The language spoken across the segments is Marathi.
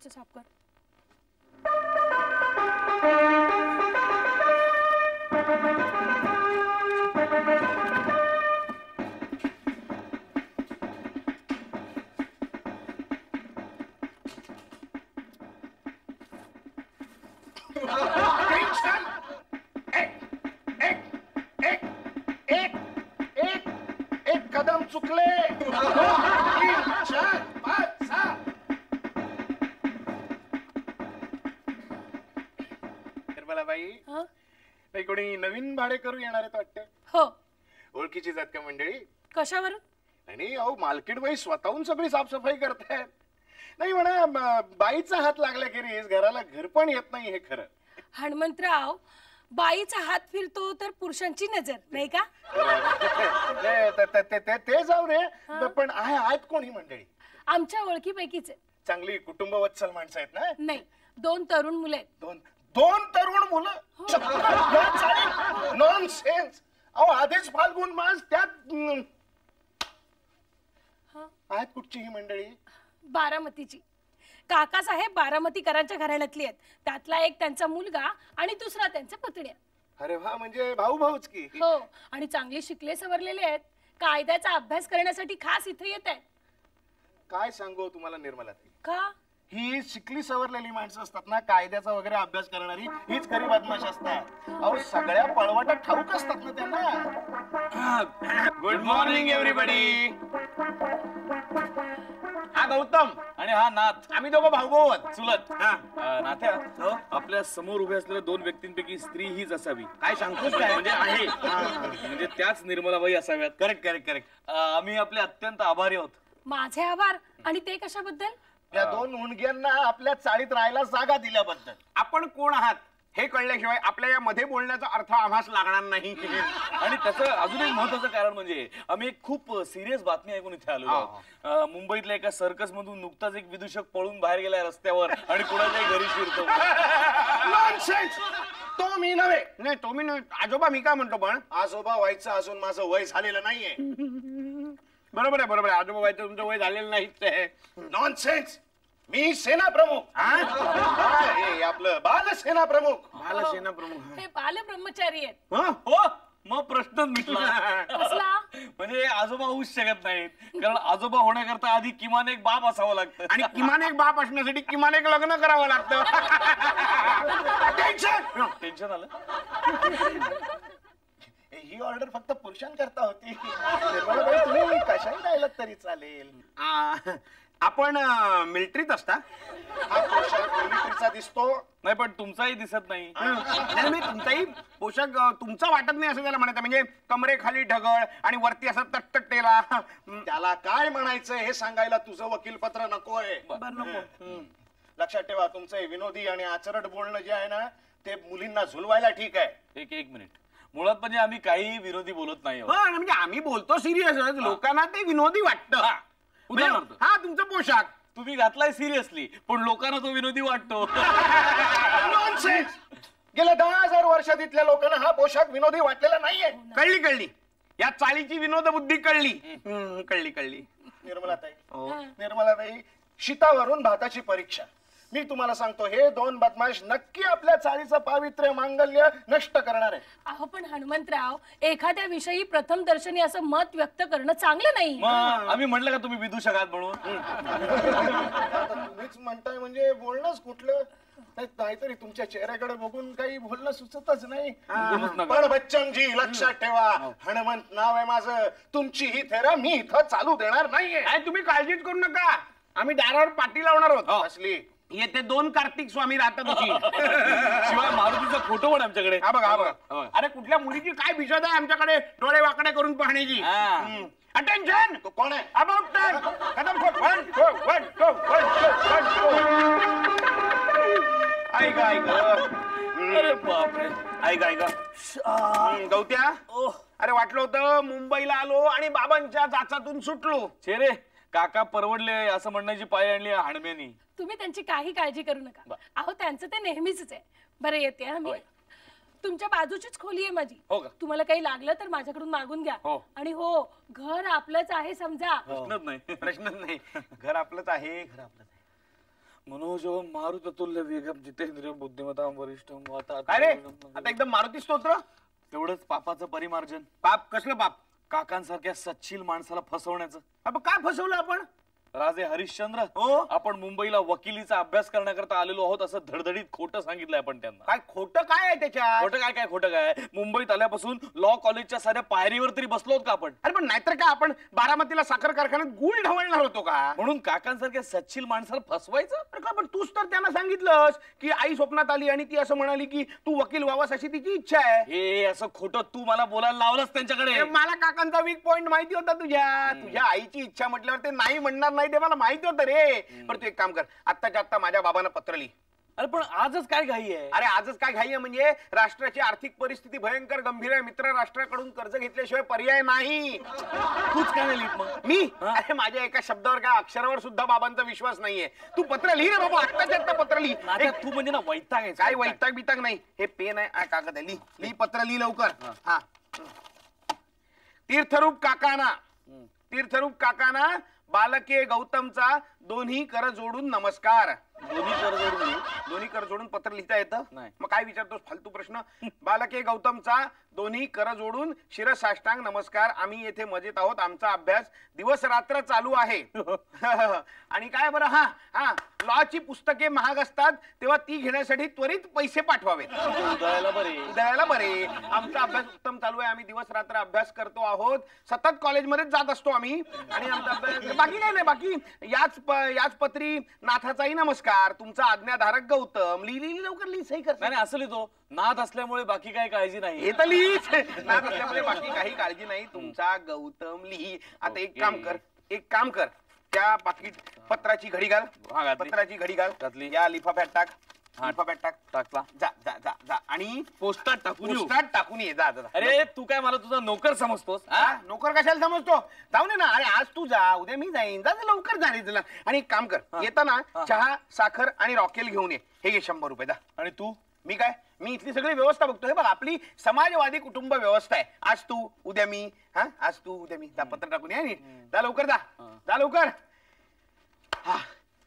साफ कर. एक कदम चुकले. 3, 4, 5, 6. बाई कोणी नवीन भाडेकरू येणार आहेत वाटतं. हो. ओळखीचीच आहेत का मंडळी? कशावरून? नाही अहो मालकीण बाई स्वतःहून सगळी साफसफाई करतायत. नाही म्हणा बाईचा हात लागला की घराला घर पण येत नाही हे खरं. हनुमंतराव बाईचा हात फिरतो तर पुरुषांची नजर नाही का? ते जाऊ दे पण आहेत कोणी मंडळी? आमच्या ओळखीपैकीच चांगली कुटुंबवत्सल माणसं आहेत ना? नाही 2 तरुण मुले आहेत. दोन तरुण मुलं? नॉनसेन्स. अहो आधीच फाल्गुन मास त्यात आहेत कुठची ही मंडळी? बारामतीची. काकासाहेब बारामतीकरांच्या घराण्यातली आहेत. त्यातला एक त्यांचा मुलगा आणि दुसरा त्यांचा पत्नी. अरे वा म्हणजे भाऊ भाऊच की. हो आणि चांगले शिकले सवरलेले आहेत. कायद्याचा अभ्यास करण्यासाठी खास इथे येत आहेत. काय सांगू तुम्हाला निर्मला ताई? का? ही शिकली सवरलेली माणसं असतात ना कायद्याचा वगैरे अभ्यास करणारी हीच खरी बदमाश असतात. अहो सगळ्या पळवाटा ठाऊक असतात ना त्यांना. Good morning everybody. हा गौतम आणि हा नाथ. आम्ही दोघं भाऊ चुलत. नाथ्या आपल्या समोर उभे असलेल्या 2 व्यक्तींपैकी स्त्री हीच असावी. काय सांगतोस काय? म्हणजे आहे म्हणजे त्याच निर्मलाबाई असाव्यात. Correct correct correct. आम्ही आपले अत्यंत आभारी आहोत. माझे आभार. आणि ते कशाबद्दल? या 2 मुंडग्यांना आपल्या चाळीत राहायला जागा दिल्याबद्दल. आपण कोण आहात हे कळल्याशिवाय आपल्या या मध्ये बोलण्याचा अर्थ आम्हास लागणार नाही. आणि त्याचं अजून एक महत्वाचं कारण म्हणजे आम्ही एक खूप सिरियस बातमी ऐकून इथे आलो. मुंबईतल्या एका सर्कस मधून नुकताच एक विदूषक पळून बाहेर गेलाय रस्त्यावर आणि कुणाच्याही घरी शिरतो. तो मी नव्हे. नाही तो मी नव्हे. आजोबा मी काय म्हणतो पण आजोबा व्हायचं अजून माझं वय झालेलं नाहीये. बरोबर आहे बरोबर आहे. आजोबा व्हायचं तुमचं वय झालेलं नाहीच. नॉनसेन्स. मी सेना प्रमुख. आपलं बालसेना प्रमुख. बालसेना प्रमुख. हे बाल ब्रह्मचारी आहेत. हो मग प्रश्नच मिटला. कसला? म्हणजे आजोबा होऊच शकत नाहीत कारण आजोबा होण्याकरता आधी किमान एक बाप असावं लागतं आणि किमान एक बाप असण्यासाठी किमान एक लग्न करावं लागतं. टेन्शन आलं. ही ऑर्डर फक्त पुरुषांकरता होती. तुम्ही कशाही राहिलात तरी चालेल. आपण मिलिटरीत असता? हा पोशाख मिलिटरीचा दिसतो. नाही पण तुमचाही दिसत नाही. तुमचाही पोशाख तुमचा वाटत नाही असं त्याला म्हणायचं. म्हणजे कमरेखाली ढगळ आणि वरती असं तट्टटेला. त्याला काय म्हणायचं हे सांगायला तुझं वकीलपत्र नकोय. नको. लक्षात ठेवा तुमचं विनोदी आणि आचरट बोलणं जे आहे ना ते मुलींना झुलवायला ठीक आहे. एक मिनिट. मुळात म्हणजे आम्ही काही विनोदी बोलत नाही आहोत. म्हणजे आम्ही बोलतो सिरियस, लोकांना ते विनोदी वाटतं. उदाहरणार्थ हा तुमचा पोशाख तुम्ही घातलाय सिरियसली, पण लोकांना तो विनोदी वाटतो. Nonsense! गेल्या 10,000 वर्षात इथल्या लोकांना हा पोशाख विनोदी वाटलेला नाहीये. कळली या चाळीची विनोद बुद्धी कळली. कळली. निर्मलाताई, शीतावरून भाताची परीक्षा. मी तुम्हाला सांगतो, हे 2 बदमाश नक्की आपल्या चाळीचं पावित्र्य मांगल्य नष्ट करणार आहे. अहो पण हनुमंतराव, एखाद्या विषयी प्रथम दर्शनी असं मत व्यक्त करणं चांगलं नाही. मग आम्ही म्हटलं का तुम्ही विदूषक आहात म्हणून? तुम्हीच म्हणताय म्हणजे बोलणंच कुठलं? नाहीतरी तुमच्या चेहऱ्याकडे बघून काही बोलणं सुचतच नाही. पण बच्चनजी लक्षात ठेवा, हनुमंत नाव आहे माझं. तुमची ही थेरा मी इथं चालू देणार नाहीये. तुम्ही काळजीच करू नका, आम्ही दारावर पाटी लावणार आहोत. असली येथे 2 कार्तिक स्वामी राहतात. शिवाय मारुतीचा फोटो पण आमच्याकडे. हा बघा. अरे कुठल्या मुलीची काय भिजत आहे आमच्याकडे डोळे वाकडे करून पाहण्याची. अटेन्शन. कोण आहे? About time. कदम खोल. 1 2 1 2 1 2 ऐक. अरे बापरे. ऐक. गौत्या, अरे वाटलं होतं मुंबईला आलो आणि बाबांच्या जाचातून सुटलो. चेरे काका परवडले असं म्हणण्याची पाय आणली हाणम्यानी. तुम्ही त्यांची काही काळजी करू नका. अहो त्यांचं ते नेहमीच आहे. बरं येते हा मी. तुमच्या बाजूचीच खोली आहे माझी. हो का? तुम्हाला काही लागलं तर माझ्याकडून मागून घ्या. आणि हो, घर आपलंच आहे समजा. प्रश्नच नाही. घर आपलंच आहे. मनोज मारुत तुल्य वेगम जितेंद्रिय बुद्धिमत्ता वरिष्ठ. अरे आता एकदम मारुती स्तोत्र. तेवढंच पापाचं परिमार्जन. पाप कसलं पाप? काकांसारख्या सच्शील माणसाला फसवण्याचं. आपण काय फसवलं आपण? राजे हरिश्चंद्र, आपण मुंबईला वकिलीचा अभ्यास करण्याकरता आलेलो आहोत असं धडधडीत खोटं सांगितलंय आपण त्यांना. काय खोटं काय आहे त्याच्यात? खोटं काय मुंबईत आल्यापासून लॉ कॉलेजच्या साध्या पायरीवर तरी बसलो होत का आपण? अरे पण नाहीतर काय, आपण बारामतीला साखर कारखान्यात गुळ ढवळणार होतो का? म्हणून काकांसारख्या सच्शील माणसाला फसवायचं? अरे का, पण तूच तर त्यांना सांगितलंस की आई स्वप्नात आली आणि ती असं म्हणाली की तू वकील व्हावास अशी तिची इच्छा आहे. हे असं खोटं तू मला बोलायला लावलंस त्यांच्याकडे. मला काकांचा वीक पॉइंट माहिती होता. तुझ्या आईची इच्छा म्हटल्यावर ते नाही म्हणणार नाही ते मला माहिती होतं रे. पण तू एक काम कर, आत्ताच्या आत्ता माझ्या बाबांना पत्र लिही. अरे पण आजच काय घाई आहे? अरे आजच काय घाई आहे म्हणजे राष्ट्राची आर्थिक परिस्थिती भयंकर गंभीर आहे. मित्र राष्ट्राकडून कर्ज घेतल्याशिवाय पर्याय नाही. तूच काय नाही लिहित मग? मी अरे माझ्या एका शब्दावर काय अक्षरावर सुद्धा बाबांचा विश्वास नाहीये. तू पत्र लिही रे बाबा, आत्ताच्या आत्ता पत्र लिही. तू म्हणजे ना वैताग आहे. काय वैताग बिताग नाही, हे पेन आहे कागद आहे. लिही पत्र लिही लवकर. हा. तीर्थरूप काकाना बालके गौतमचा दोन्ही कर जोडून नमस्कार. दोन्ही कर जोडून पत्र लिहिता येतं? मग काय विचारतोस फालतू प्रश्न? बालके गौतमचा दोन्ही कर जोडून शिरसाष्टांग नमस्कार. आम्ही येथे मजेत आहोत. आमचा अभ्यास दिवस रात्र चालू आहे. आणि काय बरं, हा लॉची पुस्तके महाग असतात तेव्हा ती घेण्यासाठी त्वरित पैसे पाठवावेत. उदयाला बरे. आमचा अभ्यास उत्तम चालू आहे. आम्ही दिवस रात्र अभ्यास करतो आहोत. सतत कॉलेजमध्येच जात असतो आम्ही. आणि आमचा अभ्यास बाकी काय नाही. बाकी याच पत्री नाथाचाही नमस्कार. तुमचा आज्ञाधारक गौतम. लिही लवकर, लिही सही कर. नाही असं लिहितो. नाथ असल्यामुळे बाकी काही काळजी नाही. हे तर लिहीच. नाथ असल्यामुळे बाकी काही काळजी नाही. तुमचा गौतम लिही. आता एक काम कर, त्या पाकिट पत्राची घडी घाल. पत्राची घडी घाल. या लिफाफ्यात टाक. टाकला. जा आणि पोस्टात टाकून ये. जा. अरे तू काय मला तुझा नोकर समजतोस? नोकर कशाला समजतो? जाऊ दे ना. अरे आज तू जा, उद्या मी जाईन. जा लवकर जा रे तुला. आणि एक काम कर, येताना चहा साखर आणि रॉकेल घेऊन ये. हे घे 100 रुपये. जा. आणि तू? मी इथली सगळी व्यवस्था बघतो. हे बघ आपली समाजवादी कुटुंब व्यवस्था आहे. आज तू उद्या मी. आज तू उद्या मी. जा पत्र टाकून ये. जा लवकर. जा लवकर. हा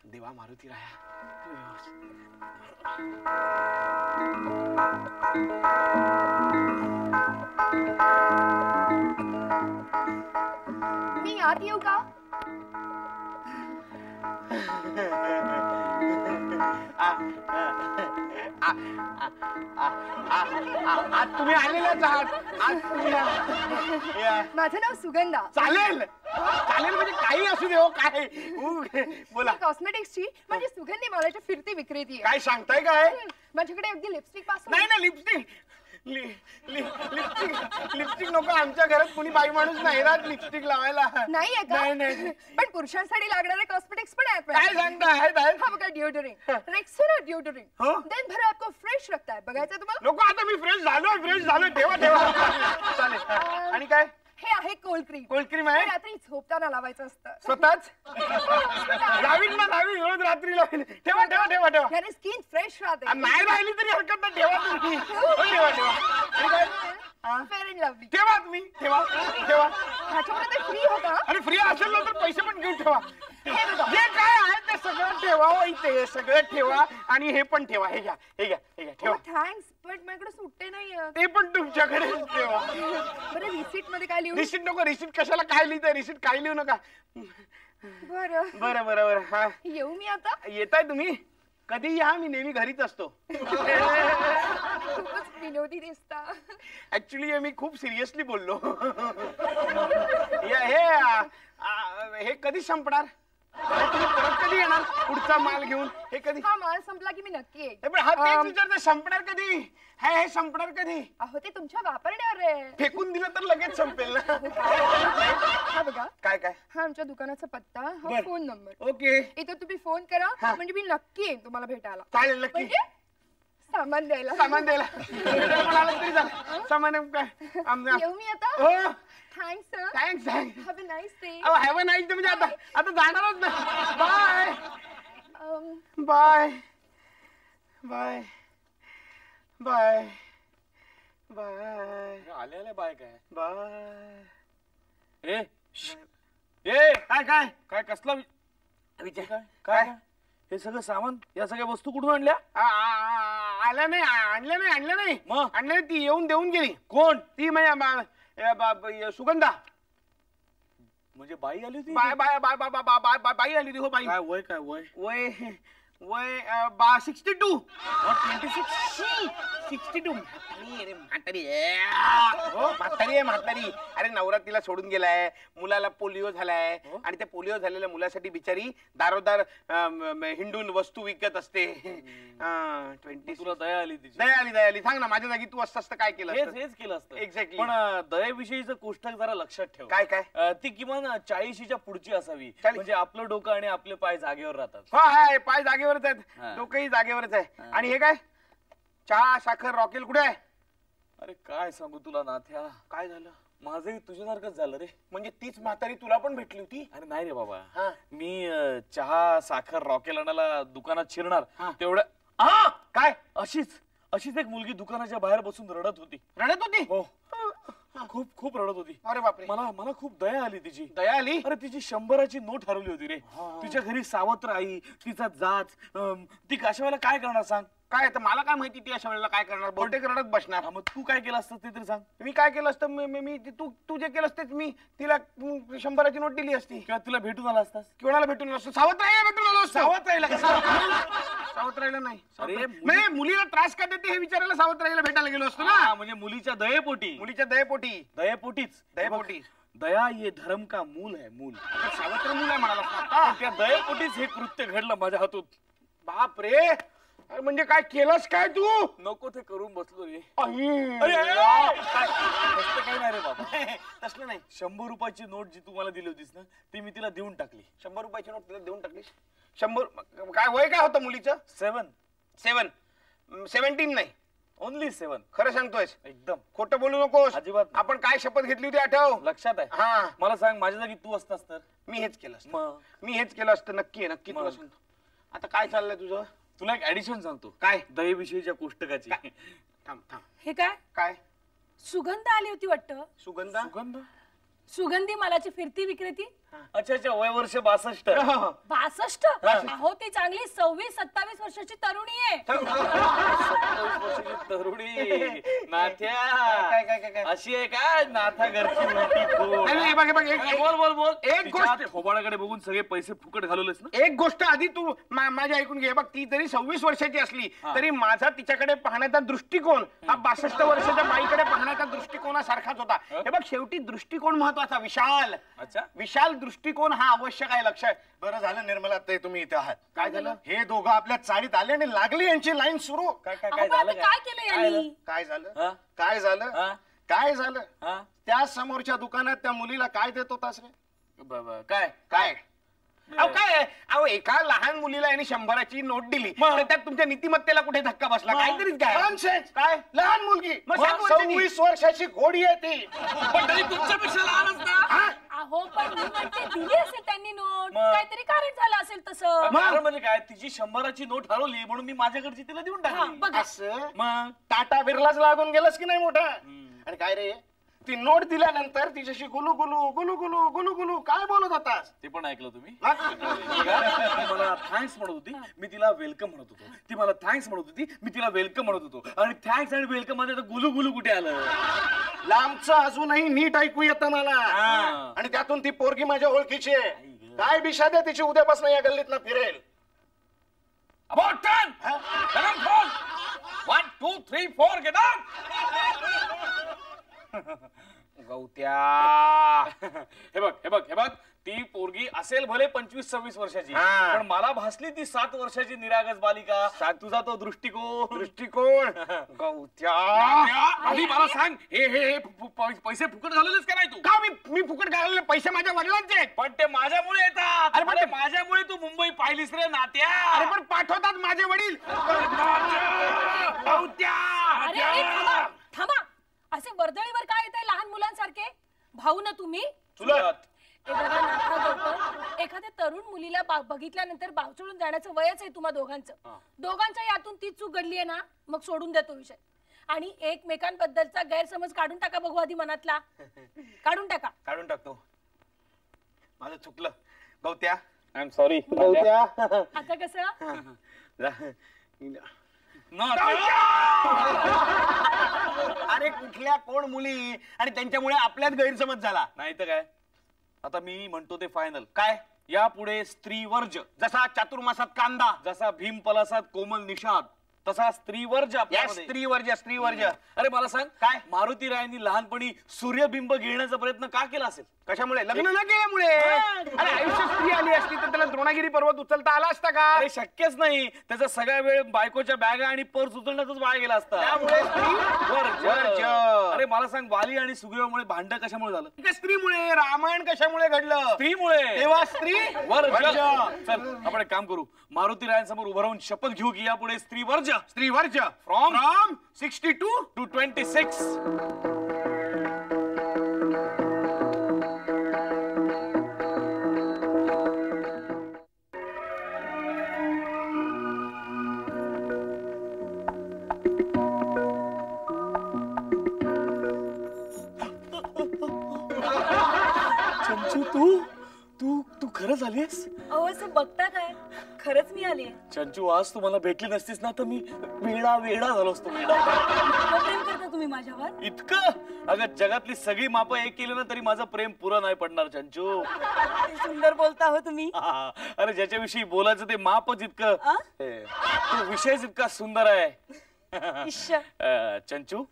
देवा मारुती राया. मी आत येऊ का? आज तुम्ही आलेलाच आहात. आज तुम्ही माझं नाव सुगंधा. चालेल म्हणजे काही असू दे. हो काय बोला. कॉस्मेटिक्सची म्हणजे सुगंधी मालाची फिरती विक्रेती आहे. काय सांगताय काय? माझ्याकडे अगदी लिपस्टिक पासून. नाही लिपस्टिक नको आमच्या घरात कुणी बाई माणूस नाही राहत लिपस्टिक लावायला. नाहीये नाही, का नाही. पण पुरुषांसाठी लागणारे कॉस्मेटिक्स पण आहेत काय सांगता आहेत आहेत. हा बघा डिओडरिंग रेक्सोना डिओडरिंग हो? दिन भर आपको फ्रेश रखता है बघायचं तुम्हाला. नको आता मी फ्रेश झालो ठेवा ठेवा चालेल. आणि काय हे आहे कोल्ड क्रीम. कोल्ड क्रीम आहे रात्री झोपताना लावायचं असतं. स्वतःच लावीन रोज रात्री लावीन. ठेवा ठेवा ठेवा ठेवा. याने स्किन फ्रेश राहते. नाही राहिली तरी हरकत नाही ठेवा तुम्ही. हो, ठेवा ठेवा. आणि काय फेअर अँड लवली. ठेवा तुम्ही ठेवा ठेवा. ह्याच्यामध्ये ते फ्री होता. आणि फ्री असेल ना तर पैसे पण घेऊन ठेवा. हे बघा. जे काय आहे ते सगळं ठेवा हो इथे सगळं ठेवा. आणि हे पण ठेवा. हे घ्या ठेवा. थँक्स पण माझ्याकडे सुट्टे नाहीये. ते पण तुमच्याकडे ठेवा. बरं रिसीट मध्ये काय लिहू. रिसीट नको. रिसीट कशाला काय लिहितंय. रिसीट काय लिहू नका. बरं बरं बरं बरं हा येऊ मी आता. येताय तुम्ही कधी या. मी नेहमी घरीच असतो. खूपच विनोदी दिसता. ऍक्च्युली मी खूप सिरियसली बोललो. हे कधी संपणार. तुम्ही परत कधी येणार पुढचा माल घेऊन. हे कधी. हा माल संपला की मी नक्की येईन. पण हा तेच विचारते संपणार कधी. हे संपणार कधी. अहो ते तुमच्या वापरण्यावर आहे. फेकून दिलं तर लगेच संपेल ना. हा बघा काय काय हा आमच्या दुकानाचा पत्ता हा बर. Phone number. ओके इथं तुम्ही फोन करा हा. म्हणजे मी नक्की येईन तुम्हाला भेटायला. चालेल नक्की. म्हणजे सामान द्यायला. सामान द्यायला पण आलं तरी चालेल. सामान काय येऊ मी आता. हो thanks sir. Thanks have a nice day. Have a nice day. म्हणजे आता जाणारच ना. Bye bye bye bye bye आले बाय काय बाय. ए काय काय काय कसला विचार काय काय हे सगळं सामान या सगळ्या वस्तू कुठून आणल्या. आणलं नाही मग? आणलं नाही. ती येऊन देऊन गेली. कोण. ती सुगंधा. म्हणजे बाई आली होती. बाय बाई आली होती. हो बाई. काय वय काय वय वय 62. 62. म्हातारी आहे म्हातारी. अरे नवरा तिला सोडून गेलाय. मुलाला पोलिओ झालाय. आणि त्या पोलिओ झालेल्या मुलासाठी बिचारी दारोदार हिंडून वस्तू विकत असते. 20. तुला दया आली तिची. दया आली. सांग ना माझ्या जागी तू असतास तर काय केलं असतं? हेच केलं असतं. Exactly. पण दयेविषयीचं कोष्टक जरा लक्षात ठेव. काय ती किमान 40च्या पुढची असावी. 40. म्हणजे आपलं डोकं आणि आपले पाय जागेवर राहतात. हाय पाय जागेवरच आहेत. हा. डोकंही जागेवरच आहे. आणि हे काय चहा साखर रॉकेल कुठे आहे. अरे काय सांगू तुला नाथ्या. काय झालं. माझंही तुझ्यासारखंच झालं रे. म्हणजे तीच म्हातारी तुला पण भेटली होती. अरे नाही रे बाबा. हा. मी चहा साखर रॉकेल आणायला दुकानात शिरणार हा. तेवढ्या काय अशीच एक मुलगी दुकानाच्या बाहेर बसून रडत होती. रडत होती. हो खूप रडत होती. अरे बापरे. मला खूप दया आली तिची. दया आली. अरे तिची 100ची नोट हरवली होती रे. तिच्या घरी सावत्र आई तिचा जाच. ती अशा वेळेला काय करणार सांग. काय तर मला काय माहिती ती अशा वेळेला काय करणार. बहुतेक रडत बसणार. मग तू काय केलं असतं ते तरी सांग. मी काय केलं असतं. मी तू जे केलं असतेच मी तिला 100ची नोट दिली असती. किंवा तुला भेटून आला असतास. कोणाला भेटून असतो. सावत्राईला भेटून आलो असतो. सावत्राईला कसं. सावत्राईला नाही. अरे, नाही मुलीला त्रास का देते हे विचारायला सावत्राईला भेटायला गेलो असतो ना. म्हणजे मुलीच्या दयेपोटी. मुलीच्या दयेपोटी. दयेपोटीच. दया ये धर्म का मूल है मूल. सावत्र मूल आहे म्हणाला. त्या दयेपोटीच हे कृत्य घडलं माझ्या हातून. बाप रे. म्हणजे काय केलंस काय तू. नको ते करून बसलो रे. अरे तसलं काही नाही रे बाबा. तसलं नाही. 100 रुपयाची नोट जी तुम्हाला दिली होतीस ना ती मी तिला देऊन टाकली. 100 रुपयाची नोट तिला देऊन टाकलीस. 100 काय वय काय होतं मुलीचं. 17 नाही. ओनली 7. खरं सांगतोयस. एकदम खोटं बोलू नकोस. अजिबात नाही. आपण काय शपथ घेतली होती आठव. लक्षात आहे. हा मला सांग माझ्या जागी तू असतास तर. मी हेच केलं असतं. मग मी हेच केलं असतं. नक्की आहे नक्की. तुला मग. सांगतो. आता काय चाललंय तुझं. तुला एक ऍडिशन सांगतो. काय. दयेविषयीच्या कोष्टकाची. थांब हे काय काय सुगंध आली होती वाटतं. सुगंधा. सुगंध. सुगंधी मालाची फिरती विक्रेती. अच्छा वय वर्ष 62. 62. अहो ती चांगली 26-27 वर्षाची तरुणी आहे. 27 वर्षाची तरुणी. नाथ्या काय अशी आहे का नाथा घरची उलटी फोड. नाही, बघ, बोल एक गोष्ट. थोबाडाकडे बघून सगळे पैसे फुकट घालवलेस ना. एक गोष्ट आधी तू माझी ऐकून घे. बघ ती जरी 26 वर्षाची असली तरी माझा तिच्याकडे पाहण्याचा दृष्टिकोन हा 62 वर्षाच्या बाईकडे पाहण्याचा दृष्टिकोनासारखाच होता. हे बघ शेवटी दृष्टिकोन महत्वाचा. विशाल दृष्टिकोन हा आवश्यक आहे. लक्ष आहे. बरं झालं निर्मला ते तुम्ही इथे आहात. काय झालं. हे दोघं आपल्या चाळीत आले आणि लागली यांची लाईन सुरू. काय अहो, पण आता काय केलं यांनी. काय झालं हा? काय झालं. हा? काय झालं हा? त्या समोरच्या दुकानात त्या मुलीला काय देत होतास रे? काय काय अहो काय अहो एका लहान मुलीला यांनी 100ची नोट दिली तर त्यात तुमच्या नीतिमत्तेला कुठे धक्का बसला काहीतरीच काय Nonsense. काय लहान मुलगी मग 7 वर्षाची. 26 वर्षाची घोडी आहे ती. पण तरी तुमच्यापेक्षा लहानच ना. अहो पण मी म्हणते दिली असेल त्यांनी नोट मग? काहीतरी कारण झालं असेल तसं कारण म्हणजे काय तिची 100ची नोट हरवली म्हणून मी माझ्याकडची तिला देऊन हा टाकली. बघा असं मग टाटा बिर्लाच लागून गेलास की नाही मोठा. आणि काय रे ती नोट दिल्यानंतर तिच्याशी गुलू गुलू गुलू गुलू गुलू गुलू काय बोलत होतास? ते पण ऐकलं तुम्ही. हा? ती मला थँक्स म्हणत होती मी तिला वेलकम म्हणत होतो. ती मला थँक्स म्हणत होती मी तिला वेलकम म्हणत होतो. आणि थँक्स आणि वेलकम मध्ये तर गुलू गुलू कुठे आलं? लांबचं अजूनही नीट ऐकू येतं मला. आणि त्यातून ती पोरगी माझ्या ओळखीची आहे. काय बिशाद आहे तिची उद्यापासून या गल्लीत फिरेल. About 10! 7 4! 1 2 3 4 get out! गौत्या हे बघ ती पोरगी असेल भले 25-26 वर्षाची हा. पण मला भासली ती 7 वर्षाची निरागस बालिका. तुझा तो दृष्टिकोन गौत्या आधी मला सांग हे पैसे फुकट झालेलेच का नाही तू? का मी फुकट घाललेले पैसे माझ्या वडिलांचे आहेत. पण ते माझ्यामुळे येतात. अरे पण अरे माझ्यामुळे तू मुंबई पाहिलीस रे नात्या. अरे पण पाठवतात माझे वडील. गौत्या अरे अरे थांबा थांबा असे वर्दळीवर काय येत आहे लहान मुलांसारखे? भाऊ ना तुम्ही? चुलत. हे बघा नाथा गौतम, एखाद्या तरुण मुलीला बघितल्यानंतर बावचळून जाण्याचं वयच आहे तुम्हा दोघांचं. दोघांच्या यातून ती चूक घडली आहे ना मग सोडून द्या तो विषय आणि एकमेकांबद्दलचा गैरसमज काढून टाका बघू आधी मनातला. काढून टाका. काढून टाकतो. माझं चुकलं Gautya. I am sorry. Gautya आता कसं? अरे कुठल्या कोण मुली आणि त्यांच्यामुळे आपल्यात गैरसमज झाला. नाही तर काय. आता मी म्हणतो ते फायनल. काय यापुढे स्त्रीवर्ज. जसा चातुर्मासात कांदा जसा भीमपलासात कोमल निषाद तसा स्त्रीवर्ज या आपल्यामध्ये. स्त्रीवर्ज अरे मला सांग काय? मारुती रायांनी लहानपणी सूर्यबिंब गिळण्याचा प्रयत्न का केला असेल? कशामुळे? लग्न न केल्यामुळे. अरे आयुष्यात स्त्री आली असती तर त्याला द्रोणागिरी पर्वत उचलता आला असता का? अरे शक्यच नाही. त्याचा सगळा वेळ बायकोच्या बॅगा आणि पर्स उचलण्यातच वाया गेला असता. त्यामुळे स्त्रीवर्ज. अरे मला सांग वाली आणि सुग्रीवामुळे भांडण कशामुळे झालं? एका स्त्रीमुळे. रामायण कशामुळे घडलं? स्त्रीमुळे. तेव्हा स्त्री वर्ज. चल आपण एक काम करू. मारुती रायांसमोर उभं राहून शपथ घेऊ की यापुढे स्त्रीवर्ज फ्रॉम 62 टू 26. चंचू तू खरंच आलीस? अहो असं बघता काय खरंच मी आली. चंचू आज तू मला भेटली नसतीस ना तर मी वेडा झालो असतो. प्रेम करता तुम्ही माझ्यावर? इतकं? अगं जगातली सगळी माप एक केली ना तरी माझं प्रेम पुरं नाही पडणार चंचू. सुंदर बोलता हो तुम्ही. अरे ज्याच्याविषयी बोलायचं ते मापच इतकं. तो विषयच इतका सुंदर आहे. चंचू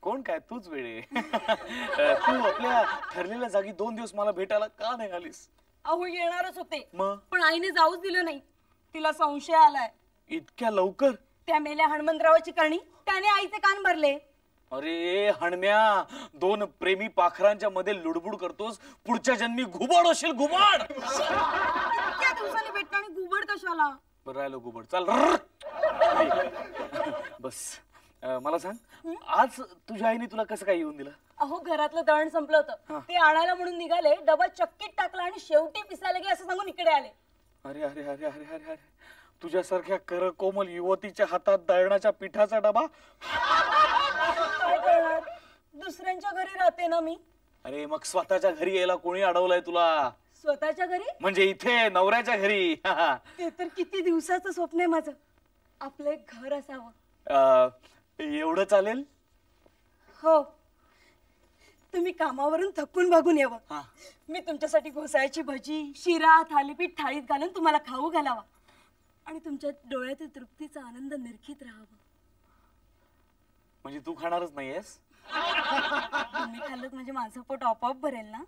कोण काय तूच वेळे. तू आपल्या ठरलेल्या जागी 2 दिवस मला भेटायला का नाही आलीस? अहो येणारच होते मग पण आईने जाऊच दिलं नाही. तिला संशय आलाय. इतक्या लवकर? त्या मेल्या हनुमंतरावाची करणी त्याने आईचे कान भरले. अरे हणम्या 2 प्रेमी पाखरांच्या मध्ये लुडबुड करतोस. पुढच्या जन्मी घुबड होशील घुबड. इतक्या दिवसांनी भेटतो आणि घुबड कशाला? बरं राहिलो घुबड. चाल बस. मला सांग आज तुझ्या आईने तुला कसं काय येऊन दिलं? अहो घरातलं दळण संपलं होतं ते आणायला म्हणून निघाले. डबा चक्कीत टाकला आणि शेवटी पिसायला गे असं सांगून इकडे आले. अरे अरे अरे अरे अरे अरे तुझ्यासारख्या कर कोमल युवतीच्या हातात दळणाच्या पिठाचा डबा. काय करणार? दुसऱ्यांच्या घरी राहते ना मी. अरे मग स्वतःच्या घरी यायला कोणी अडवलंय तुला? स्वतःच्या घरी म्हणजे इथे नवऱ्याच्या घरी. ते तर किती दिवसाचं स्वप्न आहे माझं. आपलं एक घर असावं. एवढं चालेल? हो. तुम्ही कामावरून थकून भागून यावं. हा. मी तुमच्यासाठी घोसाळ्याची भजी शिरा थालीपीठ थाळीत घालून तुम्हाला खाऊ घालावा आणि तुमच्या डोळ्यातील तृप्तीचा आनंद निरखित राहावा. म्हणजे तू खाणारच नाहीयेस? तुम्ही खाल्लं म्हणजे माझं पोट आपोआप भरेल ना.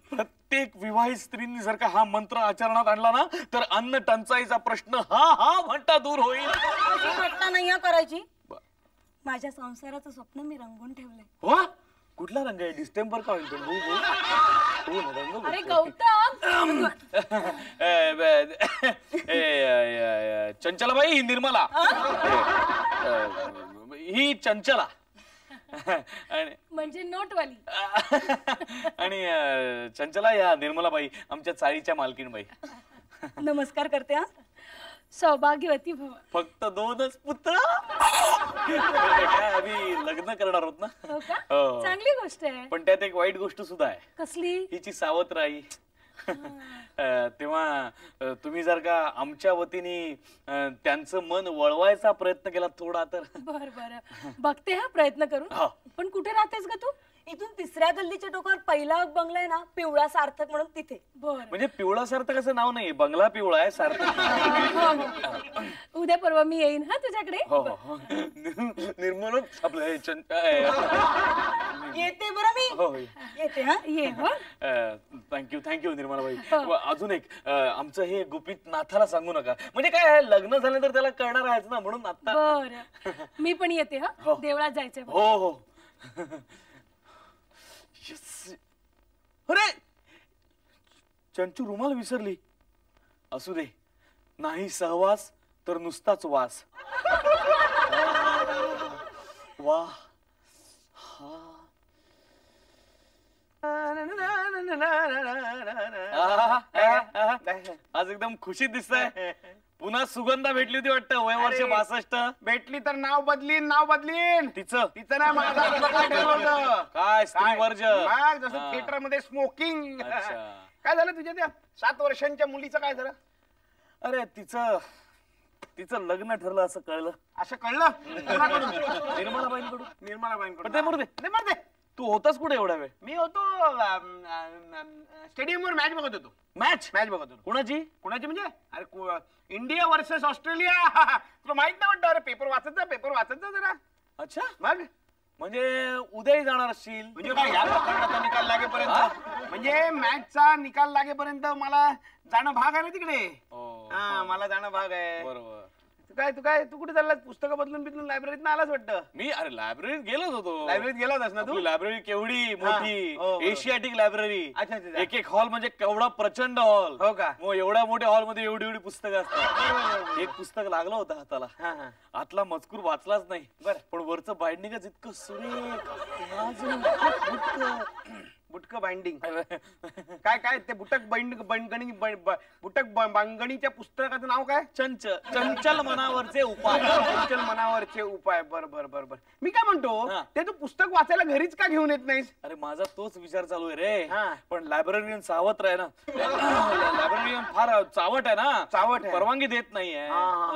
प्रत्येक विवाहित स्त्रीने जर का हा मंत्र आचरणात आणला ना तर अन्न टंचाईचा प्रश्न हा म्हणता दूर होईल. अशी घटना नाही करायची. माझ्या संसाराचं स्वप्न मी रंगून ठेवलंय. हो कुठला रंग आहे? डिस्टेंबर का होईल? रंग अरे गौतम चंचलाबाई, निर्मला ही चंचला म्हणजे नोटवाली. आणि चंचला या निर्मलाबाई आमच्या चाळीच्या मालकीणबाई. नमस्कार करते. हा सौभाग्यवती भव. फक्त 2च पुत्र. आम्ही लग्न करणार आहोत ना. हो का? हो. चांगली गोष्ट आहे. पण त्यात एक वाईट गोष्ट सुद्धा आहे. कसली? हिची सावत्र आई. तेव्हा तुम्ही जर का आमच्या वतीने त्यांचं मन वळवायचा प्रयत्न केला थोडा तर. बर बर बघते हा प्रयत्न करून. हो. पण कुठे राहतेस ग तू? इथून 3ऱ्या गल्लीच्या टोकावर पहिला बंगला आहे ना, पिवळा सार्थक म्हणून, तिथे. बर. म्हणजे पिवळा सार्थक असं नाव नाही, बंगला पिवळा आहे, सार्थक. उद्या परवा मी येईन हा तुझ्याकडे. हो हो. निर्मल आपलं येते बरं मी. हो येते. हा ये हो. थँक्यू निर्मलाबाई. अजून एक आमचं हे गुपित नाथाला सांगू नका. म्हणजे काय लग्न झाल्यानंतर त्याला कळणार आहेच ना, म्हणून आता. बर मी पण येते हा. देवळात जायचंय. हो हो. अरे चंचू रुमाल विसरली. असू दे, नाही सहवास तर नुसताच वास. वा आज एकदम खुशीत दिसतंय. पुन्हा सुगंधा भेटली होती वाटतं. वय वर्ष 62. भेटली तर नाव बदलीन. तिचं नाही माझा ठरलं होतं. काय स्त्रीवर्ज. जसं थिएटर मध्ये स्मोकिंग. अच्छा. काय झालं तुझ्या त्या 7 वर्षांच्या मुलीचं काय झालं? अरे तिचं लग्न ठरलं असं कळलं. असं कळलं? निर्मलाबाईंकडून. निर्मलाबाईंकडून. ते मरू दे. तू होतास कुठे एवढा वेळ? मी होतो स्टेडियमवर मॅच बघत होतो. मॅच बघत होतो. कुणाची म्हणजे अरे इंडिया वर्सेस ऑस्ट्रेलिया. तुला माहित नाही वाटतं? अरे पेपर वाचत जा जरा. अच्छा. मग म्हणजे उद्याही जाणार असशील? म्हणजे काय या प्रकरणाचा निकाल लागेपर्यंत, म्हणजे मॅचचा निकाल लागेपर्यंत मला जाणं भाग आहे ना तिकडे. मला जाणं भाग आहे. बरोबर. तू कुठे चाललास? पुस्तकं बदलून लायब्ररीत आलास वाटतं. मी अरे लायब्ररीत गेलोच होतो. लायब्ररीत गेला होतास ना तू? लायब्ररी केवढी मोठी, हो. Asiatic library. अच्छा. एक हॉल म्हणजे केवढा प्रचंड हॉल. हो का? मग एवढ्या मोठ्या हॉल मध्ये एवढी पुस्तकं असतात. एक पुस्तक लागलं होतं हाताला. आतला मजकूर वाचलाच नाही. बरं. पण वरचं बाइंडिंगच इतकं सुरेख, बुटक बाइंडिंग. काय ते बुटक बांगणीच्या पुस्तकाचं नाव काय? चंचल मनावरचे उपाय. चंचल मनावरचे उपाय. बर. मी काय म्हणतो, ते तू पुस्तक वाचायला घरीच का घेऊन येत नाहीस? अरे माझा तोच विचार चालू आहे रे. पण लायब्ररीयन सावत्र आहे ना. लायब्ररीयन फार चावट आहे ना. परवानगी देत नाहीये.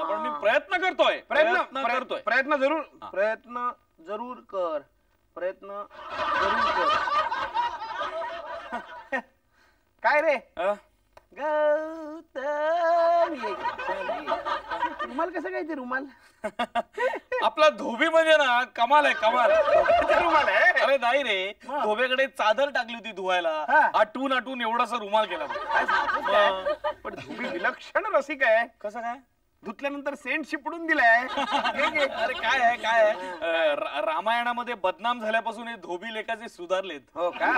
पण मी प्रयत्न करतोय. प्रयत्न जरूर कर. काय रे गौतम? रुमाल कसं काय? ते रुमाल आपला धोबी म्हणजे ना कमाल आहे. रुमाल आहे? अरे नाही रे, धोब्याकडे चादर टाकली होती धुवायला. आटून एवढासा रुमाल केला. पण धोबी विलक्षण रसिक आहे. कसं काय? धुतल्यानंतर सेंट शिपडून दिलाय. अरे काय आहे रामायणामध्ये बदनाम झाल्यापासून हे धोबी लेखाचे सुधारलेत. हो का?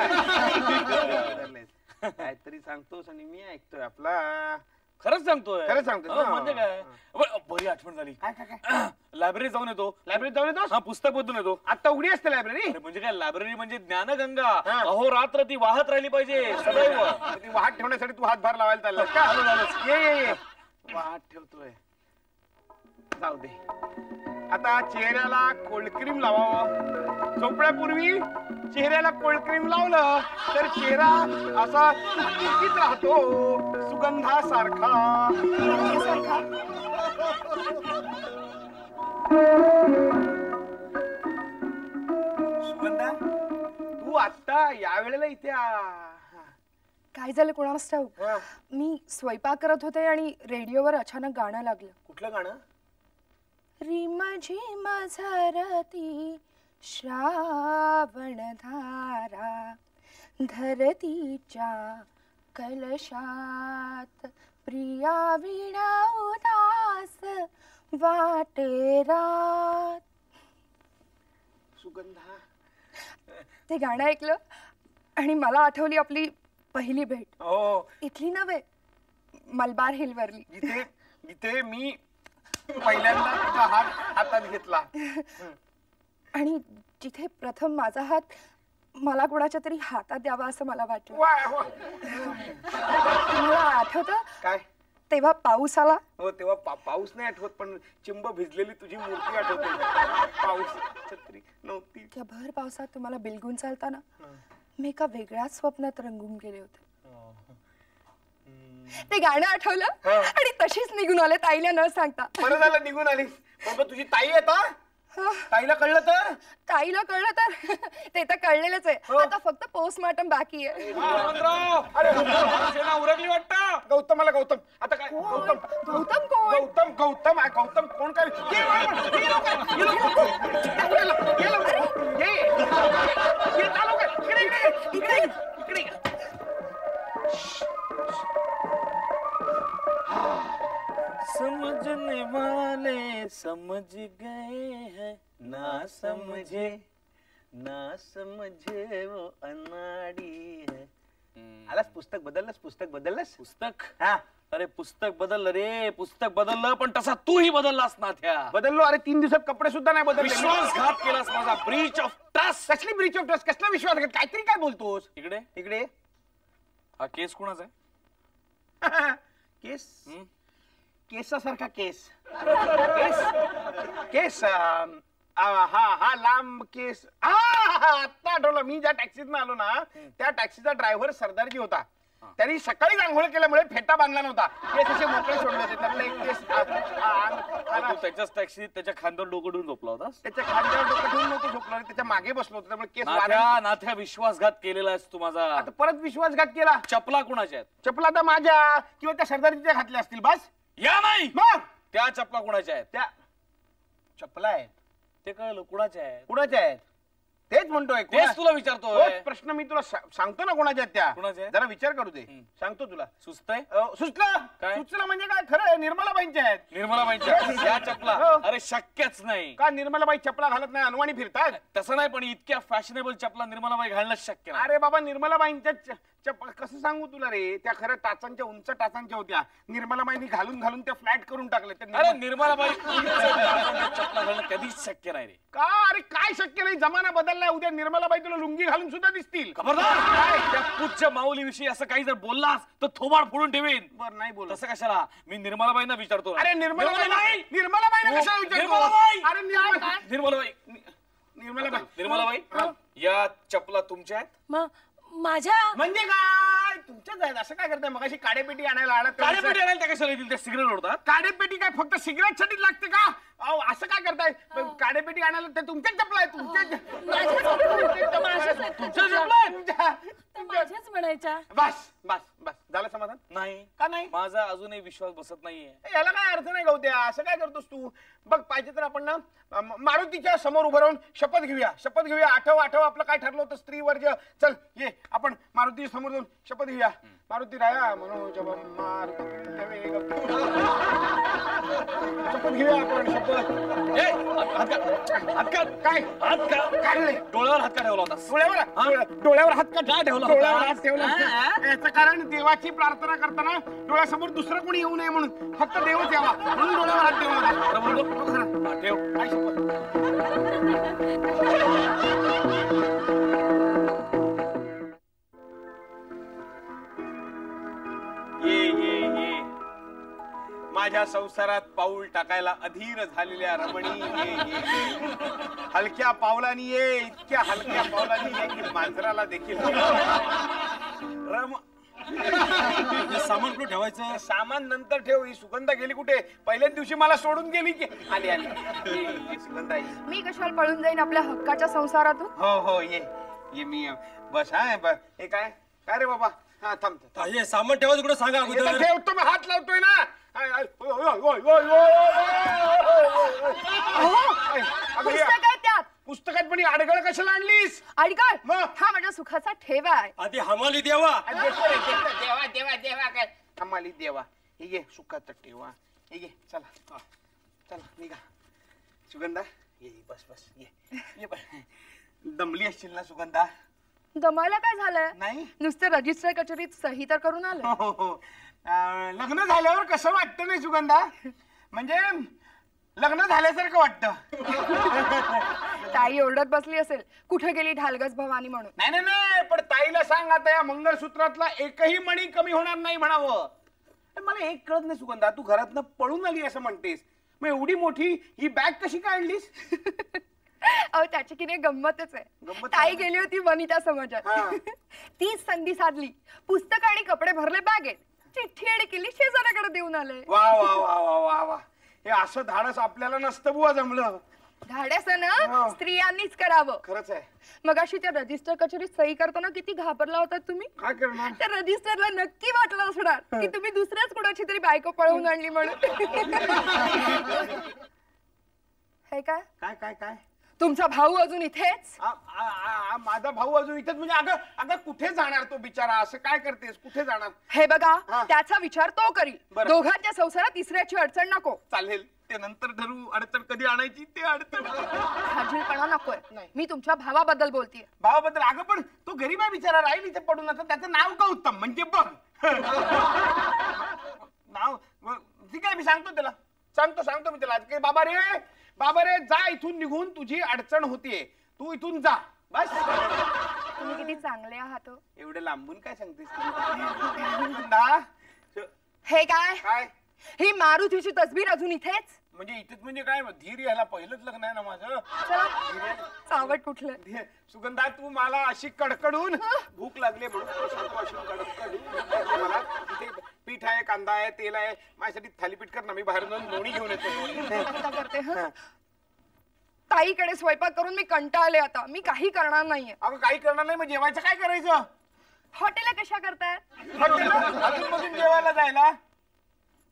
काहीतरी सांगतोस आणि मी ऐकतोय. आपला खरंच सांगतोय. म्हणजे काय? बरी आठवण झाली. काय? लायब्ररीत जाऊन येतो. हा, पुस्तक बदलून येतो. आता उघडी असते लायब्ररी? म्हणजे काय, लायब्ररी म्हणजे ज्ञानगंगा. अहोरात्र ती वाहत राहिली पाहिजे सदैव. ती वाहत ठेवण्यासाठी तू हातभार लावायला चाललास का? ये वाहत ठेवतोय. जाऊ दे. आता चेहऱ्याला कोल्ड क्रीम लावावं. झोपण्यापूर्वी चेहऱ्याला कोल्ड क्रीम लावलं तर चेहरा असा सुगंधित राहतो, सुगंधासारखा. सुगंधा, तू आता या वेळेला इथे काय झालं कोणालाच ठाऊक. मी स्वयंपाक करत होते आणि रेडिओवर अचानक गाणं लागलं. कुठलं गाणं? रिमझिम झरती श्रावण धारा, धरतीच्या कलशात प्रिया वीणा उदास वाटे रात. सुगंधा. ते गाणं ऐकलं आणि मला आठवली आपली पहिली भेट. हो, इथली नव्हे, मलबार हिल वरली. जिथे जिथे मी पहिल्यांदा तुझा हात हातात घेतला. आणि जिथे प्रथम माझा हात मला कोणाच्या तरी हातात द्यावा असं मला वाटलं. वा, वा. मला आठवतं काय? तेव्हा पाऊस आला. हो, तेव्हा पाऊस नाही आठवत, पण चिंब भिजलेली तुझी मूर्ती आठवते. पाऊस, छत्री नव्हती. त्या भर पावसात तुम्हाला बिलगून चालताना मी एका वेगळ्याच स्वप्नात रंगून गेले होते. ते गाणं आठवलं आणि तशीच निघून आले ताईला न सांगता. बरं झालं निघून आलीस. बाबा तुझी ताई आहे का? ताईला कळलं तर? ताईला कळलं तर ते तर कळलेलंच आहे. आता फक्त पोस्टमॉर्टम बाकी आहे. अरे उरकली वाटतं. गौतमाला गौतम आता काय? गौतम गौतम कोण? गौतम गौतम गौतम कोण? काय समझने वाले समझ गए हैं, ना समझे वो अनाड़ी है. आलास? पुस्तक बदललंस? पुस्तक? हा, अरे पुस्तक बदललं रे, पुस्तक बदललं, पण तसा तूही बदललास ना. त्या बदललो. अरे 3 दिवसात कपडे सुद्धा नाही बदलले. विश्वासघात केलास माझा. Breach of trust. कसली ब्रीच ऑफ ट्रस्ट? कसला विश्वासघात? काहीतरी काय बोलतोस? इकडे इकडे हा केस कोणाचा आहे? केस केसासारखा केस केस हा लांब केस. आता आठवलं. मी ज्या टॅक्सीत आलो ना, त्या टॅक्सीचा ड्रायव्हर सरदारजी होता. त्यांनी सकाळी आंघोळ केल्यामुळे फेटा बांधला नव्हता. केस असे मोकळे सोडले होते. त्यातलं एक केस तू त्याच्याच टॅक्सीत त्याच्या खांद्यावर डोकं ठेवून झोपला होतास? त्याच्या खांद्यावर डोकं ठेवून नव्हतं झोपलो, त्याच्या मागे बसलो होतो. त्यामुळे केस नाथ्या विश्वासघात केलेला आहेस तू माझा. आता परत विश्वासघात केला. चपला कोणाच्या आहेत? चपला तर माझ्या किंवा त्या सरदारजीच्या घातल्या असतील. बस. या नाही मग त्या चपला कोणाच्या आहेत? त्या चपला आहेत. ते कळलं कुणाच्या आहेत. कुणाच्या आहेत तेच म्हणतोय. तेच तुला विचारतोय. तोच प्रश्न मी तुला सांगतो ना. कोणाच्या आहेत त्या? कुणाच्या आहेत? जरा विचार करू दे. सांगतो तुला. सुचतंय? सुचलं काय? सुचलं म्हणजे काय? खरं निर्मलाबाईंच्या आहेत. निर्मलाबाईंच्या या चपला? हो. अरे शक्यच नाही. का निर्मलाबाई चपला घालत नाही? अनवाणी फिरतात? तसं नाही, पण इतक्या फॅशनेबल चपला निर्मलाबाई घालणं शक्य नाही. अरे बाबा निर्मलाबाईंच्या कसं सांगू तुला रे? त्या खरं टाचांच्या उंच टाचांच्या होत्या. निर्मलाबाईंनी घालून घालून त्या फ्लॅट करून टाकले. अरे निर्मलाबाई चपला घालणं कधीच शक्य नाही रे. का? अरे काय शक्य नाही? जमाना बदललाय. उद्या निर्मलाबाई तुला लुंगी घालून सुद्धा दिसतील. खबरदार. त्या पूज्य माऊलीविषयी असं काही जर बोललास तर थोबाड फोडून ठेवीन. बर नाही बोल. तसं कशाला? मी निर्मलाबाईंना विचारतो. अरे निर्मलाबाई कशाला विचारतो? निर्मलाबाई! अरे निर्मलाबाई निर्मलाबाई या चपला तुमच्या आहेत? माझ्या म्हणजे काय? तुमच्याच आहेत. असं काय करताय? मगाशी काडेपेटी आणायला आला. काडेपेटी आणायला त्या कशाला येतील? त्या सिगरेट ओढतात. काडेपेटी काय फक्त सिगरेट साठी लागते का? अहो असं काय करताय? काडेपेटी आणायला ते तुमच्याच चपला आहे. माझ्याच म्हणायच्या. बस बस बस झालं समाधान? नाही का नाही? माझा अजूनही विश्वास बसत नाहीये. याला काय अर्थ नाही गौत्या. असं काय करतोस तू? बघ पाहिजे तर आपण ना मारुतीच्या समोर उभं राहून शपथ घेऊया. आठव आपलं काय ठरलं होतं? स्त्री वर्ज. चल ये आपण मारुतीच्या समोर जाऊन शपथ घेऊया. मारुती राया मनोजवम मारुती वेग. शपथ घेऊया आपण. शपथ. हात का काढले. डोळ्यावर हात का ठेवला होता? डोळ्यावर हात का ठेवला? डोळ्यावर हात ठेवला. याचं कारण देवाची प्रार्थना करताना डोळ्यासमोर दुसरं कोणी येऊ नये म्हणून. फक्त देवच यावा म्हणून डोळ्यावर हात ठेवला. ठेव. काय शपथ? ये माझ्या संसारात पाऊल टाकायला अधीर झालेल्या रमणी ये. हलक्या पावलानी ये. इतक्या हलक्या पावलानी ये की मांजराला देखील सामान कुठे ठेवायचं? सामान नंतर ठेव. ही सुगंधा गेली कुठे? पहिल्याच दिवशी मला सोडून गेली की. आली सुगंधा. मी कशाला पळून जाईन आपल्या हक्काच्या संसारातून? हो ये मी बस. हा हे काय रे बाबा? हा थांब. सामान ठेवायचं कुठे सांगा अगोदर. ठेवतो मी. हात लावतोय ना. पुस्तक आहे त्यात. पुस्तकात पण अडगळ कशाला आणलीस? अडगळ? मग? हा माझ्या सुखाचा ठेवा आहे. आधी हमाली देवा. देवा काय? हमाली देवा. हे घे सुखाचा ठेवा. हे घे. चला निघा. सुगंधा ये. बस ये. दमली असशील ना सुगंधा? दमायला काय झालंय? नाही? नुसतं रजिस्टर कचेरीत सही तर करून आलं. हो, हो. लग्न झाल्यावर कसं वाटतं नाही सुगंधा? म्हणजे लग्न झाल्यासारखं वाटतं. ताई ओरडत बसली असेल, कुठे गेली ढालगस भवानी म्हणून. नाही नाही नाही, पण ताईला सांग आता या मंगळसूत्रातला एकही मणी कमी होणार नाही म्हणावं. मला एक कळत नाही सुगंधा, तू घरातनं पळून आली असं म्हणतेस, मग एवढी मोठी ही बॅग कशी काय आणलीस? अहो त्याची की नाही गंमतच आहे. गंमत ताई गेली होती वनिता समाजात. तीच संधी साधली, पुस्तक आणि कपडे भरले बॅगेत, चिठ्ठी आणि केली शेजाऱ्याकडे देऊन आले. वा वा वा वा वा वा, हे असं धाडस आपल्याला नसतं बुवा जमलं. धाडस ना स्त्रियांनीच करावं. खरंच आहे. मग अशी त्या रजिस्टर कचेरीत सही करताना किती घाबरला होतात तुम्ही? काय करणार? त्या रजिस्टरला नक्की वाटलं असणार की तुम्ही दुसऱ्याच कुणाची तरी बायको पळवून आणली म्हणून. हे काय काय काय काय? तुमचा भाऊ अजून इथेच? माझा भाऊ अजून इथेच म्हणजे? अगं अगं कुठे जाणार तो बिचारा? असं काय करतेस? कुठे जाणार? हे बघा, हा. त्याचा विचार तो करील. बरं. दोघांच्या संसारात तिसऱ्याची अडचण नको. चालेल, ते नंतर ठरवू. अडचण कधी आणायची ते अडचण. खाजीलपणा नकोय. मी तुमच्या भावाबद्दल बोलतीये. भावाबद्दल? अगं पण तो गरीब आहे बिचारा, राहील इथे पडून. आता त्याचं नाव का उत्तम म्हणजे बघ. नाव ठीक आहे, मी सांगतो त्याला. सांगतो मी त्याला. बाबा रे जा इथून निघून, तुझी अडचण होतीये, तू इथून जा बस. तुम्ही किती चांगले आहात हो. एवढे लांबून काय सांगतेस? हे काय काय ही मारुतीची तसबीर अजून इथेच? म्हणजे इथेच म्हणजे काय? धीर यायला पहिलंच लग्न आहे ना माझं. चला, चावट कुठलं. सुगंधा, तू मला अशी कडकडून भूक लागली म्हणून सांगतो, अशी कडकडून मला. इथे पीठ आहे, कांदा आहे, तेल आहे, माझ्यासाठी थालीपीठ कर ना, मी बाहेर जाऊन लोणी घेऊन येतो. करते हं. ताईकडे स्वयंपाक करून मी कंटाळले. आता मी काही करणार नाहीये. अगं काही करणार नाही, मग जेवायचं काय करायचं? हॉटेलला कशा करताय? अजून जेवायला जायला?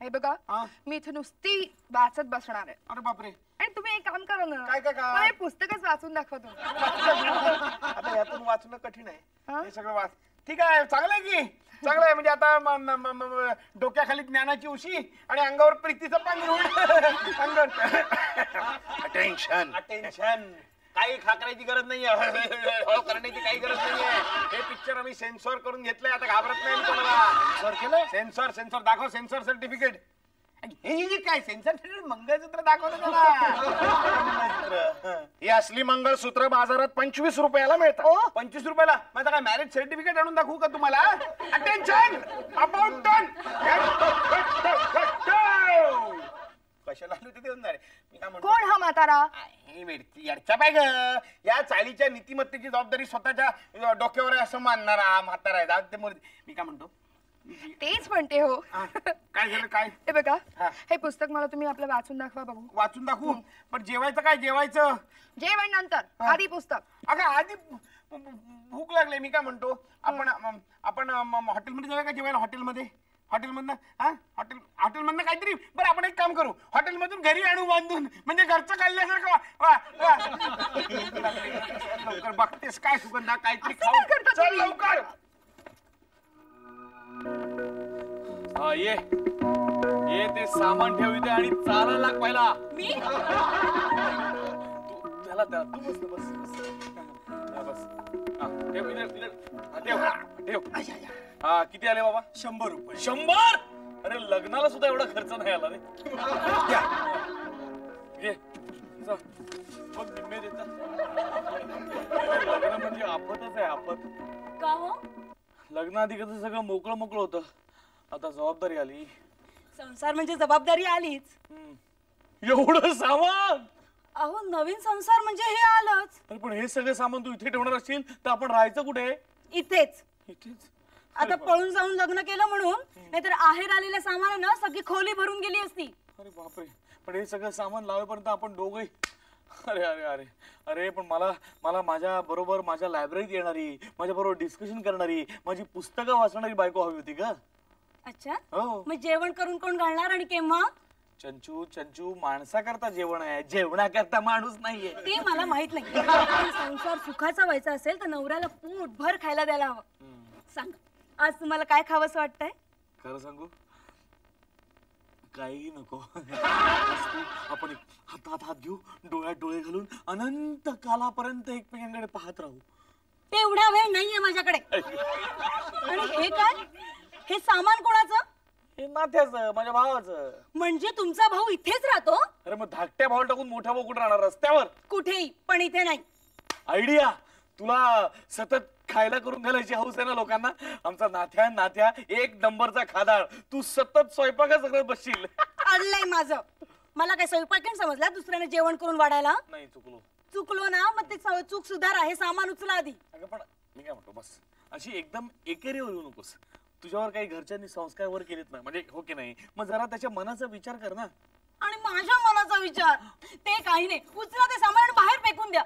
हे बघा, हा. मी इथे नुसती वाचत बसणार आहे. अरे बापरे. आणि तुम्ही एक काम करा ना. काय काम? मला हे पुस्तकच वाचून दाखवा तुम्ही. आता यातून वाचणं कठीण आहे. हा? हे सगळं वाच. ठीक आहे, चांगलं आहे की. चांगलं आहे म्हणजे आता डोक्याखाली ज्ञानाची उशी आणि अंगावर प्रीतीचं पांघरूण. Tension attention. काही खाकरायची गरज नाहीये, हळू करण्याची काही गरज नाहीये. हे पिक्चर आम्ही सेन्सॉर करून घेतलंय, आता घाबरत नाही कोणाला. सेन्सॉर दाखव, सेन्सॉर सर्टिफिकेट. हे काय सेन्सॉर मंगळसूत्र दाखवलं त्याला. ही असली मंगळसूत्र बाजारात 25 रुपयाला मिळतात. 25 रुपयाला? माझा काय मॅरेज सर्टिफिकेट आणून दाखवू का तुम्हाला? Attention, about turn. कशाला आलो ते देऊन जाणार. मी काय म्हणतो, कोण हा म्हातारा? याच्या पाय ग, या चालीच्या नीतिमत्तेची जबाबदारी स्वतःच्या डोक्यावर आहे असं मानणारा म्हातारा आहे. ते मी काय म्हणतो, तेच म्हणते हो. काय झालं काय? हे बघा, हा. हे पुस्तक मला तुम्ही आपलं वाचून दाखवा बघू. वाचून दाखवू? पण जेवायचं काय? जेवायचं जेवण नंतर, आधी पुस्तक. अगं आधी भूक लागली. मी काय म्हणतो, आपण हॉटेलमध्ये जाऊया का जेवायला? हॉटेलमधनं हॉटेलमधनं काहीतरी. बरं, आपण एक काम करू, हॉटेलमधून घरी आणू बांधून, म्हणजे घरचं खाल्ल्यासारखं. लवकर बघतेस काय सुगंधा, काहीतरी खाऊ. चल लवकर. हा ये ते सामान ठेव इथे आणि चालायला लाग पहिला. मी त्याला तू बस. हा, बस. हा, ठेव इधर. हा, ठेव. हा, किती आले बाबा? 100 रुपये. 100? अरे लग्नाला सुद्धा एवढा खर्च नाही आला रे. घे. जा. बघ निम्मे देता. लग्न म्हणजे आफतच आहे, आफत. का हो? लग्नाआधी कसं सगळं मोकळं होतं, आता जबाबदारी आली. संसार म्हणजे जबाबदारी आलीच. एवढं सामान? अहो, नवीन संसार म्हणजे हे आलंच. अरे पण हे सगळं सामान तू इथे ठेवणार असशील तर आपण राहायचं कुठे? इथेच. इथेच? आता पळून जाऊन लग्न केलं म्हणून, नाहीतर आहेर आलेल्या सामानानं सगळी खोली भरून गेली असती. अरे बापरे, पण हे सगळं सामान लावेपर्यंत आपण दोघे. अरे अरे अरे अरे पण मला माझ्या बरोबर माझ्या लायब्ररीत येणारी, माझ्या बरोबर डिस्कशन करणारी, माझी पुस्तकं वाचणारी बायको हवी होती का? अच्छा, हो. मग जेवण करून कोण घालणार आणि केव्हा? चंचू माणसाकरता जेवण आहे, जेवणाकरता माणूस नाहीये. ते मला माहित नाही. पण संसार सुखाचा व्हायचा असेल तर नवऱ्याला पोटभर खायला द्यायला हवं. सांगा, आज तुम्हाला काय खावंसं वाटतंय? खरं सांगू, काही नको. आपण हातात हात घेऊ, डोळ्यात डोळे घालून अनंत कालापर्यंत एकमेकांकडे पाहत राहू. तेवढा वेळ नाहीये माझ्याकडे. आणि हे काय, हे सामान कोणाचं? हे नाथ्याचं, माझ्या भावाचं. म्हणजे तुमचा भाऊ इथेच राहतो? अरे मग धाकट्या भावाला टाकून मोठा भाऊ कुठे राहणार? रस्त्यावर कुठेही, पण इथे नाही. आयडिया. तुला सतत खायला करून घालायची हौस आहे ना लोकांना. आमचा नाथ्या एक नंबरचा खादाड. तू सतत स्वयंपाकच करत बसशील. अडलंय माझं. मला काय स्वयंपाक समजला दुसऱ्याने जेवण करून वाढायला? नाही, चुकलो ना, मग ते चूक सुधार आहे. सामान उचला आधी. अगं पण मी काय म्हणतो, बस अशी एकदम एकेरीवर येऊ नकोस. तुझ्यावर काही घरच्यांनी संस्कार वर केलेत ना, म्हणजे हो की नाही, मग जरा त्याच्या मनाचा विचार कर ना. आणि माझ्या मनाचा विचार ते काही नाही. उचला ते सामान बाहेर फेकून द्या.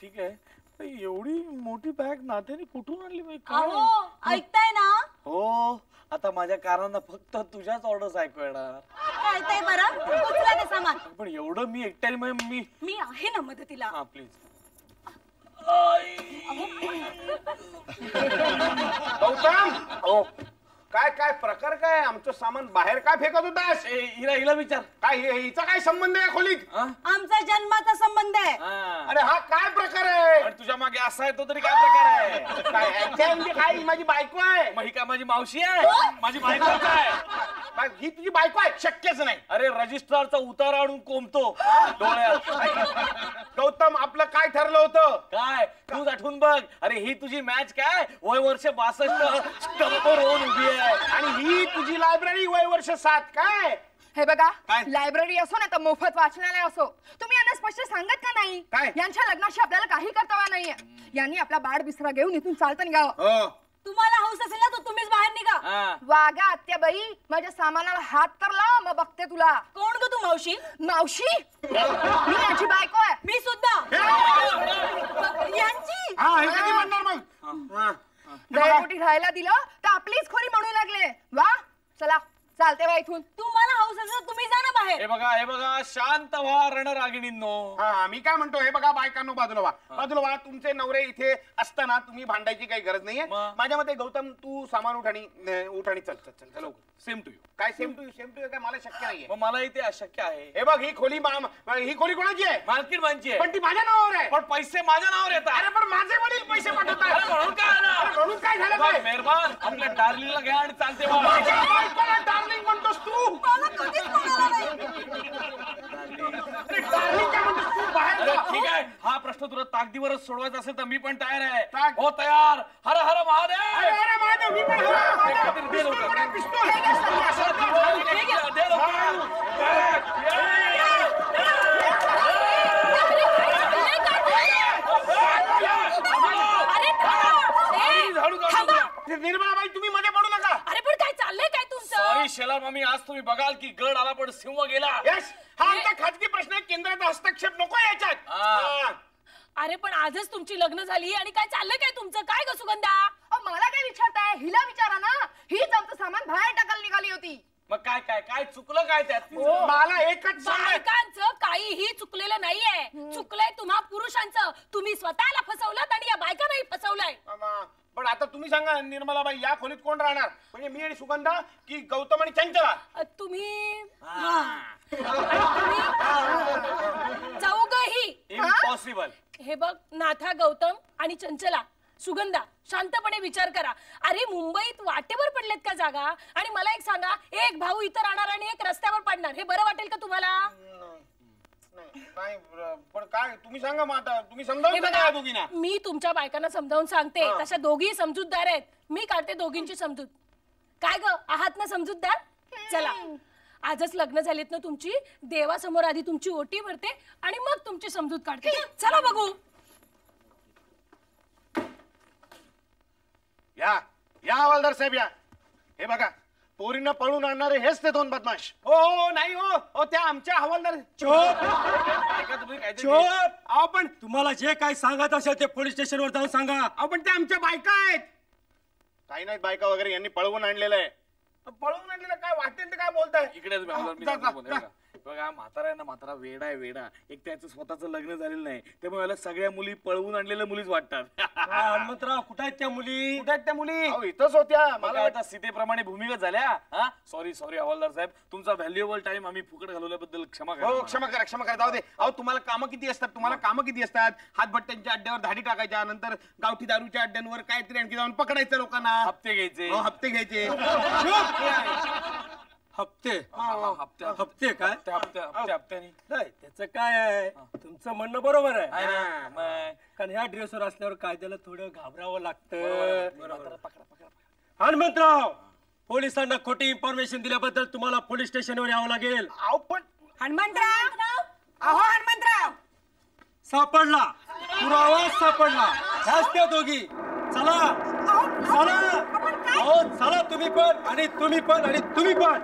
ठीक आहे. एवढी मोठी बॅग नात्याने कुठून आणली बाई? अहो, ऐकताय ना? हो, आता माझ्या कानांना फक्त तुझ्याच ऑर्डर्स ऐकू येणार. कळतंय बरं? उचला ते सामान. पण एवढं मी एकट्याने मी आहे ना मदतीला. हा प्लीज. गौतम, काय काय प्रकार काय? आमचं सामान बाहेर काय फेकत होतास? हिला विचार. काय हिचा काय संबंध आहे खोलीत? आमचा जन्माचा संबंध आहे. अरे हा काय प्रकार आहे? तुझ्या मागे असा आहे तो तरी काय प्रकार आहे? काय म्हणजे काय? ही माझी बायको आहे. मग ही काय माझी मावशी आहे? माझी बायको काय? ही तुझी बायको आहे? शक्यच नाही. अरे रजिस्ट्रारचा उतारा आणून कोंबतो डोळ्यात. गौतम, आपलं काय ठरलं होतं? काय तूच आठवून बघ. अरे ही तुझी मॅच काय वय वर्ष 62 स्टंपर होऊन उभी आहे. आणि ही तुझी लायब्ररी वय वर्ष 7 काय? हे बघा, काय? लायब्ररी असो ना तर मोफत वाचनालय असो, तुम्ही यांना स्पष्ट सांगत का नाही? काय? यांच्या लग्नाशी आपल्याला काही कर्तव्य नाहीये. यांनी आपला बाळ बिसरा घेऊन इथून चालतं निघावं. हो. तुम्हाला हौस असेल ना तर तुम्हीच बाहेर निघा. वागा आत्याबाई, माझ्या सामानाला हात तर लाव, मग बघते तुला. कोण ग तू? मावशी? मावशी? मी यांची बायको आहे. मी सुद्धा. यांची? हा, हे कधी म्हणणार मग? दयापोटी राहायला दिलं तर आपलीच खोरी म्हणू लागले. वा, चला चालते बा इथून. तुम्हाला हौस असेल तर तुम्ही जा ना बाहेर. हे बघा शांत व्हा रणरागिणींनो. हा, मी काय म्हणतो, हे बघा बायकांनो, बाजूला व्हा. तुमचे नवरे इथे असताना तुम्ही भांडायची काही गरज नाहीये. माझ्या मते गौतम, तू सामान उठ आणि चल. Same to you. काय सेम टू यू काय? मला शक्य नाहीये. मग मला इथे अशक्य आहे. हे बघ, ही खोली कोणाची आहे? मालकीण माझी आहे. पण ती माझ्या नावावर आहे. पण पैसे माझ्या नावावर येतात. अरे पण माझे वडील पैसे पाठवतात. म्हणून काय आलं? म्हणून काय झालं? काय मेहरबान, आपल्या डार्लिंगला घ्या आणि चालते माझ्या बायकोला डार्लिंग म्हणतोस तू? मला कधीच म्हणाला नाही. अरे डार्लिंग काय म्हणतोस तू? बाहेर जा. ठीक आहे, हा प्रश्न तुला ताकदीवरच सोडवायचा असेल तर मी पण तयार आहे. ताक. हो तयार. हर हर महादेव. अरे महादेव, मी पण काहीतरी दे लवकर. दे लवकर. निर्मलाबाई, तुम्ही मध्ये पडू नका. अरे पण काय चाललंय काय तुमचं? सॉरी शेला मामी, आज तुम्ही बघाल की गड आला पण सिंह गेला. यस, हा आमचा खाजगी प्रश्न आहे. केंद्राचा हस्तक्षेप नको याच्यात. अरे पण आजच तुमची लग्न झाली आणि काय चाललंय काय तुमचं? काय ग सुगंधा? मला काय विचारताय? हिला विचारा ना. हीच आमचं सामान बाहेर टाकायला निघाली होती. मग काय चुकलं काय त्यात? मला एकच सांगा. बायकांचं काहीही चुकलेलं नाहीये. चुकलंय तुम्हा पुरुषांचं. तुम्ही स्वतःला फसवलं आणि या बायकांनाही फसवलंय. पण आता तुम्ही सांगा निर्मलाबाई, या खोलीत कोण राहणार? म्हणजे मी आणि सुगंधा की गौतम आणि चंचला? तुम्ही चौघही. इम्पॉसिबल. हे बघ, नाथा, गौतम आणि चंचला, सुगंधा, शांतपणे विचार करा. अरे मुंबईत वाटेवर पडलेत का जागा? आणि मला एक सांगा, एक भाऊ इथं राहणार आणि एक रस्त्यावर पडणार, हे बरं वाटेल का तुम्हाला? नाही, पण काय तुम्ही सांगा. मग आता तुम्ही समजावून दोघींना. मी तुमच्या बायकांना समजावून सांगते. तशा दोघी समजूतदार आहेत. मी काढते दोघींची समजूत. काय ग, आहात ना समजूतदार? चला, आजच लग्न झालीत ना तुमची. देवासमोर आधी तुमची ओटी भरते आणि मग तुमची समजूत काढते. चला बघू. या हवालदार साहेब, या. हे बघा, पोरींना पळून आणणारे हेच ते दोन बदमाश. हो नाही हो, त्या आमच्या हवालदार. चोप. पण तुम्हाला जे काय सांगत असेल ते पोलीस स्टेशनवर जाऊन सांगा. पण त्या आमच्या बायका आहेत. काही नाहीत बायका वगैरे, यांनी पळवून आणलेलं आहे. पळवून आणलेलं काय? वाटेल तर काय बोलताय? इकडे बघा म्हातारा आहे ना, म्हातारा वेडा आहे वेडा. एक त्याचं स्वतःचं लग्न झालेलं नाही, त्यामुळे मला सगळ्या मुली पळवून आणलेल्या मुलीच वाटतात. हनुमंतराव कुठे आहेत त्या मुली? कुठे आहेत त्या मुली? अहो, इथंच होत्या. मला आता सीतेप्रमाणे भूमिका झाल्या. हा सॉरी सॉरी हवालदार साहेब, तुमचा व्हॅल्युएबल टाइम आम्ही फुकट घालवल्याबद्दल क्षमा करा. हो क्षमा करा क्षमा करा. जाऊ दे. अहो तुम्हाला कामं किती असतात, तुम्हाला कामं किती असतात. हातभट्ट्यांच्या अड्ड्यावर धाडी टाकायच्या, नंतर गावठी दारूच्या अड्ड्यांवर काहीतरी आणखी जाऊन पकडायचं लोकांना. हप्ते घ्यायचे. हो, हप्ते घ्यायचे. हप्ते हप्ते हप्ते काय? हप्त्यानी नाही त्याचं काय आहे, तुमचं म्हणणं बरोबर आहे. आहे ना, मग. कारण ह्या ड्रेसवर असल्यावर कायद्याला थोडं घाबरावं लागतं. हनुमंतराव, पोलिसांना खोटी इन्फॉर्मेशन दिल्याबद्दल तुम्हाला पोलीस स्टेशनवर यावं लागेल. अहो पण हनुमंतराव, अहो हनुमंतराव, सापडला, पुरावा सापडला. ह्याच त्या दोघी. चला चला, हो चला, तुम्ही पण आणि तुम्ही पण आणि तुम्ही पण.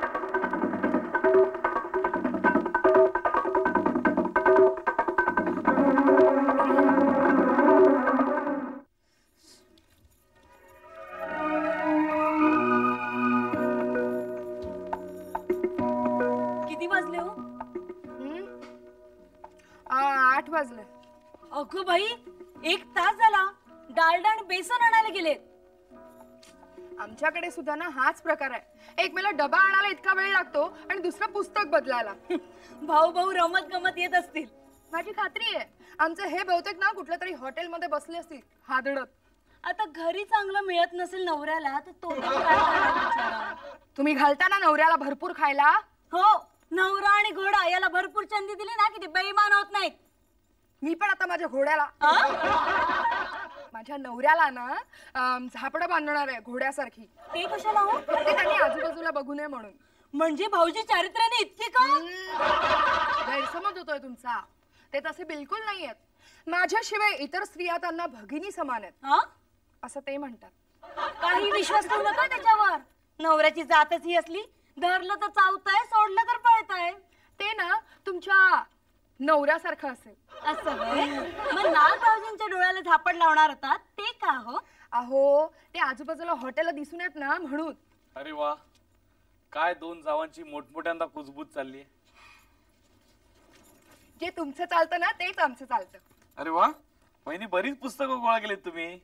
किती वाजले हो? 8 वाजले. अगं बाई, 1 तास झाला. डालडा आणि बेसन आणायला गेलेत. आमच्याकडे सुद्धा ना हाच प्रकार आहे. एक मला डबा आणायला इतका वेळ लागतो आणि दुसरं पुस्तक बदलायला. भाऊ भाऊ रमत गमत येत असतील. माझी खात्री आहे आमचं हे बहुतेक ना कुठल्या तरी हॉटेलमध्ये बसले असतील हादडत. आता घरी चांगलं मिळत नसेल नवऱ्याला तर तो पण काय करणार बिचारा? तुम्ही घालता ना नवऱ्याला भरपूर खायला? हो, नवरा आणि घोडा याला भरपूर चंदी दिली ना की ते बेईमान होत नाहीत. मी पण आता माझ्या घोड्याला, माझ्या नवऱ्याला ना झापडं बांधणार आहे घोड्यासारखी. ते कशाला हो? ते त्यांनी आजूबाजूला बघू नये म्हणून. म्हणजे भाऊजी चारित्र्याने इतके का? गैरसमज होतोय तुमचा. ते तसे बिलकुल नाही आहेत. माझ्याशिवाय इतर स्त्रिया त्यांना भगिनी समान आहेत हा? असं ते म्हणतात. काही विश्वास ठेवू नका त्याच्यावर. नवऱ्याची जातच ही असली, धरलं तर चावताय, सोडलं तर पळताय. ते ना तुमच्या नवऱ्यासारखं असेल. असं होय? मग नाग भाऊजींच्या डोळ्याला झापड लावणार होता ते का हो? अहो ते आजूबाजूला हॉटेल दिसून येत ना म्हणून. अरे वा, काय दोन जावांची मोठमोठ्यांदा कुजबूज चालली. जे तुमचं चालतं ना तेच आमचं चालतं. अरे वा, वहिनी बरीच पुस्तकं गोळा केलीत तुम्ही.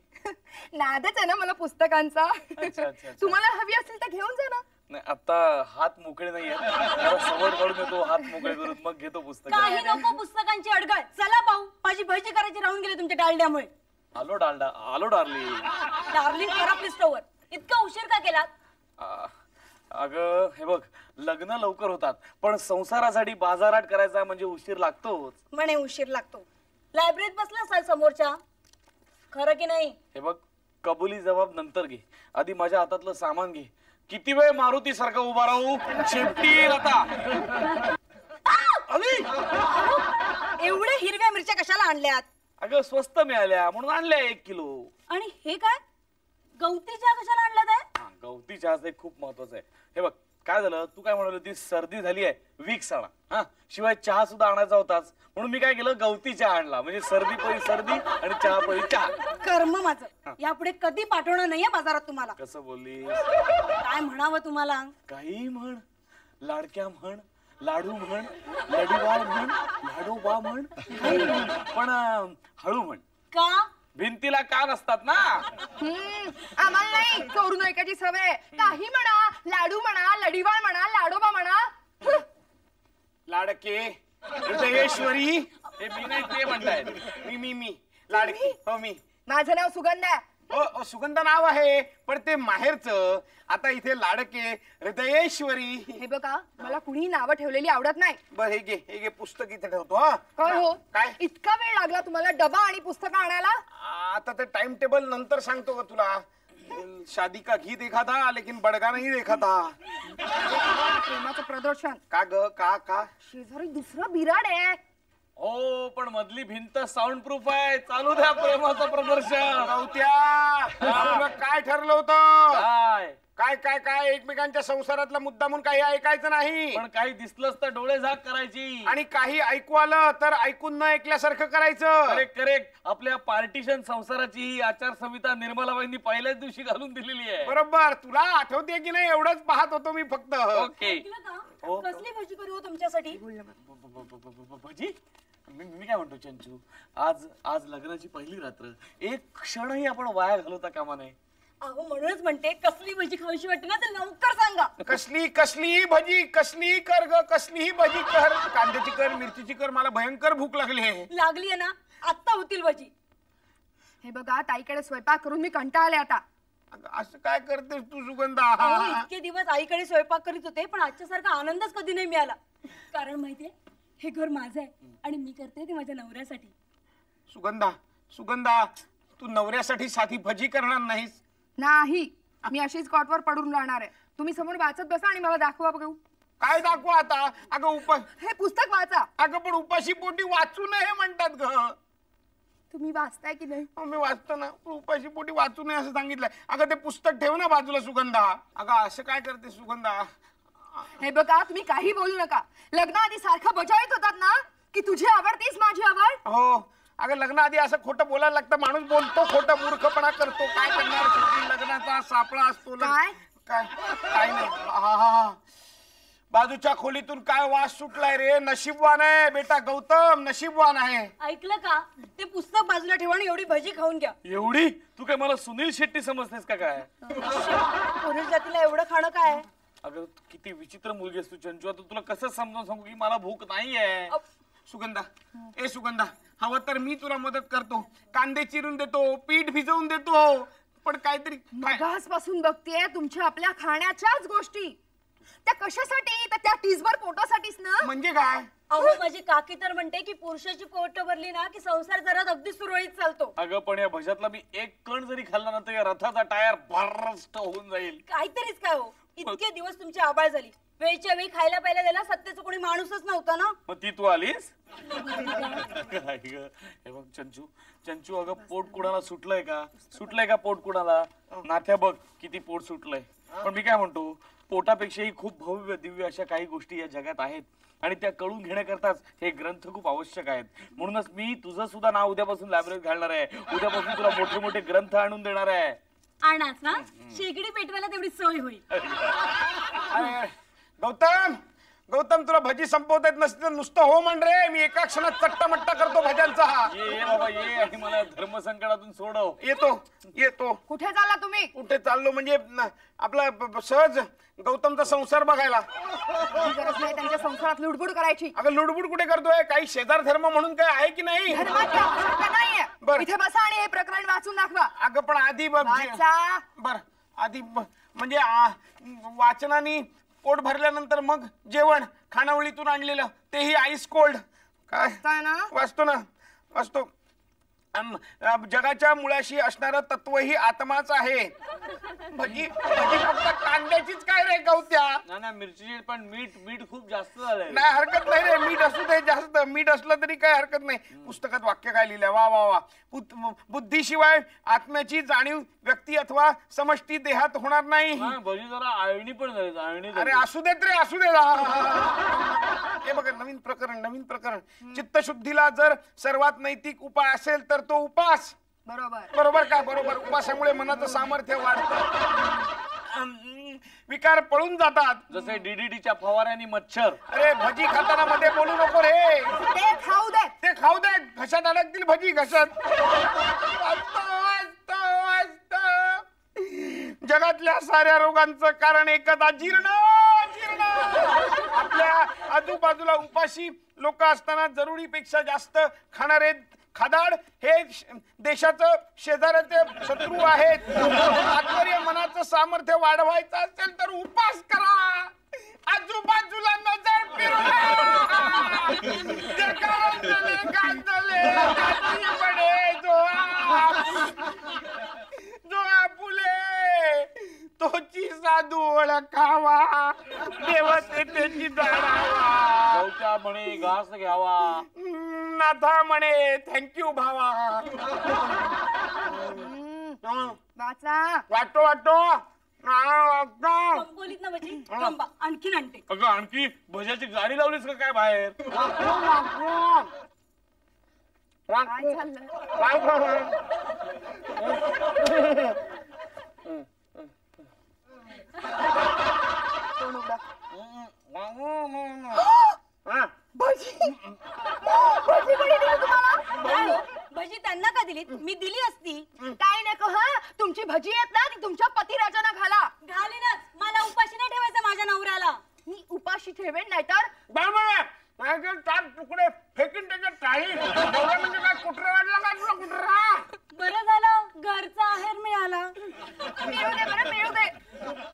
नादच आहे ना मला पुस्तकांचा. अच्छा, अच्छा. तुम्हाला हवी असेल तर घेऊन जा ना. नाही आता हात मोकळे नाही आहेत, सवड काढून येतो, हात मोकळे करून मग घेतो पुस्तक. काही नको पुस्तकांची अडगळ. चला भाऊ, माझी भजी करायची राहून गेली तुमच्या डालड्यामुळे. आलो डालडा, आलो डार्लिंग. डार्लिंग करा आपली स्टोवर. इतका उशीर का केलात? अगं हे बघ, लग्न लवकर होतात पण संसारासाठी बाजारात करायचा म्हणजे उशीर लागतोच. म्हणे उशीर लागतो. लायब्ररीत बसला असाल समोरच्या, खरं की नाही? हे बघ, कबुली जबाब नंतर घे, आधी माझ्या हातातलं सामान घे. किती वेळ मारुती सारखं उभा राहू? शेपटी आता. एवढ्या हिरव्या मिरच्या कशाला आणल्यात? अगं स्वस्त मिळाल्या म्हणून आणल्या 1 किलो. आणि हे काय गवती चहा कशाला आणलात आहे? गवती चहा खूप महत्वाचं आहे. हे बघ काय झालं, तू काय म्हणाल, ती सर्दी झाली आहे, विक्स आणा. हा, शिवाय चहा सुद्धा आणायचा होताच म्हणून मी काय केलं, गवती चहा आणला. म्हणजे सर्दी पळी सर्दी आणि चहा पळी चहा. कर्म माझं. यापुढे कधी पाठवणार नाहीये बाजारात तुम्हाला. कसं बोलली? काय म्हणावं तुम्हाला? काही म्हण, लाडक्या म्हण, लाडू म्हण, लडूबाळ म्हण, लाडोबा म्हण, पण हळू म्हण. का? भिंतीला कान असतात ना. आम्हाला नाही चोरून ऐकायची सवय. काही म्हणा, लाडू म्हणा, लडीवाळ म्हणा, लाडोबा म्हणा. लाडके हृदयेश्वरी. हे मी नाही ते म्हणतायत. मी लाडकी. हो मी. माझं नाव सुगंधा. हो सुगंधा नाव आहे पण ते माहेरचं. आता इथे लाडके हृदयेश्वरी. हे बघा मला कुणी नावं ठेवलेली आवडत नाही. बर हे घे पुस्तक इथे ठेवतो. हा काय हो काय इतका वेळ लागला तुम्हाला डबा आणि पुस्तकं आणायला? आता ते टाइम टेबल नंतर सांगतो का तुला. शादी का गीत देखा था लेकिन बडगा नहीं देखा था. प्रेमाचं प्रदर्शन. का ग का शेजारी दुसरा बिराड आहे. हो पण मधली भिंत साऊंड प्रूफ आहे. चालू द्या प्रेमाचं प्रदर्शन. नव्हत्या. काय ठरलं होतं? काय? काय काय काय एकमेकांच्या संसारातला मुद्दा म्हणून काही ऐकायचं नाही. पण काही दिसलंच तर डोळे झाक करायची. आणि काही ऐकू आलं तर ऐकून न ऐकल्यासारखं करायचं. Correct correct. आपल्या पार्टिशन संसाराची ही आचारसंहिता निर्मलाबाईंनी पहिल्याच दिवशी घालून दिलेली आहे. बरोबर. तुला आठवते की नाही एवढंच पाहत होतो मी फक्त. ओके. ऐकलं का? कसली भजी करू हो तुमच्यासाठी? भजी. मी काय म्हणतो चंचू, आज आज लग्नाची पहिली रात्र, एक क्षणही आपण वाया घालवता कामा नये. अहो म्हणूनच म्हणते कसली भजी खावीशी वाटते ना तर लवकर सांगा. कसली कसली भजी, कसली कर ग, कसलीही भजी कर. कांद्याची कर, मिरचीची कर. मला भयंकर भूक लागली आहे. लागली आहे ना, आत्ता होतील भजी. हे बघा ताईकडे स्वयंपाक करून मी कंटाळले आता. असं काय करतेस तू सुगंधा? अहो, इतके दिवस आईकडे स्वयंपाक करीत होते पण आजच्या सारखा आनंदच कधी नाही मिळाला. कारण माहितीये हे घर माझं आहे आणि मी करते ते माझ्या नवऱ्यासाठी. सुगंधा सुगंधा, तू नवऱ्यासाठी साधी भजी करणार नाहीस? नाही, मी अशीच कॉटवर पडून राहणार आहे. तुम्ही समोर वाचत बसा आणि मला दाखवा बघू. काय दाखवू आता? अगं हे पुस्तक वाचा. अगं पण उपाशी पोटी वाचू नये म्हणतात ग. तुम्ही वाचताय की नाही? मी वाचतो ना. उपाशी पोटी वाचू नये असं सांगितलंय. अगं ते पुस्तक ठेव ना बाजूला सुगंधा. अगं असं काय करते सुगंधा? हे बघा तुम्ही काही बोलू नका. लग्नाआधी सारखं बजावत होतात ना की तुझी आवड तीच माझी आवड. हो. अगं लग्नाआधी असं खोटं बोलायला लागतं. माणूस बोलतो खोटं, मूर्खपणा करतो. काय करणार? शेवटी लग्नाचा सापळा असतो. काय काय काय नाही. हा बाजूच्या खोलीतून काय वास सुटलाय रे. नशीबवान आहे बेटा गौतम, नशीबवान आहे. ऐकलं का? ते पुस्तक बाजूला ठेवा आणि एवढी भजी खाऊन घ्या. एवढी? तू काय मला सुनील शेट्टी समजतेस का काय? पुरुष जातीला एवढं खाणं काय आहे? अगं किती विचित्र मुलगी असतो चंचू. आता तुला कसं समजावून सांगू की मला भूक नाहीये. सुगंधा, ए सुगंधा, हवं तर मी तुला मदत करतो. कांदे चिरून देतो, पीठ भिजवून देतो. पण काहीतरी मगासपासून बघतेय तुमच्या आपल्या खाण्याच्याच गोष्टी. त्या कशासाठी? तर त्या टीसभर पोटासाठीच ना. म्हणजे काय? अहो माझी काकी तर म्हणते की पुरुषाची पोट भरली ना की संसार जरा अगदी सुरळीत चालतो. अगं पण या भज्यातला मी एक कण जरी खाल्ला ना तर या रथाचा टायर भरस्ट होऊन जाईल. काहीतरीच काय हो, इतके दिवस तुमची आबाळ झाली. वेळच्या वेळी खायला प्यायला द्यायला सत्याचं कोणी माणूसच नव्हता ना. मग ती तू आलीस? काय ग? हे बघ चंचू, चंचू अगं पोट कुणाला सुटलंय का? सुटलंय का पोट कुणाला? नाथ्या बघ किती पोट सुटलंय. पण मी काय म्हणतो, पोटापेक्षाही खूप भव्य दिव्य अशा काही गोष्टी या जगात आहेत आणि त्या कळून घेण्याकरताच हे ग्रंथ खूप आवश्यक आहेत. म्हणूनच मी तुझं सुद्धा नाव उद्यापासून लायब्ररीत घालणार आहे. उद्यापासून तुला मोठे मोठे ग्रंथ आणून देणार आहे. आणाच ना, शेगडी पेटवायला तेवढी सोय होईल. गौतम, गौतम तुला भजी संपवता येत नसते नुसतं हो म्हण रे. मी एका क्षणात चट्टामट्टा करतो भज्यांचा. ये बाबा ये आणि मला धर्मसंकटातून सोडव. येतो येतो. कुठे चालला तुम्ही? कुठे चाललो म्हणजे आपला सहज गौतमचा संसार बघायला. गरज नाही त्यांच्या संसारात लुडबुड करायची. अगं लुडबुड कुठे करतोय? काही शेजार धर्म म्हणून काय आहे की नाही? धर्माची आवश्यकता नाहीये. बरं. इथे बसा आणि हे प्रकरण वाचून दाखवा. अगं पण आधी वाचा. बर आधी म्हणजे वाचनाने पोट भरल्यानंतर मग जेवण खानावळीतून आणलेलं तेही आईस कोल्ड. काय ना वाचतो ना वाचतो. जगाच्या मुळाशी असणारं तत्व ही आत्माच आहे. भजी भजी फक्त कांद्याचीच काय रे गवत्या? ना मिरची पण मीठ मीठ खूप जास्त झालंय. नाही हरकत नाही रे. मीठ असू दे जास्त. मीठ असलं तरी काय हरकत नाही. पुस्तकात वाक्य काय लिहिलंय? वा वा वा. बुद्धीशिवाय आत्म्याची जाणीव व्यक्ती अथवा समष्टी देहात होणार नाही. भजी जरा आळणी पण झाली. आळणी. अरे असू देत रे असू दे. हे बघा नवीन प्रकरण. चित्तशुद्धीला जर सर्वात नैतिक उपाय असेल तर तो उपास. बरोबर का? बरोबर. उपासामुळे मनाचं सामर्थ्य वाढतं. विकार पळून जातात. जसे डीडीटीच्या फवाऱ्याने मच्छर. अरे भजी खाताना मध्ये बोलू नको रे. ते खाऊ दे. ते खाऊ दे. घशात अडकतील भजी घशात. जगातल्या साऱ्या रोगांचं कारण एकच अजीर्ण. आपल्या आजूबाजूला उपाशी लोक असताना जरुरीपेक्षा जास्त खाणारे खादाड हे देशाचं शेजाऱ्याचे शत्रू आहेत. आत्मर्य मनाचं सामर्थ्य वाढवायचं असेल तर उपास करा. आजूबाजूला नजर फिरवा. जो आपुले तोची साधू ओळखावा. देवते त्याची जाणावा. म्हणे घास घ्यावा. नाथा म्हणे थँक्यू भावा. वाचा. वाटतो बोलीत ना भजी थांबा आणखीन आणते. अगं आणखी भज्याची गाडी लावलीस का काय बाहेर? काय चाललं? तोंड उघडा. भजी भजी कोणी दिली तुम्हाला? भजी त्यांना का दिलीत? मी दिली असती. काय नको हा, तुमची भजी आहेत ना ती तुमच्या पतिराजांना घाला. घालीनच. मला उपाशी नाही ठेवायचं माझ्या नवऱ्याला. मी उपाशी ठेवेन नाहीतर चार तुकडे फेकीन त्याच्या टाळी म्हणजे काय कुठरा वाटला का तुला कुठरा? बरं झालं घरचा आहेर मिळाला. मिळू दे बरं मिळू दे.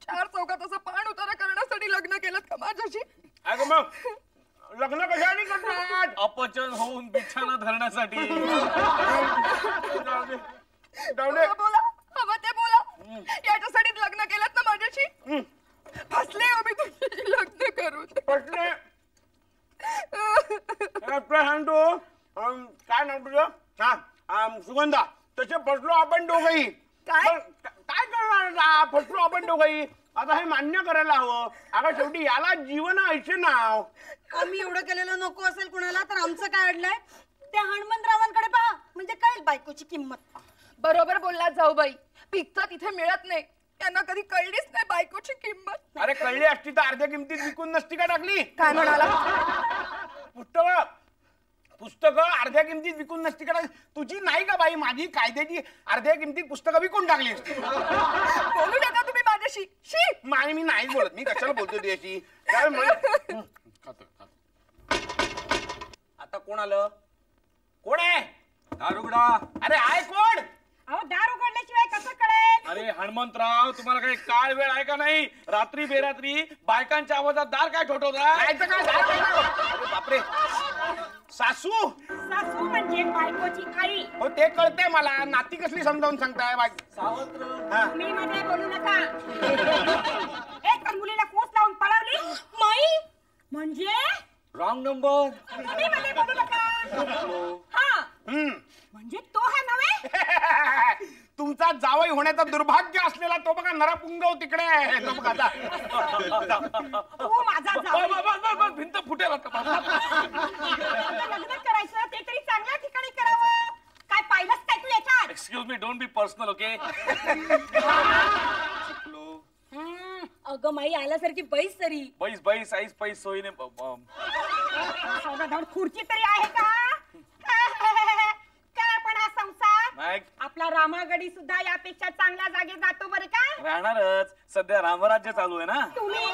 4 चौकात असं पाण उतारा करण्यासाठी लग्न केलं का माझ्याशी? अगं मग लग्न कशाने करतात? अपचन होऊन बिछाना धरण्यासाठी. बोला हवं ते बोला. याच्यासाठी लग्न केलं ना माझ्याशी? फसले हो मी तुमच्याशी लग्न करून. फसले सांगतो. काय नाव तुझं? हा सुगंधा. तसे फसलो आपण दोघही. काय करणार? फसलो आपण दोघही. आता हे मान्य करायला हवं. अगं शेवटी याला जीवन आयुष्य नाव. आम्ही एवढं केलेलं नको असेल कुणाला तर आमचं काय अडलंय? त्या हनुमंतरावांकडे पहा म्हणजे कळेल बायकोची किंमत. बरोबर बोललात जाऊबाई. पिकतं तिथे मिळत नाही. त्यांना कधी कळलीच नाही बायकोची किंमत. अरे कळली असती तर अर्ध्या किमतीत विकून नसती का टाकली? काय म्हणाला? पुस्तकं अर्ध्या किमतीत विकून नसती का? तुझी नाही का बाई? माझी कायद्याची अर्ध्या किमतीत पुस्तकं विकून टाकली असती. बोलू नका तुम्ही माझ्याशी. शी माय मी नाही बोलत. मी कशाला बोलतो तुझ्याशी? काय आता कोण आलं? कोण आहे? दारुगडा. अरे आहे कोण? अहो दार उघडल्याशिवाय कसं कळेल? अरे हनुमंतराव तुम्हाला काही काळ वेळ आहे का नाही? रात्री बेरात्री बायकांच्या आवाजात दार काय ठोठवता? अरे बापरे. सासू सासू म्हणजे बायकोची आई. हो ते कळते मला. नाती कसली समजावून सांगताय? तुम्ही मध्ये बोलू नका. एक तर मुलीला कोस लावून पळवली. माई म्हणजे रॉंग नंबर. तुम्ही मध्ये बोलू नका. हा म्हणजे तो हा नव्हे? तुमचा जावई होण्याचं दुर्भाग्य असलेला तो बघा नरापुंगव तिकडे आहे. तो बघा आता. तो माझा जावई. भिंत फुटेल आता. लग्न करायचं ते तरी चांगल्या ठिकाणी करावं. काय पाहिलंच काय तू याच्यात? Excuse me, don't be personal okay. अगं माई आल्यासारखी बैस तरी. बैस आईस पैस सोयीने. खुर्ची तरी आहे का? काय पण हा संसार? आपला रामागडी सुद्धा यापेक्षा चांगल्या जागे जातो बरं का? राहणारच. सध्या रामराज्य चालू आहे ना. तुम्ही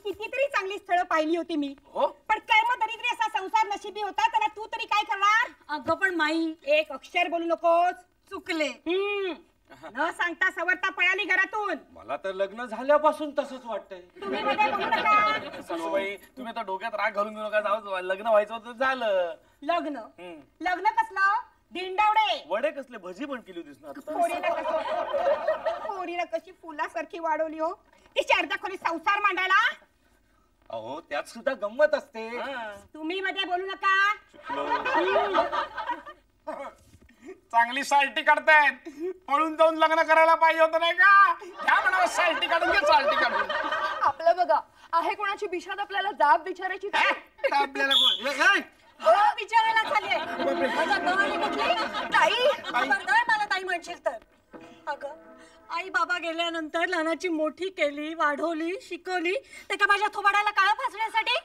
कितीतरी चांगली स्थळं पाहिली होती मी. हो पण कर्म दरिद्री असा संसार नशिबी होता. त्याला तू तरी काय करणार? अगं पण माई एक अक्षर बोलू नकोस. चुकले. न सांगता सवरता पळाली घरातून. मला तर लग्न झाल्यापासून तसंच वाटतंय. तुम्ही मध्ये बोलू नका. सासूबाई तुम्ही आता डोक्यात राग घालून घेऊ नका. जाऊ लग्न व्हायचं होतं झालं. लग्न लग्न कसलं? दिंडावडे. वडे कसले? भजी पण केली होतीस ना आता. पोरीला कशी फुलासारखी वाढवली हो. ती अर्ध्या खोली संसार मांडायला. अहो त्यात सुद्धा गंमत असते. तुम्ही मध्ये बोलू नका. चांगली साल्टी काढतायत. पळून जाऊन लग्न करायला पाहिजे होतं नाही का? घ्या म्हणावं साल्टी काढून घे. साल्टी काढून. आपलं बघा आहे कोणाची बिशात आपल्याला जाब विचारायची. आपल्याला कोण? विचारायला झाले. मला ताई म्हणशील तर. अगं आई बाबा गेल्यानंतर लहानाची मोठी केली, वाढवली, शिकवली. ते का माझ्या थोबाडाला काळं फासण्यासाठी?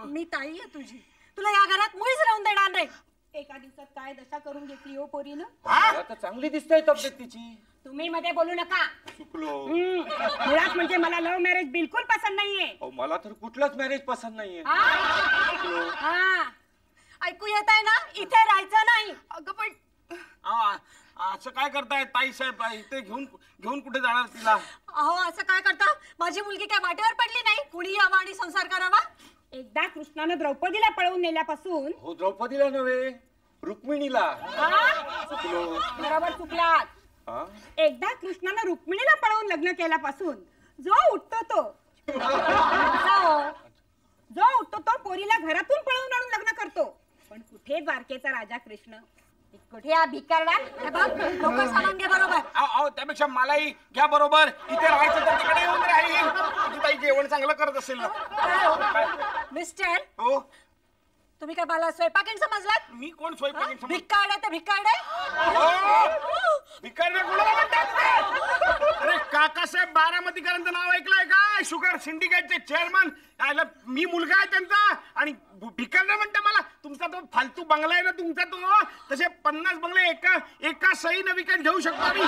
मी ताई आहे तुझी. तुला या घरात मुळीच राहून देणार नाही. एका दिवसात काय दशा करून घेतली हो पोरीनं. मला तर चांगली दिसते तब्येत तिची. तुम्ही मध्ये बोलू नका. चुकलो. मुळात म्हणजे मला लव्ह मॅरेज बिलकुल पसंत नाहीये. मला तर कुठलंच मॅरेज पसंत नाहीये. ऐकू येत आहे ना? इथे राहायचं नाही. अगं पण असं काय करताय ताई साहेब? इथे घेऊन कुठे जाणार तिला? अहो असं काय करता? माझी मुलगी काय वाटेवर पडली नाही? कुणी यावा आणि संसार करावा? एकदा कृष्णानं द्रौपदीला पळवून नेल्यापासून. हो द्रौपदीला नव्हे, रुक्मिणीला. बरोबर चुकलात. एकदा कृष्णानं रुक्मिणीला पळवून लग्न केल्यापासून जो उठतो तो पोरीला घरातून पळवून आणून लग्न करतो. पण कुठे द्वारकेचा राजा कृष्ण? कुठे या भिकारडा हे बघ लवकर सामान घे बरोबर. अहो त्यापेक्षा मलाही घ्या बरोबर. इथे राहायचं तर तिकडे येऊन राहील. तुझी ताई जेवण चांगलं करत असेल ना. मिस्टर हो तुम्ही काय मला स्वयंपाकीण समजलात? मी कोण स्वयंपाक भिकारडे ते भिकारडे. भिकारडे कोणाला म्हणतात? अरे काकासाहेब बारामतीकरांचं नाव ऐकलंय का? Sugar सिंडिकेटचे chairman. मी मुलगा आहे त्यांचा आणि भिकारडे म्हणता मला. तुमचा तो फालतू बंगला आहे ना तुमचा तो, तसे 50 बंगले एका सहीने विकत घेऊ शकतो आम्ही.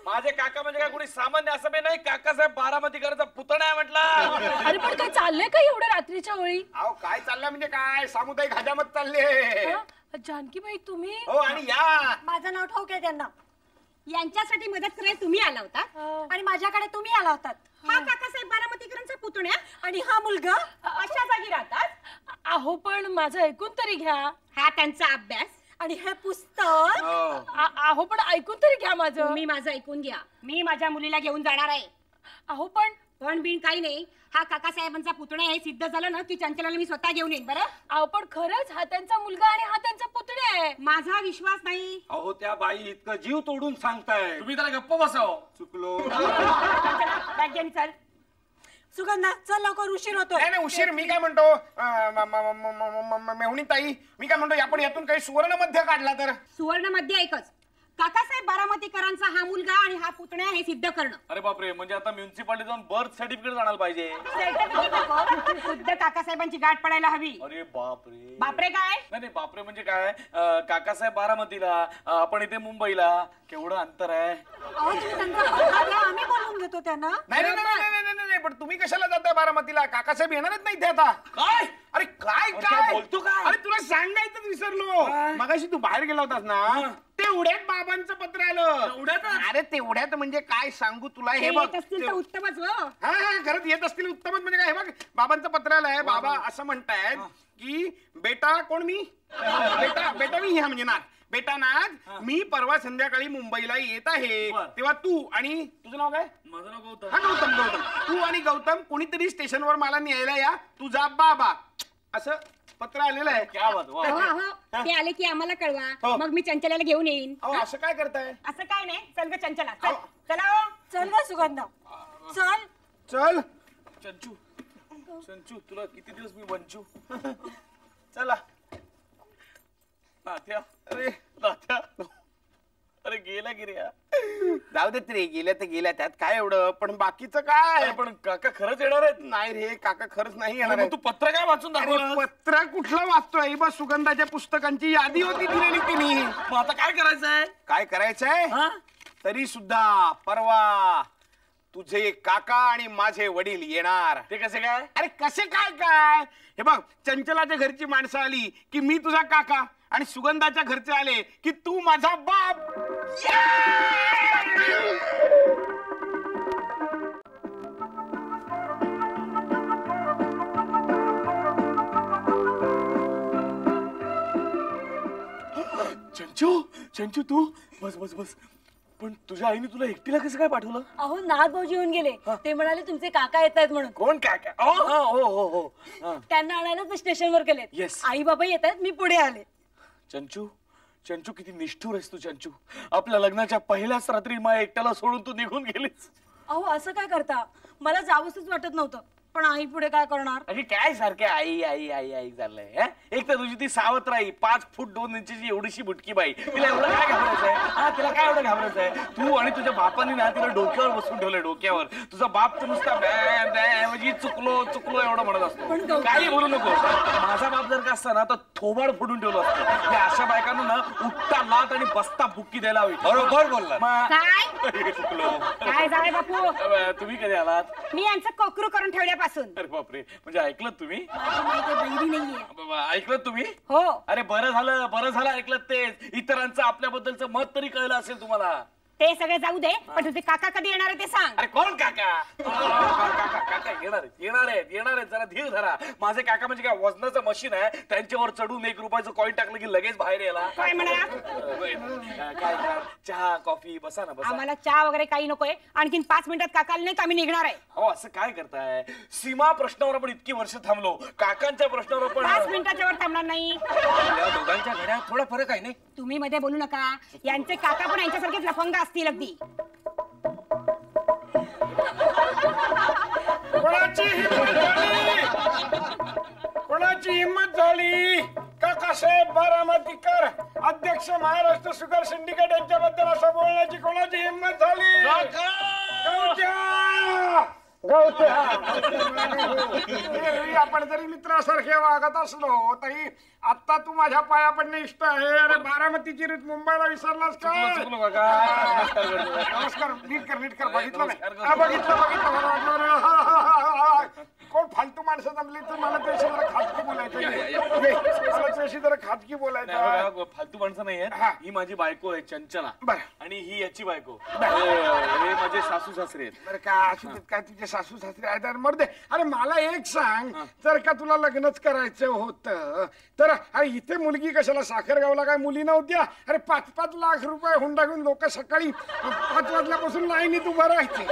माझे काका म्हणजे काय कोणी सामान्य असं बी नाही. काकासाहेब बारामतीकरांचा पुतणा आहे म्हटलं. अरे पण काय चाललंय का एवढ्या रात्रीच्या वेळी? अहो काय चाललंय म्हणजे काय, सामुदायिक हजामत चालले. जानकीबाई तुम्ही? हो आणि या माझं नाव ठाऊक आहे त्यांना. यांच्यासाठी मदत करायला तुम्ही आला होता आणि माझ्याकडे तुम्ही आला होतात. हा काकासाहेब बारामतीकरांचा पुतण्या आणि हा मुलगा अशा जागी राहतात. अहो पण माझं ऐकून तरी घ्या. हा त्यांचा अभ्यास आणि हे पुस्तक. अहो पण ऐकून तरी घ्या माझं. तुम्ही माझं ऐकून घ्या. मी माझ्या मुलीला घेऊन जाणार आहे. अहो पण बिन काही नाही. हा काकासाहेबांचा पुतण्या हे सिद्ध झालं ना की चंचलाला मी स्वतः घेऊन येईन. बरं अहो पण खरंच हा त्यांचा मुलगा आणि हा त्यांचा पुतण्या आहे. माझा विश्वास नाही. अहो त्या बाई इतकं जीव तोडून सांगताय. तुम्ही त्याला गप्प बसाव. चुकलो. बॅग घेऊन चल. सुगंधा चल लवकर उशीर होतो. नाही उशीर. मी काय म्हणतो मेहुणी ताई, मी काय म्हणतो आपण यातून काही सुवर्ण मध्य काढला तर. सुवर्ण मध्ये एकच. काकासाहेब बारामतीकरांचा हा मुलगा आणि हा पुतण्या हे सिद्ध करणं. अरे बापरे, म्हणजे आता म्युन्सिपालिटी जाऊन बर्थ सर्टिफिकेट आणायला पाहिजे. खुद्द काकासाहेबांची गाठ पडायला हवी. अरे बापरे. बापरे काय? नाही बापरे म्हणजे काय, काकासाहेब बारामतीला, आपण इथे मुंबईला, केवढं अंतर आहे. अहो तुम्ही त्यांचा पत्ता द्या, आम्ही बोलवून घेतो त्यांना. नाही पण तुम्ही कशाला जाताय बारामतीला? काकासाहेब येणारच नाही इथे आता. काय? अरे काय काय बोलतो काय? अरे तुला सांगायचं विसरलो. मगाशी तू बाहेर गेला होतास ना, तेवढ्यात बाबांचं पत्र आलं. अरे तेवढ्यात म्हणजे काय सांगू तुला. हे बघ उत्तमच. हा खरंच येत असतील उत्तमच म्हणजे काय. हे बघ बाबांचं पत्र आलंय. बाबा असं म्हणतायत की बेटा कोण मी बेटा मी ह्या म्हणजे नाथ. बेटा नाथ, मी परवा संध्याकाळी मुंबईला येत आहे. तेव्हा तू आणि तुझं नाव काय? माझं नाव गौतम. हा गौतम. तू आणि गौतम कोणीतरी स्टेशनवर मला न्यायला या. तुझा बाबा असं पत्र आलेलं आहे. क्या बात. वा. ते आले की आम्हाला कळवा. मग मी चंचलाला घेऊन येईन. असं काय करताय? असं काय नाही. चल ग चंचला. चला चल ग सुगंधा. चल चंचू तुला किती दिवस मी वंचू. चला नाथ्या. अरे गेला गिर्या. जाऊ देत रे, गेल्या तर गेल्या, त्यात काय एवढं. पण बाकीचं काय. पण काका खरंच येणार आहेत? नाही रे काका खरंच नाही येणार आहे. तू पत्र काय वाचून दाखवलं? पत्र कुठलं वाचतोय? बस सुगंधाच्या पुस्तकांची यादी होती दिलेली तिने. मग आता काय करायचंय? काय करायचंय तरी सुद्धा परवा तुझे काका आणि माझे वडील येणार. ते कसे काय? अरे कसे काय. हे बघ, चंचलाच्या घरची माणसं आली की मी तुझा काका आणि सुगंधाच्या घरचे आले की तू माझा बाप. चंचू तू बस. पण तुझ्या आईने तुला एकटीला कसं काय पाठवलं? अहो नाथ भाऊजी येऊन गेले. ते म्हणाले तुमचे काका येत आहेत म्हणून. कोण काका? हो. त्यांना आणायला स्टेशनवर गेलेत. Yes. आई बाबा येत आहेत, मी पुढे आले. चंचू किती निष्ठुर आहेस तू चंचू. आपल्या लग्नाच्या पहिल्याच रात्री माझ्या एकट्याला सोडून तू निघून गेलीस. अहो असं काय करता, मला जावंसच वाटत नव्हतं. पण आई पुढे काय करणार? अरे काय सारखे आई झालंय. एक तर तुझी ती सावत्राई 5 फूट 2 इंचीची एवढीशी बुटकी बाई, तिला एवढं काय घाबरायचंय? तिला काय एवढं घाबरायचंय? तू आणि तुझ्या बापाने ना तिला डोक्यावर बसून ठेवलंय. डोक्यावर तुझा बाप तर नुसता म्हणजे चुकलो एवढं म्हणत असतो. काही बोलू नको. माझा बाप जर का असता ना तर थोबाड फोडून ठेवलं असतं. या अशा बायकांना ना उठता लात आणि बसता बुक्की द्यायला हवी. बरोबर बोलला. काय चुकलो. काय झालंय बापू? तुम्ही कधी आलात? मी यांचं कोकरू करून ठेवल्यापासून. अरे बापरे, म्हणजे ऐकलं तुम्ही? बहिरी नाहीये. ऐकलं तुम्ही? हो. अरे बरं झालं ऐकलं. ते इतरांचं आपल्याबद्दलचं मत तरी कळलं असेल तुम्हाला. ते सगळे जाऊ दे, पण तुझे काका कधी येणार आहे ते सांग. अरे कोण काका? काका येणार आहेत. जरा धीर धरा. माझे काका म्हणजे काय वजनाचं मशीन आहे, त्यांच्यावर चढून 1 रुपयाचं कॉईन टाकलं की लगेच बाहेर यायला. काय म्हणा? काय चहा कॉफी? बसा ना बसा. आम्हाला चहा वगैरे काही नकोय. आणखीन 5 मिनिटात काका आले नाही तर आम्ही निघणार आहे. हो असं काय करताय? सीमा प्रश्नावर आपण इतकी वर्ष थांबलो, काकांच्या प्रश्नावर आपण 5 मिनिटाच्या वर थांबणार नाही. या दोघांच्या घड्यात थोडा फरक आहे नाही? तुम्ही मध्ये बोलू नका. यांचे काका पण यांच्यासारखेच लफंग असतील अगदी. कोणाची हिंमत झाली काकासाहेब बारामतीकर अध्यक्ष महाराष्ट्र शुगर सिंडिकेट यांच्याबद्दल असं बोलण्याची कोणाची हिंमत झाली? आपण जरी मित्रासारखे वागत असलो तरी आता तू माझ्या पाया पडणे इष्ट आहे. अरे बारामतीची रीत मुंबईला विसरलास का? नमस्कार. नीट कर बघितलं नाही? बघितलं. कोण फालतू माणसं जमली तर मला त्याशी जरा खाजगी बोलायचं. फालतू माणसं नाही हा. ही माझी बायको आहे चंचला. बरं. आणि ही याची बायको. हे माझे सासू सासरे आहेत. बरं का असू देत. काय तुझे सासू सासरे आहेत? मरदे. अरे मला एक सांग, जर का तुला लग्नच करायचं होतं तर अरे इथे मुलगी कशाला? साखरगावला काय मुली नव्हत्या? अरे 5-5 लाख रुपये हुंडा घेऊन लोक सकाळी 5 वाजल्यापासून लाईनीत उभं राहायचे.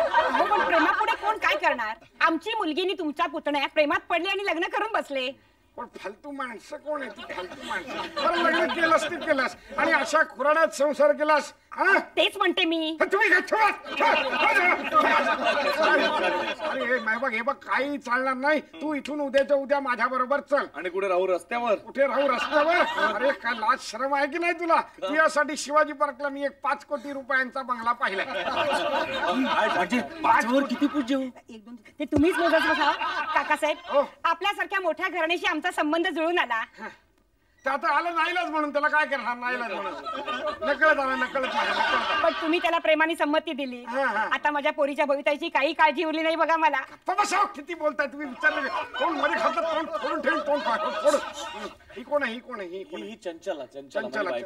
पण प्रेमापुढे कोण काय करणार? आमची मुलगीनी तुमच्या पुतण्या प्रेमात पडली आणि लग्न करून बसले. पण फालतू माणसं कोण आहे ती? फालतू माणसं. बरं लग्न केलंस ते केलंस आणि अशा खुराड्यात संसार केलास. तेच म्हणते मी. तुम्ही हे बघ काही चालणार नाही. तू इथून उद्याच्या उद्या माझ्या बरोबर चल. आणि कुठे राहू? रस्त्यावर. कुठे राहू? रस्त्यावर? अरे काय लाज शरम आहे की नाही तुला? तुझ्यासाठी शिवाजी पार्कला मी एक 5 कोटी रुपयांचा बंगला पाहिलाय. किती पूज्य? ते तुम्हीच मोजत बसा काकासाहेब. आपल्यासारख्या मोठ्या घराण्याशी आमचा संबंध जुळून आला. ते आता आलं नाहीलाच म्हणून त्याला काय करणार? नाहीलाच म्हणून नकळत आलं. नकळत. पण तुम्ही त्याला प्रेमाने संमती दिली. आता माझ्या पोरीच्या भवितव्याची काही काळजी उरली नाही बघा मला. किती बोलताय तुम्ही? विचारलं कोण मध्ये खातात? तोंड फोडून ठेवून तोंड फोड. ही कोण आहे? ही चंचला.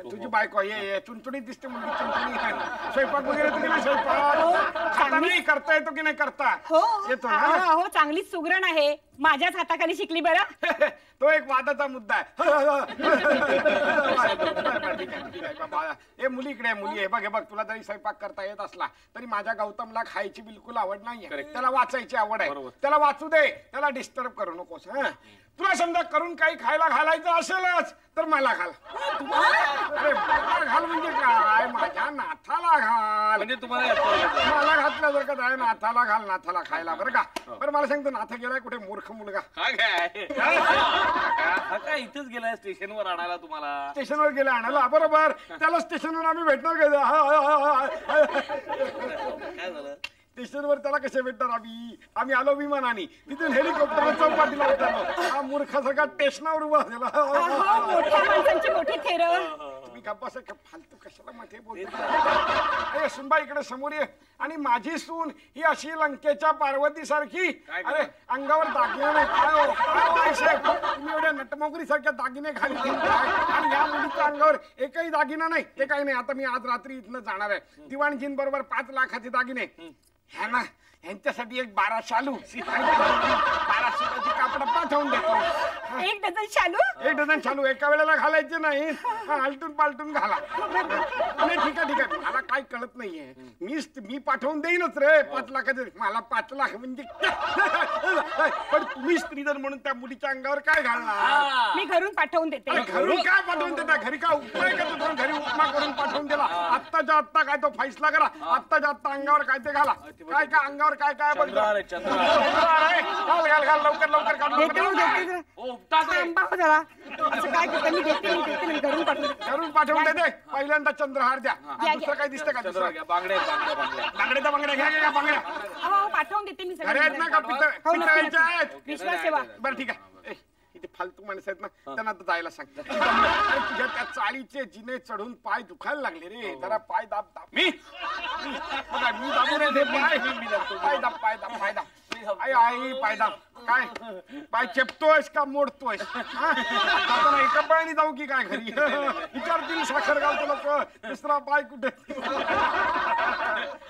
तुझी बायको. ये चुनचुणीत दिसते मुलगी. चुनचुणी. स्वयंपाक वगैरे तुम्ही नाही? स्वयंपाक नाही करता येतो की नाही? करता येतो ना? हो चांगलीच सुगरण आहे. माझ्याच हाताखाली शिकली बरं. तो एक वादाचा मुद्दा आहे. हे मुली इकडे. मुली हे बघ तुला जरी स्वयंपाक करता येत असला तरी माझ्या गौतमला खायची बिलकुल आवड नाहीये. त्याला वाचायची आवड आहे. त्याला वाचू दे. त्याला डिस्टर्ब करू नकोस. तुला समजा करून काही खायला घालायचं असेलच तर मला घाल. अरे मला घाल म्हणजे काय? माझ्या नाथाला घाल. म्हणजे तुम्हाला मला घातलं जर का नाथाला घाल. नाथाला खायला. बरं का? बरं मला सांगतो नाथा गेलाय कुठे? मूर्ख मुलगा. काय इथेच गेलाय स्टेशनवर आणायला तुम्हाला? स्टेशनवर गेला आणायला? बरोबर. त्याला स्टेशनवर आम्ही भेटणार काय झालं? स्टेशनवर त्याला कसे भेटणार? आम्ही आलो विमानाने. तिथून हेलिकॉप्टर चौपाटीला उतरलो. हा मूर्खासारखा स्टेशनावर उभा झाला. मोठ्या माणसांची मोठी थेरं. तुम्ही गप्पा फालतू कशाला मध्ये बोलतो? सुनबा इकडे समोर ये. आणि माझी सून ही अशी लंकेच्या पार्वती सारखी. अरे अंगावर दागिने नाही. काय साहेब तुम्ही एवढ्या नटमोगरी सारख्या दागिने घालून आणि या मुलीच्या अंगावर एकही दागिना नाही. ते काही नाही. आता मी आज रात्री इथनं जाणार आहे. दिवाणजीं बरोबर 5 लाखाचे दागिने. ह्या ना यांच्यासाठी एक 12 शालू 12 सुताची कापड पाठवून देतो. 1 डझन शालू? 1 डझन शालू एका वेळेला घालायचे नाही. आलटून पालटून घाला. ठीक आहे. मला काय कळत नाहीये. मी पाठवून देईनच रे 5 लाखाचे. मला 5 लाख म्हणजे पण तुम्ही स्त्री जर म्हणून त्या मुलीच्या अंगावर काय घालणार? मी घरून पाठवून देते. घरून काय पाठवून देता? घरी काय उपमा करतो? घरी उपमा करून पाठवून दिला. आत्ताच्या आत्ता काय तो फैसला करा. आत्ताच्या आत्ता अंगावर काय ते घाला. काय अंगावर काय घाल लवकर असं काय करता? मी देते घरून पाठवून देते. पहिल्यांदा चंद्रहार द्या. दुसरं काय दिसतं का? बांगड्या घ्या. बांगड्या पाठवून देते मी. घरे आहेत ना का? पितळाच्या आहेत? विश्वास ठेवा. बरं ठीक आहे. इथे फालतू माणसं आहेत ना त्यांना तर जायला सांग. तुझ्या त्या चाळीचे जिने चढून पाय दुखायला लागले रे. जरा पाय दाब. मी दाबू रे पाय दाब. आई पाय दाब. काय पाय चेपतोयस का मोडतोयस? जाताना एका पायाने जाऊ की काय घरी? विचारतील साखरगावचे लोक दुसरा पाय कुठे?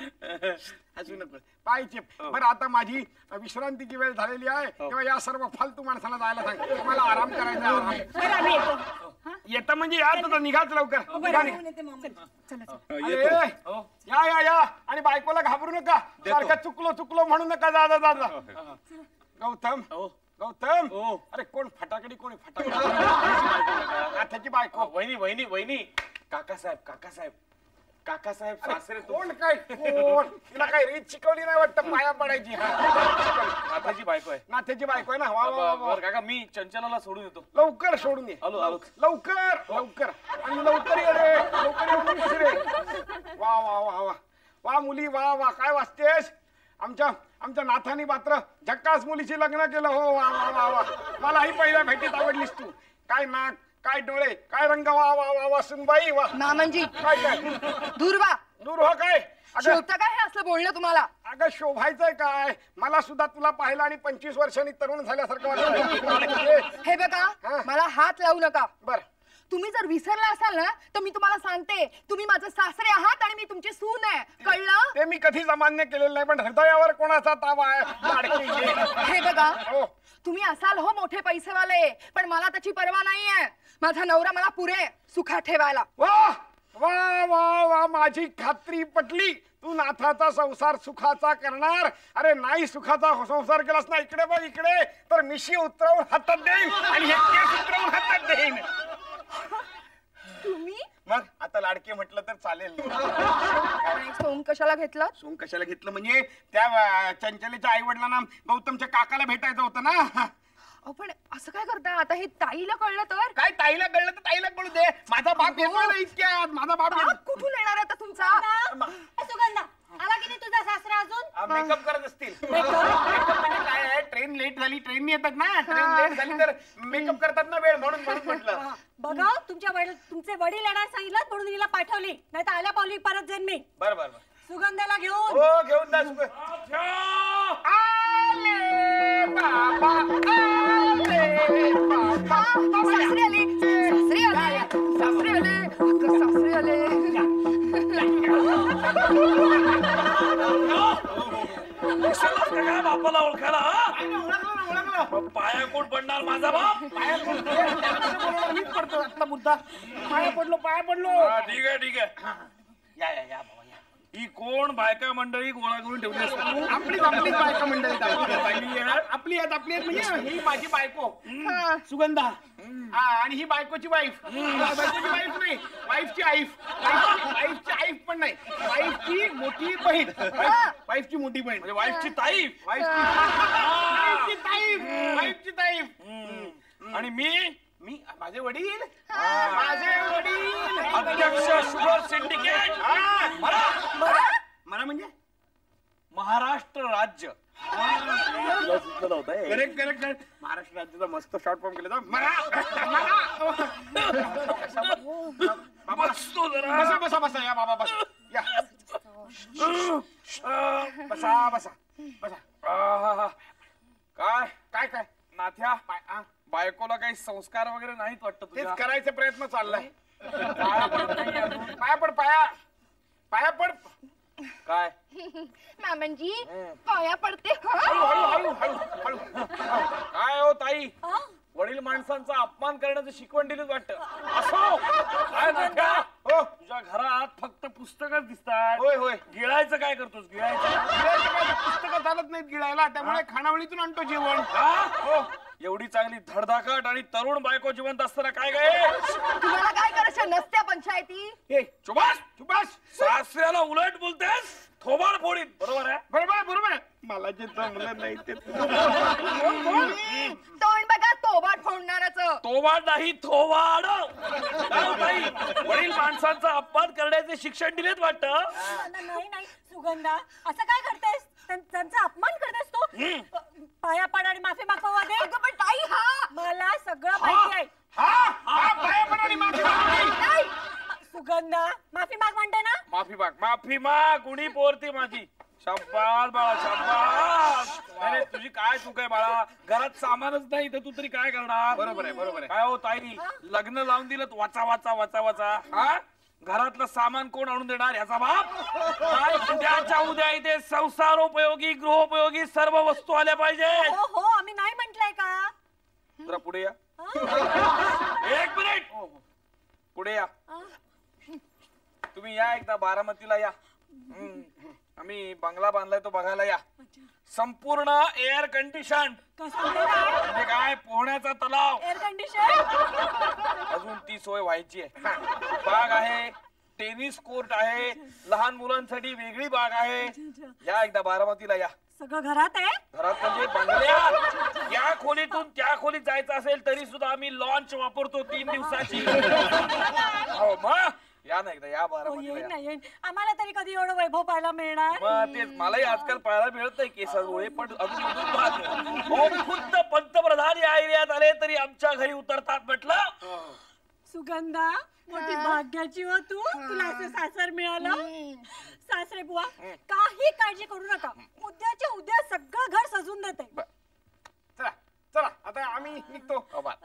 हसू नको पायचे. बरं आता माझी विश्रांतीची वेळ झालेली आहे तेव्हा या सर्व फालतू माणसाला जायला सांग. मला आराम करायचा आहे. बरं, आम्ही येतो. येतं म्हणजे या तर निघाच लवकर. निघा, निघा. अरे, या या या आणि बायकोला घाबरू नका. सारखं चुकलो म्हणू नका. जा जा जा जा. गौतम गौतम अरे कोण फटाकडी कोणी फटाकडी नाथाची बायको. वहिनी काकासाहेब सासरे कोण काय कोण तिला काय रीत शिकवली नाही वाटतं पाया पडायची. नाथाची बायको आहे. नाथाची बायको आहे ना. वा वा वा. काका मी चंचलाला सोडून येतो. लवकर सोडून ये. आलो. लवकर लवकर आणि लवकर ये रे. लवकर येऊन बस रे. वा वा वा वा वा मुली वा वा काय वाचतेस. आमच्या नाथानी मात्र झक्कास मुलीशी लग्न केलं. हो वा वा वा वा. मलाही पहिल्या भेटीत आवडलीस तू. काय नाक काय डोळे काय रंग. वा वा वा वा सुनबाई वा. मामांजी काय काय दूर वा. दूर हो काय. शोभतं काय हे असलं बोलणं तुम्हाला. अगं शोभायचंय काय. मला सुद्धा तुला पाहिलं आणि 25 वर्षांनी तरुण झाल्यासारखं वाटतं. हे बघा मला हात लावू नका. बर तुम्ही जर विसरला असाल ना तर मी तुम्हाला सांगते तुम्ही माझे सासरे आहात आणि मी तुमची सून आहे. कळलं. ते मी कधीच अमान्य केलेलं नाही पण हृदयावर कोणाचा ताबा आहे. लाडकी हे बघा हो. तुम्ही असाल हो मोठे पैसेवाले पण मला त्याची पर्वा नाहीये. माझा नवरा मला पुरे सुखात ठेवायला. वा वा वा वा माझी खात्री पटली. तू नाथाचा संसार सुखाचा करणार. अरे नाही सुखाचा संसार केलास ना इकडे बघ इकडे तर मिशी उतरवून हातात देईन आणि हे केस उतरवून हातात देईन. तुम्ही मग आता लाडके म्हटलं तर चालेल. सोंग कशाला घेतलं. सोंग कशाला घेतलं म्हणजे त्या चंचलेच्या आई वडिलांना गौतमच्या काकाला भेटायचं होतं ना. पण असं काय करता आता हे ताईला कळलं तर. काय ताईला कळलं तर ताईला कळू दे. माझा बाप येतो ना इतक्यात. माझा बाप कुठून येणार आता तुमचा. सुगंधा आला की नाही तुझा सासरा अजून. मेकअप करत असतील. मेकअप म्हणजे काय आहे ट्रेन लेट झाली. ट्रेन येतात ना. ट्रेन लेट झाली तर मेकअप करतात ना वेळ म्हणून म्हटलं. बघा तुमचे वडील येणार सांगितलं म्हणून हिला पाठवली नाही तर आल्या पावली परत जाईन मी. बरं सुगंधाला घेऊन. हो घेऊन जा. आले बाबा आले बाबा. सासरे आले सासरे आले सासरे आले सासरे आले. बापाला ओळखायला ओळखलं. पाया कोण पडणार माझा बाप. पाया पडलो मीच पडतो आता मुद्दा. पाया पडलो. ठीक आहे या बाबा या. ही कोण बायका मंडळी गोळा करून ठेवली असतात. आपलीच बायका मंडळी आपली आहेत म्हणजे ही माझी बायको सुगंधा. आणि ही बायकोची वाईफ. बायकोची वाईफ नाही वाईफची आईफ पण नाही वाईफची मोठी बहीण. वाईफची मोठी बहीण म्हणजे वाईफची ताई. वाईफची ताईफ. आणि मी माझे वडील अध्यक्ष शुगर सिंडिकेट. मला म्हणजे महाराष्ट्र राज्य. करेक्ट महाराष्ट्र राज्याचा मस्त शॉर्ट फॉर्म केला. बसा या बाबा बसा या. बसा काय नाथ्या बायकोला काही संस्कार वगैरे नाहीत वाटतं. तेच करायचा प्रयत्न चाललाय. पाया पड काय मामांजी पाया पडते. हळू. काय हो ताई वडील माणसांचा अपमान करण्याचं शिकवण दिलीच वाटतं. असो काय नाथ्या हो तुझ्या घरात फक्त पुस्तकच दिसतात. होय गिळायचं काय करतोस. गिळायचं पुस्तकं चालत नाहीत गिळायला त्यामुळे खानावळीतून आणतो जेवण. हो एवढी चांगली धडधाकट आणि तरुण बायको जिवंत असताना काय काय तुम्हाला काय करायचं नसत्या पंचायती. चुबास सासऱ्याला उलट बोलतेस. थोबाड फोडीन. बरोबर आहे. बरोबर मला जे जमलं नाही ते तोंड बघा तोबाड फोडणाराचं. तोबाड नाही थोबाड. वडील माणसांचा अपमान करण्याचे शिक्षण दिलेत वाटतं. नाही सुगंधा असं काय करतेस. त्यांचा अपमान करतेस तू. पाया पड आणि माफी मागवा. पण ताई मला सगळं माहिती आहे. पाया पड आणि माफी माग. सुगंधा माफी माग म्हणते ना. माफी माग. कुणी पोरती माझी. शाबास बाळा शाबास. अरे तुझी काय चूक आहे बाळा. घरात सामानच नाही तर तू तरी काय करणार. बरोबर आहे काय हो ताई लग्न लावून दिलं वाचा. हा घरातलं सामान कोण आणून देणार याचा बाप? काय उद्याच्या उद्या इथे संसारोपयोगी गृहोपयोगी सर्व वस्तू आल्या पाहिजे. हो हो आम्ही नाही म्हटलंय का? जरा पुढे या. एक मिनिट पुढे या. तुम्ही या एकदा बारामतीला या. आम्ही बंगला बांधलाय तो बघायला या. संपूर्ण एअर कंडिशन. म्हणजे काय पोहण्याचा तलाव. Air condition. अजून ती सोय व्हायची आहे. बाग आहे, टेनिस कोर्ट आहे, लहान मुलांसाठी वेगळी बाग आहे. या एकदा बारामतीला या. सगळं घरात आहे. घरात म्हणजे बंगल्यात. या खोलीतून त्या खोलीत जायचं असेल तरी सुद्धा आम्ही लॉन्च वापरतो 3 दिवसाची. हो मग या ना एकदा या बारामतीला या. आम्हाला तरी कधी एवढं वैभव पाहायला मिळणार? मग तेच मलाही आजकाल पाहायला मिळत नाही केसाजोळे, पण अजून खुद्द पंतप्रधान या एरियात आले तरी आमच्या घरी उतरतात म्हटलं. सुगंधा मोठी भाग्याची हो तू. तुला असं सासर मिळालं. सासरे बुवा काही काळजी करू नका. उद्याच्या उद्या सगळं घर सजून देते. चला चला आता आम्ही निघतो.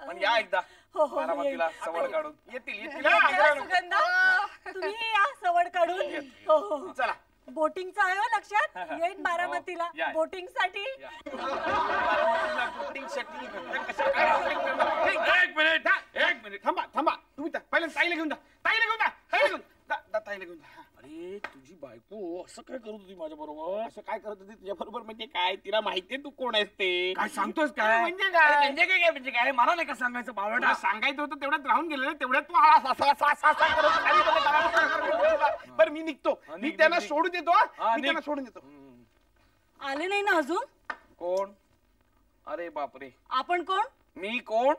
पण या एकदा हो हो बारामतीला सवड काढून. येतील सुगंधा तुम्ही या सवड काढून. हो हो चला. बोटिंगचं आहे लक्षात. येईन बारामतीला बोटिंग साठी. एक मिनिट थांबा थांबा. तुम्ही पहिल्या ताईला घेऊन जा. ताईला घेऊन जा. ताईला घेऊन जा. ताईला घेऊन जा. अरे तुझी बायको असं काय करत होती माझ्या बरोबर? असं काय करत होती तुझ्या बरोबर? म्हणजे काय तिला माहितीये तू कोण आहेस ते? काय सांगतोस काय? म्हणजे काय? म्हणजे काय मला नाही का सांगायचं बावळा? सांगायचं होतं तेवढ्यात राहून गेलेलं. तेवढ्यात तू बरं मी निघतो. मी त्यांना सोडून देतो. मी त्यांना सोडून देतो. आले नाही ना अजून? कोण? अरे बापरे. आपण कोण? मी कोण?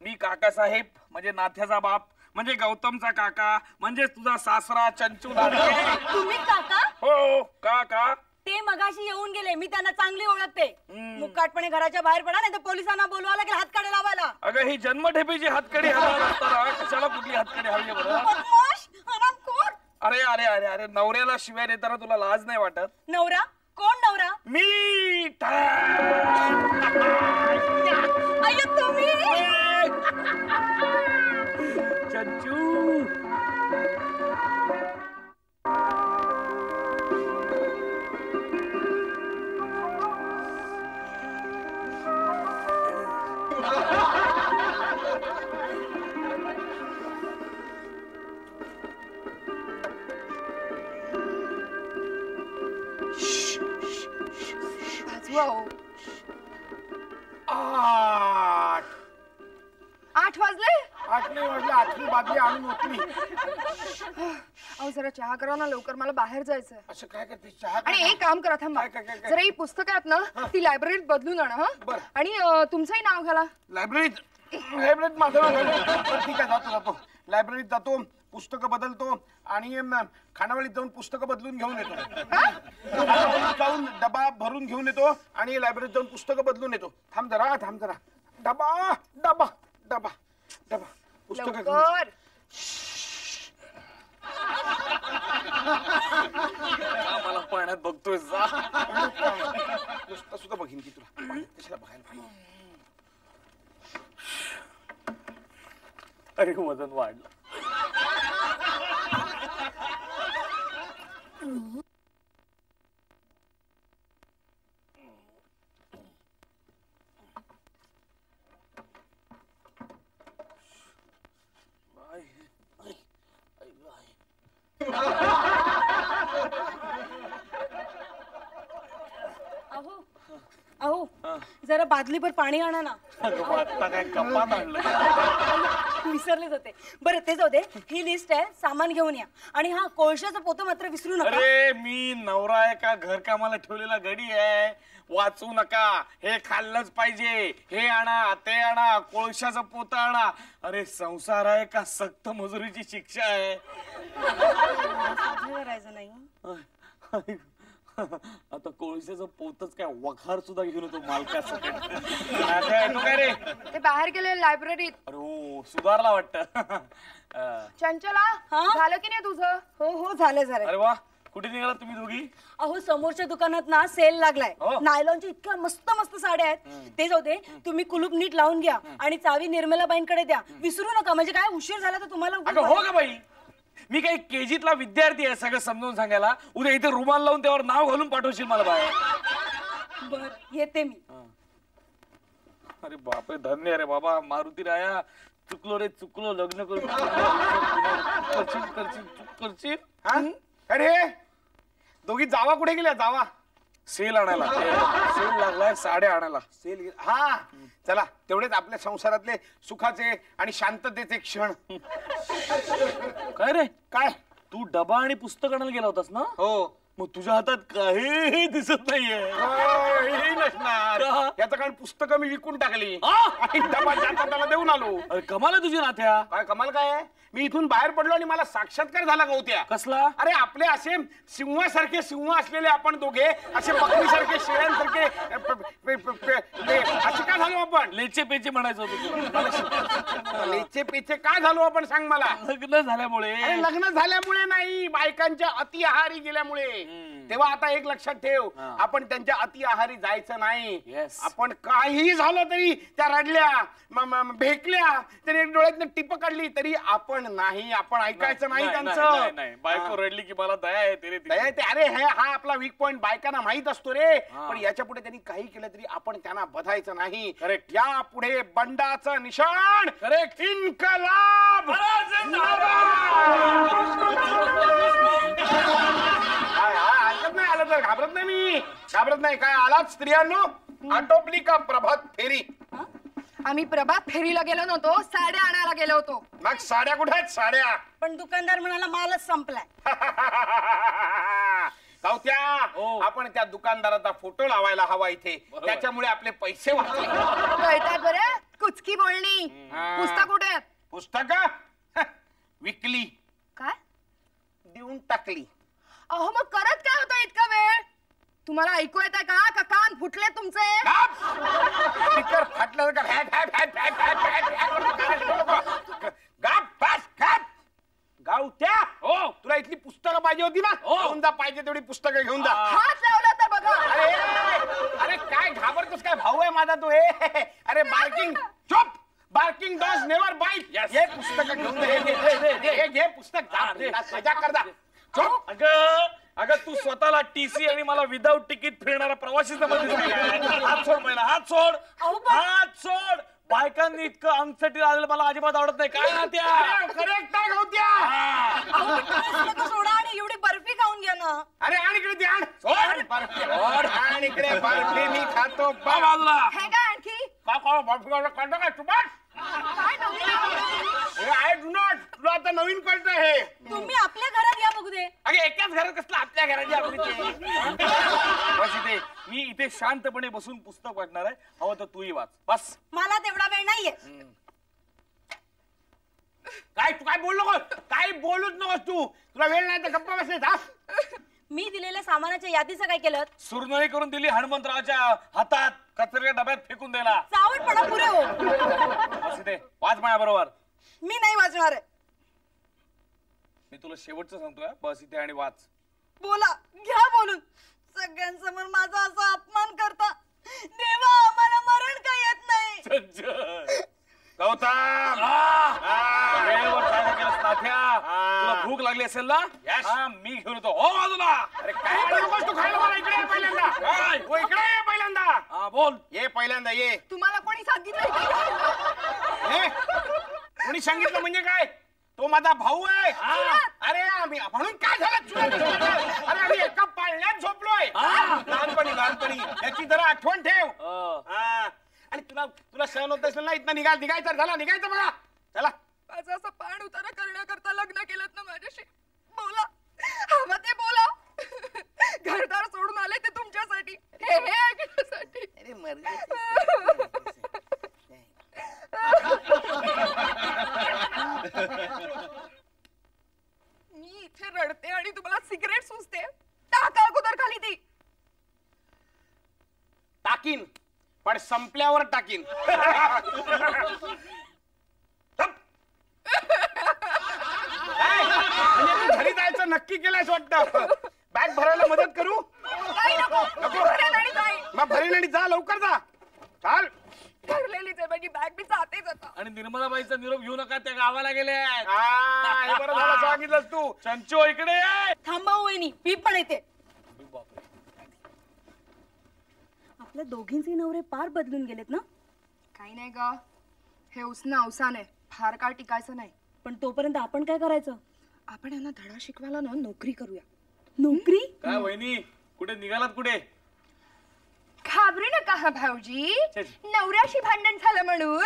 मी काकासाहेब म्हणजे नाथ्याचा बाप, म्हणजे गौतमचा काका, म्हणजे तुझा सासरा चंचू. तुम्ही काका? हो काका. ते मगाशी येऊन गेले. मी त्यांना चांगली ओळखते. मुक्काटपणे घराच्या बाहेर पडा नाही तर पोलिसांना बोलवा लागेल हातकडे लावायला. अगं ही जन्मठेपीची हातकडी हवी असताना कशाला कुठली हातकडी हवी बरं? अरे अरे अरे अरे नवऱ्याला शिवाय देताना तुला लाज नाही वाटत? नवरा? कोण नवरा? मी. अय्यो तुम्ही. चंचू. आठ वाजले. 8 नाही वाजले. 8वी बाजली आणून होती. अहो जरा चहा करा ना लवकर. मला बाहेर जायचंय. असं काय करते? चहा आणि एक काम करा थांबा. जरा ही पुस्तकं आहेत ना ती लायब्ररीत बदलून आणा. हा आणि तुमचंही नाव घाला. लायब्ररीत माझं ठीक आहे. जातो लायब्ररीत जातो. पुस्तकं बदलतो आणि खानावळीत जाऊन पुस्तकं बदलून घेऊन येतो. जाऊन डबा भरून घेऊन येतो आणि लायब्ररीत जाऊन पुस्तकं बदलून येतो. थांब जरा. डबा डबा डबा डबा पुस्तकं लवकर. मला पाण्यात बघतोय. नुसतं सुद्धा बघीन की तुला कशाला बघायला पाहिजे. अरे वजन वाढलं. अहो जरा बादलीभर पाणी आणा ना. काय कपात आणलं? विसरलेच होते. बरं ते जाऊ दे. ही लिस्ट आहे. सामान घेऊन या. आणि हा कोळशाचं पोतं मात्र विसरू नका. अरे मी नवरा आहे का घर कामाला ठेवलेला गडी आहे? वाचू नका. हे खाल्लंच पाहिजे. हे आणा ते आणा. कोळशाचं पोतं आणा. अरे संसार आहे का सक्त मजुरीची शिक्षा आहे? करायचं नाही. आता कोळशाचं पोतच काय वखार सुद्धा घेऊन येतो मालकाचं. काय रे? ते बाहेर गेले लायब्ररीत. अरे हो सुधारला वाटतं. चंचला झालं की नाही तुझं? हो हो झालं. अरे वा कुठे निघाला तुम्ही दोघी? अहो समोरच्या दुकानात ना सेल लागलाय. नायलॉनच्या इतक्या मस्त मस्त साड्या आहेत. ते जाऊ दे. तुम्ही कुलूप नीट लावून घ्या आणि चावी निर्मलाबाईंकडे द्या. विसरू नका. म्हणजे काय उशीर झाला तर तुम्हाला. हो का बाई? मी काही केजीतला विद्यार्थी आहे सगळं समजावून सांगायला. उद्या इथे रुमाल लावून त्यावर नाव घालून पाठवशील मला बाहेर. बर येते मी. अरे बापरे, धन्य रे बाबा मारुती राया. चुकलो रे चुकलो, लग्न करून करशील. अरे दोघी जावा कुठे गेल्या? जावा सेल आणायला. सेल लागलाय साड्या आणायला. सेल. हा चला, तेवढेच आपल्या संसारातले सुखाचे आणि शांततेचे क्षण. काय रे, काय तू डबा आणि पुस्तक आणायला गेला होतास ना? हो. मग तुझ्या हातात काही दिसत नाहीये. नसणार याचं कारण पुस्तकं मी विकून टाकली आणि डबा त्याला देऊन आलो. अरे कमाल आहे तुझी नाथ्या. काय कमाल काय आहे? मी इथून बाहेर पडलो आणि मला साक्षात्कार झाला गवत्या. कसला? अरे आपले असे सिंहासारखे सिंह असलेले आपण दोघे असे बकरीसारखे शेळ्यांसारखे असे का झालो आपण? लेचे पेचे म्हणायचं होतं. लेचे पेचे का झालो आपण सांग मला? लग्न झाल्यामुळे. अरे लग्न झाल्यामुळे नाही, बायकांच्या अति आहारी गेल्यामुळे. तेव्हा आता एक लक्षात ठेव, आपण त्यांच्या अति आहारी जायचं नाही. आपण काही झालं तरी त्या रडल्या भेकल्या तरी एक डोळ्यातनं टिप काढली तरी आपण नाही, आपण ऐकायचं नाही त्यांचं. बायको रडली की मला दया येते रे. दया येते. अरे हा आपला वीक पॉइंट बायकांना माहित असतो रे. पण याच्या पुढे त्यांनी काही केलं तरी आपण त्यांना बधायचं नाही. करेक्ट. या पुढे बंडाचं निशाण. करेक्ट. इन्कलाब. नाही आलं तर घाबरत नाही, मी घाबरत नाही. काय आलात स्त्रियांनो? आटोपली का प्रभात फेरी? आम्ही प्रभात फेरीला गेलो नव्हतो, साड्या आणायला गेलो होतो. मग साड्या कुठे आहेत? साड्या पण दुकानदार म्हणाला मालच संपलाय. गावत्या, आपण त्या दुकानदाराचा फोटो लावायला हवा इथे. त्याच्यामुळे आपले पैसे वाचले. कळतात बरं, कुचकी बोलणी. पुस्तक कुठे? पुस्तक विकली. काय? देऊन टाकली. अहो मग करत काय होतं इतका वेळ? तुम्हाला ऐकू येत का? कान फुटले तुमचे? स्पीकर फाटलं का? गावत्या, हो तुला इथली पुस्तकं पाहिजे होती ना? घेऊन जा, पाहिजे तेवढी पुस्तकं घेऊन जा. हात लावला तर बघा. अरे काय घाबरतोस? काय भाऊ आहे माझा तो? हे अरे बार्किंग चुप. Barking dogs never bite. हे पुस्तक घेऊन दे. घे पुस्तक. मजा करता. चुप. अगं तू स्वतःला टीसी आणि मला विदाऊट तिकीट फिरणारा प्रवासी समजली. हात सोड पहिला, हात सोड. हात सोड. बायकांनी इतकं अंगसटी आलेलं मला अजिबात आवडत नाही. काय ना त्या करेक्ट आहे गवत्या. सोडा आणि एवढी बर्फी खाऊन घ्या ना. अरे आणि इकडे ध्यान सोड. आणि इकडे बर्फी मी खातो बाजूला. हे काय आणखी? का बर्फी काढतो काय? तुपाट आय डू नॉट. तुला आता नवीन कळतं हे. तुम्ही आपल्या घरात या बघू दे. अगे एकाच घरात कसलं आपल्या घरात? बस इथे, मी इथे शांतपणे बसून पुस्तक वाचणार आहे. हवं तर तूही वाच. बस. मला तेवढा वेळ नाहीये. काय तू काय बोलू नकोस? काय बोलूच नकोस तू. तुला वेळ नाही तर गप्पा बसले जा. मी दिलेल्या सामानाच्या यादीचं काय केलं? सुरनळी करून दिली हनुमंतरावच्या हातात, कचऱ्याच्या डब्यात फेकून द्यायला. चावटपणा पुरे हो. बस इथे वाच माझ्या बरोबर. मी नाही वाचणार आहे. मी तुला शेवटचं सांगतोय, बस इथे आणि वाच. बोला, घ्या बोलून. सगळ्यांसमोर माझा असा अपमान करता. देवा, मला मरण का येत नाही? गौतम, वेळेवर काय केलंस नाथ्या? तुला भूक लागली असेल ना? मी घेऊन येतो. हो बाजूला. अरे काय नकोस तू खायला? मला इकडे ये पहिल्यांदा. हो इकडे ये पहिल्यांदा. बोल. ये पहिल्यांदा ये. तुम्हाला कोणी सांगितलं? कोणी सांगितलं म्हणजे काय? तो माझा भाऊ आहे. अरे आम्ही म्हणून काय झालं? अरे आम्ही एका पाळण्यात झोपलोय लहानपणी. याची जरा आठवण ठेव. आणि तुला सहन होत असेल ना इथं निघायचं झाला. निघायचं बघा. चला. माझं असं पाण उतारा करण्याकरता लग्न केलं ना माझ्याशी. बोला, हवं ते बोला. घरदार सोडून आले ते तुमच्यासाठी, हे ऐकण्यासाठी. मी इथे रडते आणि तुम्हाला सिगरेट सुचते. टाका अगोदर खाली ती. टाकीन, पण संपल्यावर टाकीन. घरी जायचं नक्की केलंयस वाटतं. बॅग भरायला मदत करू? नको. मग भरेल आणि जा, लवकर जा. चाल. ठरलेलीच आहे माझी बॅग, मी जातेच आता. आणि निर्मलाबाईचा निरोप घेऊ नका, त्या गावाला गेले आहेत. हे बरं झालं सांगितलंस तू. चंचू इकडे ये. थांबा वहिनी, मी पण येते. आपल्या दोघींचे नवरे पार बदलून गेलेत ना. काही नाही ग, हे उसनं अवसान आहे, फार काळ टिकायचं नाही. पण तोपर्यंत आपण काय करायचं? आपण यांना धडा शिकवायला ना नोकरी करूया. नोकरी? काय वहिनी, कुठे निघालात कुठे? घाबरू नका हा भाऊजी, नवऱ्याशी भांडण झालं म्हणून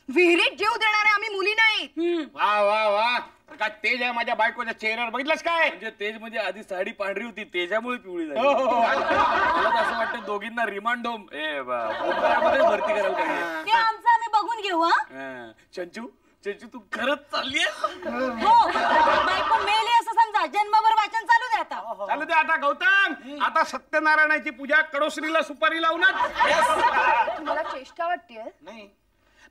विहिरीत जीव देणारे आम्ही मुली नाही. वा वा वा, का तेज आहे माझ्या बायकोच्या चेहऱ्यावर, बघितलंस काय? म्हणजे तेज म्हणजे आधी साडी पांढरी होती, तेजामुळे पिवळी झाली. मला तर असं वाटतं दोघींना रिमांड होम मध्ये भरती करायला पाहिजे. ते आमचं आम्ही बघून घेऊ. हा. चंचू तू खरंच चालली हो, बायको मेली असं समजा, जन्मभर वाचन चालू दे आता. चालू दे आता गौतम. आता सत्यनारायणाची पूजा कडोश्रीला सुपारी लावूनच. तुम्हाला चेष्टा वाटतेय? नाही.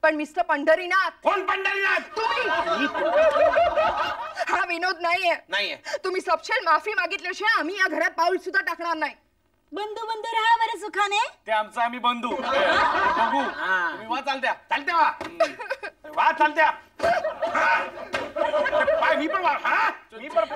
पण मिस्टर पंढरीनाथ. कोण पंढरीनाथ? तुम्ही. हा विनोद नाहीये. तुम्ही सपशेल माफी मागितल्याशिवाय आम्ही या घरात पाऊल सुद्धा टाकणार नाही. बंधू बंधू राहा बरं सुखाने. ते आमचं आम्ही बंधू बघू. तुम्ही वा चालत्या वा चालत्या. मी पण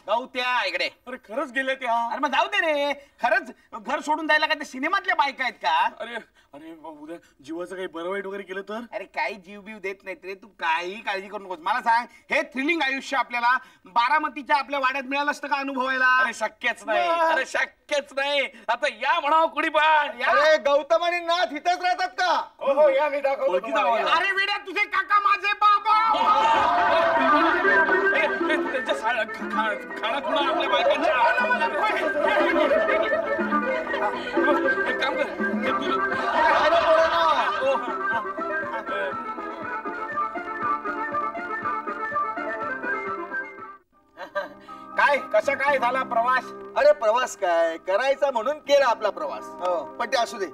गौत्या इकडे. अरे खरंच गेले त्या. अरे मग जाऊ दे रे. खरंच घर सोडून जायला काय ते सिनेमातल्या बायका आहेत का? अरे उद्या जीवाचं काही बरं वाईट वगैरे केलं तर? अरे काही जीव बीव देत नाहीत रे, तू काही काळजी करू नकोस. मला सांग, हे थ्रिलिंग आयुष्य आपल्याला बारामतीच्या आपल्या वाड्यात मिळालं असतं का अनुभवायला? अरे शक्यच नाही. आता या म्हणावं कुणी पण. अरे गौतम आणि नाथ इथेच राहतात का? हो या, मी दाखवतो तुम्हाला. अरे वेड्या, तुझे काका माझे बाबा. त्यांच्या खाणा खुणा आपल्या बायकांच्या. एक काम कर, काय कसा काय झाला प्रवास? अरे प्रवास काय करायचा म्हणून केला आपला प्रवास. पण ते असू दे,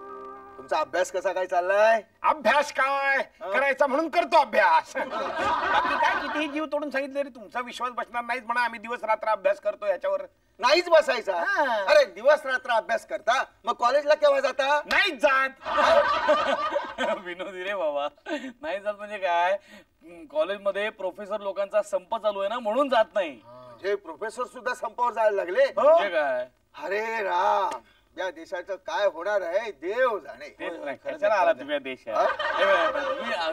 तुमचा अभ्यास कसा काय चाललाय? अभ्यास काय करायचा म्हणून करतो अभ्यास. बाकी काय कितीही जीव तोडून सांगितलं रे, तुमचा विश्वास बसणार नाहीच म्हणा. आम्ही दिवस रात्र अभ्यास करतो याच्यावर. नाहीच बसायचा? अरे दिवस रात्र अभ्यास करता, मग कॉलेजला केव्हा जाता? नाहीच जात. विनोदी रे बाबा. नाही जात म्हणजे काय, कॉलेजमध्ये प्रोफेसर लोकांचा संप चालू आहे ना, म्हणून जात नाही. म्हणजे प्रोफेसर सुद्धा संपावर जायला लागले? म्हणजे काय? अरे राम, या देशाचं काय होणार आहे देव जाणे. कशाला आला तुम्ही या देशात?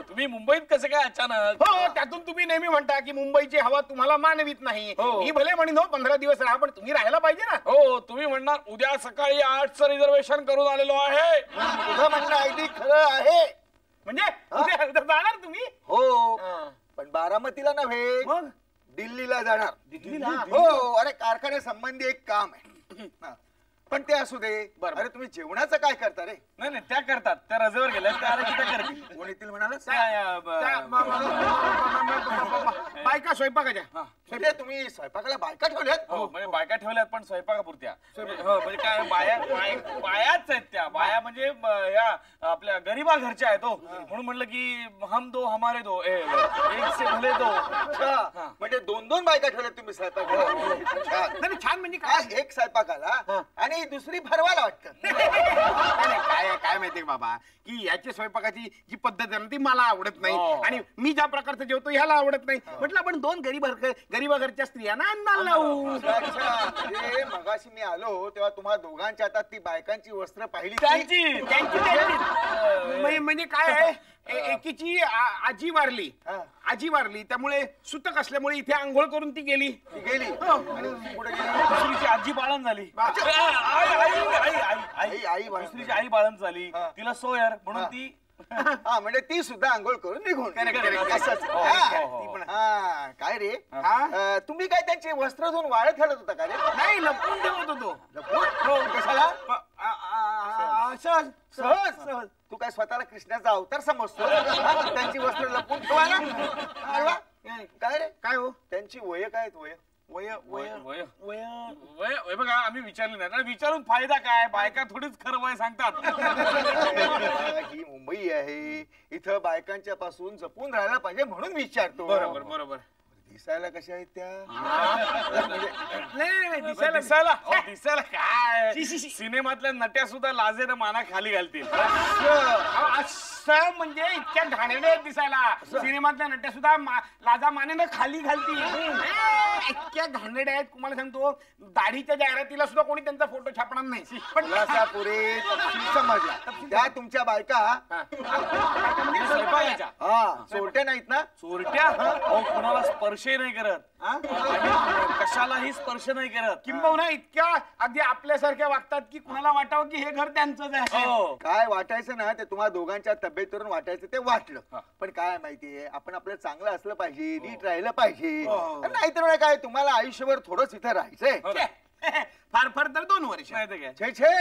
तुम्ही मुंबईत कसं काय अचानक? हो, त्यातून तुम्ही नेहमी म्हणता की मुंबईची हवा तुम्हाला मानवीत नाही. मी भले म्हणीन 15 दिवस राहा, पण तुम्ही राहायला पाहिजे ना. हो, तुम्ही म्हणणार उद्या सकाळी 8चं रिझर्वेशन करून आलेलो आहे. तुझं म्हणणं अगदी खरं आहे. म्हणजे उद्या जाणार तुम्ही? हो, पण बारामतीला नव्हे, मग दिल्लीला जाणार. दिल्लीला? हो, अरे कारखान्या संबंधी एक काम आहे. पण ते असू दे. अरे तुम्ही जेवणाचं काय करता रे? नाही त्या करतात, त्या रजेवर गेल्या, त्या आल्या की त्या करतील. कोण येतील म्हणाल? बायका स्वयंपाकाच्या. म्हणजे तुम्ही स्वयंपाकाला बायका ठेवल्यात? हो, म्हणजे बायका ठेवल्यात पण स्वयंपाकापुरत्या. हो, म्हणजे काय बायाच आहेत त्या. बाया म्हणजे या आपल्या गरीबा घरच्या आहेत. हो, म्हणून म्हणलं की हम दो हमारे दो, एक से भले दो. म्हणजे 2-2 बायका ठेवल्यात तुम्ही स्वयंपाकाला? छान. म्हणजे काय, एक स्वयंपाकाला आणि दुसरी भरवायला वाटतं. काय माहितीये बाबा, की याची स्वयंपाकाची जी पद्धत आहे ना ती मला आवडत नाही. आणि मी ज्या प्रकारचं जेवतो ह्याला आवडत नाही. म्हटलं आपण 2 गरीबा घरच्या स्त्रियांना अन्नाला लावू. म्हणजे मगाशी मी आलो तेव्हा तुम्हा दोघांच्या हातात ती बायकांची वस्त्र पाहिली. त्यांची म्हणजे काय आहे, एकीची आजी वारली, त्यामुळे सुतक असल्यामुळे इथे आंघोळ करून ती गेली. आणि पुढे गेली. दुसरीची आजी बाळण झाली. दुसरीची आई बाळण झाली, तिला सोयर म्हणून ती. म्हणजे ती सुद्धा आंघोळ करून निघून. काय रे, तुम्ही काय त्यांची वस्त्र धुवून वाळत घालत होता का रे? नाही, लपून ठेवत होतो. कशाला? सहज. तू काय स्वतःला कृष्णाचा अवतार समजतो? त्यांची वस्त्र लपून ठेवायला? काय रे, काय हो त्यांची वय काय? वय बघा, आम्ही विचारलं नाही. विचारून फायदा काय? बायका थोडीच खरं वय सांगतात. ही मुंबई आहे, इथं बायकांच्या पासून जपून राहायला पाहिजे म्हणून विचारतो. बरोबर. दिसायला कशा आहेत त्या? नाही दिसायला दिसायला काय सिनेमातल्या नट्या सुद्धा लाजेनं माना खाली घालतील. असं म्हणजे इतक्या घाणेरड्या आहेत दिसायला. सिनेमातल्या नट्या सुद्धा लाजा मानेनं खाली घालतील. इतक्या घाणेरड्या आहेत तुम्हाला सांगतो. दाढीच्या जाहिरातीला सुद्धा कोणी त्यांचा फोटो छापणार नाही. पण पुरे समजला. त्या तुमच्या बायका चोरट्या नाहीत ना? चोरट्या कुणाला स्पर्शही नाही करत, कशालाही स्पर्श नाही करत. किंबहुना इतक्या अगदी आपल्यासारख्या वागतात की कुणाला वाटावं की हे घर त्यांचंच आहे. काय वाटायचं ना ते तुम्हाला दोघांच्या तब्येतीवरून वाटायचं ते वाटलं. पण काय माहितीये, आपण आपलं चांगलं असलं पाहिजे, नीट राहिलं पाहिजे. नाहीतर काय तुम्हाला आयुष्यभर थोडंच इथं राहायचंय. फार फार तर 2 वर्ष. छे छे,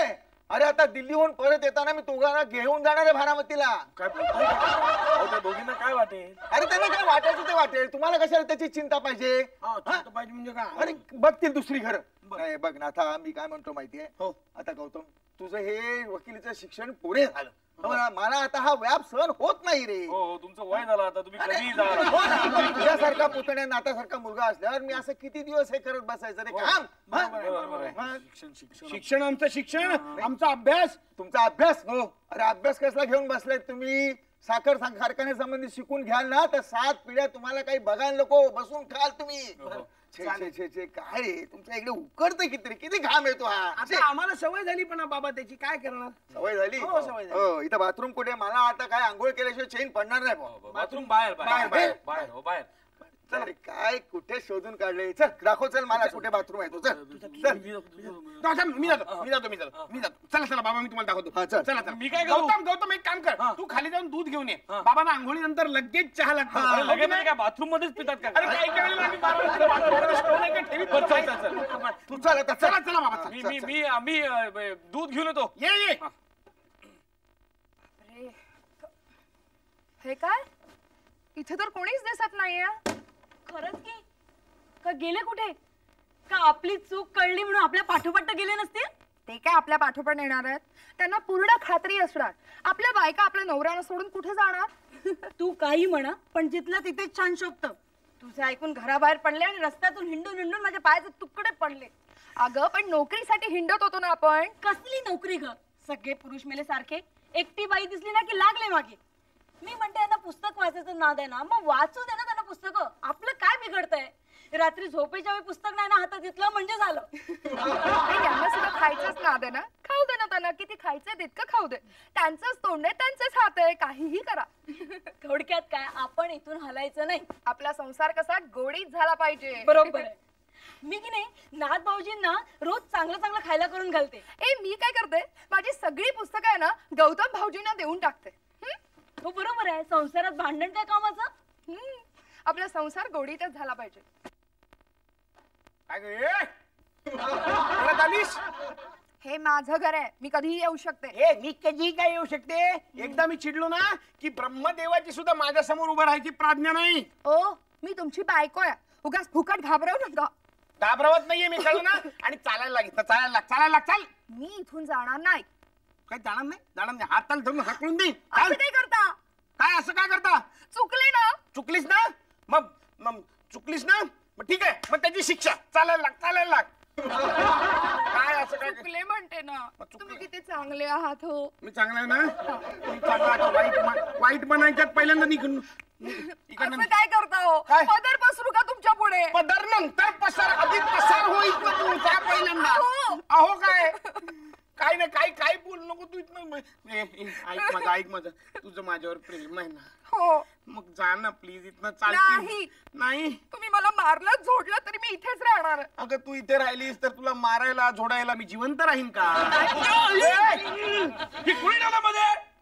अरे आता दिल्लीहून परत येताना मी दोघांना घेऊन जाणार आहे बारामतीला. काय बोलतोय? दोघींना काय वाटेल? अरे त्यांना काय वाटायचं ते वाटेल, तुम्हाला कशाला त्याची चिंता पाहिजे? पाहिजे म्हणजे काय? अरे बघतील दुसरी घर. बघ ना, आता मी काय म्हणतो माहितीये, आता गौतम तुझं हे वकिलीचं शिक्षण पुरे झालं. मला आता हा व्याप सहन होत नाही रे. हो, तुमचं वय झालं आता, तुम्ही कधीही जा. तुझ्यासारखा पुतण्या नातासारखा मुलगा असल्यावर मी असं किती दिवस हे करत बसायचं रे काम? शिक्षण आमचं शिक्षण, आमचा अभ्यास. तुमचा अभ्यास? हो. अरे अभ्यास कसला घेऊन बसलाय तुम्ही? साखर कारखान्यासंबंधी शिकून घ्याल ना तर 7 पिढ्या तुम्हाला काही बघायला नको, बसून खाल तुम्ही. काय रे तुमच्या इकडे उकडतं किती घाम येतो हा. आम्हाला सवय झाली पण बाबा त्याची काय करणार. सवय झाली? हो. इथं बाथरूम कुठे? मला आता काय आंघोळ केल्याशिवाय चैन पडणार नाही. बाथरूम बाहेर बाहेर बाहेर हो बाहेर. चल काय कुठे शोधून काढले? चल दाखव, चल मला कुठे बाथरूम आहे तो. चल मी जातो. चला बाबा मी तुम्हाला दाखवतो. चला. मी काय गौतम एक काम कर, तू खाली जाऊन दूध घेऊन ये. बाबांना आंघोळी नंतर लगेच चहा लागतो. लगेच काय बाथरूम मध्येच पितात का? अरे काही तू चल आता. चला बाबा. आम्ही दूध घेऊन येतो. ये. हे काय? इथे तर कोणीच दिसत नाहीये. खरंच की? का गेले कुठे? का आपली चूक कळली म्हणून आपल्या पाठोपाठ गेले नसतील? ते काय आपल्या पाठोपाठ येणार आहेत? त्यांना पूर्ण खात्री असणार आपल्या बायका आपल्या नवऱ्याला सोडून कुठे जाणार. तू काही म्हणा, पण जिथलं तिथेच छान शोभतं. तुझं ऐकून घराबाहेर पडले आणि रस्त्यातून हिंडून माझ्या पायाचे तुकडे पडले. अगं पण नोकरीसाठी हिंडत होतो ना आपण. कसली नोकरी ग? सगळे पुरुष मेले सारखे. एकटी बाई दिसली ना की लागले मागे. मी म्हणते यांना पुस्तक वाचायचं नाद आहे ना, मग वाचू दे ना त्यांना पुस्तक. आपलं काय बिघडतंय? रात्री झोपेच्या वेळी पुस्तक नाही ना हातात घेतलं म्हणजे झालं. यांना सुद्धा खायचंच नाद आहे ना, खाऊ दे ना त्यांना. किती खायचंय तितकं खाऊ दे. त्यांचंच तोंड आहे, त्यांचंच हात आहे, काहीही करा. थोडक्यात काय, आपण इथून हलायचं नाही. आपला संसार कसा गोडीत झाला पाहिजे. बरोबर आहे. मी की नाही नाथ भाऊजींना रोज चांगलं खायला करून घालते. मी काय करते, माझी सगळी पुस्तकं आहे ना गौतम भाऊजींना देऊन टाकते. हो बरोबर आहे. संसारात भांडण काय कामाचं? आपला संसार गोडीतच झाला पाहिजे. हे माझं घर आहे, मी कधीही येऊ शकते. मी कधी काय येऊ शकते? एकदा मी चिडलो ना की ब्रह्मदेवाची सुद्धा माझ्या समोर उभं राहायची प्राज्ञा नाही. ओ मी तुमची बायको आहे, उगाच फुकट घाबरवू नका. घाबरवत नाहीये मी, कळलं ना. आणि चालायला लाग. चाल. मी इथून जाणार नाही. काय जाणार नाही? हाताला धरून हाकलून दे. असं काय करता? काय असं काय करता? चुकले ना. चुकलीस ना? मग चुकलीस ना? मग ठीक आहे, मग त्याची शिक्षा. चालायला लाग. काय असं काय? चुकले म्हणते ना. तुम्ही किती चांगले आहात. हो मी चांगला आहे ना. मी चांगला. वाईट बनायच्यात पहिल्यांदा निघून. असं काय करता हो? पदर पसरू का तुमच्या पुढे? पदर नंतर पसार, आधी पसार होईल ना तू. त्या पहिल्यांदा. अहो काय नाही, काय बोल नको तू. इथनं ऐक माझं. तुझं माझ्यावर प्रेम आहे ना. हो. मग जा ना प्लीज. इथनं नाही. तुम्ही मला मारलं झोडलं तरी मी इथेच राहणार. अगं तू इथे राहिलीस तर तुला मारायला झोडायला मी जिवंत राहीन का?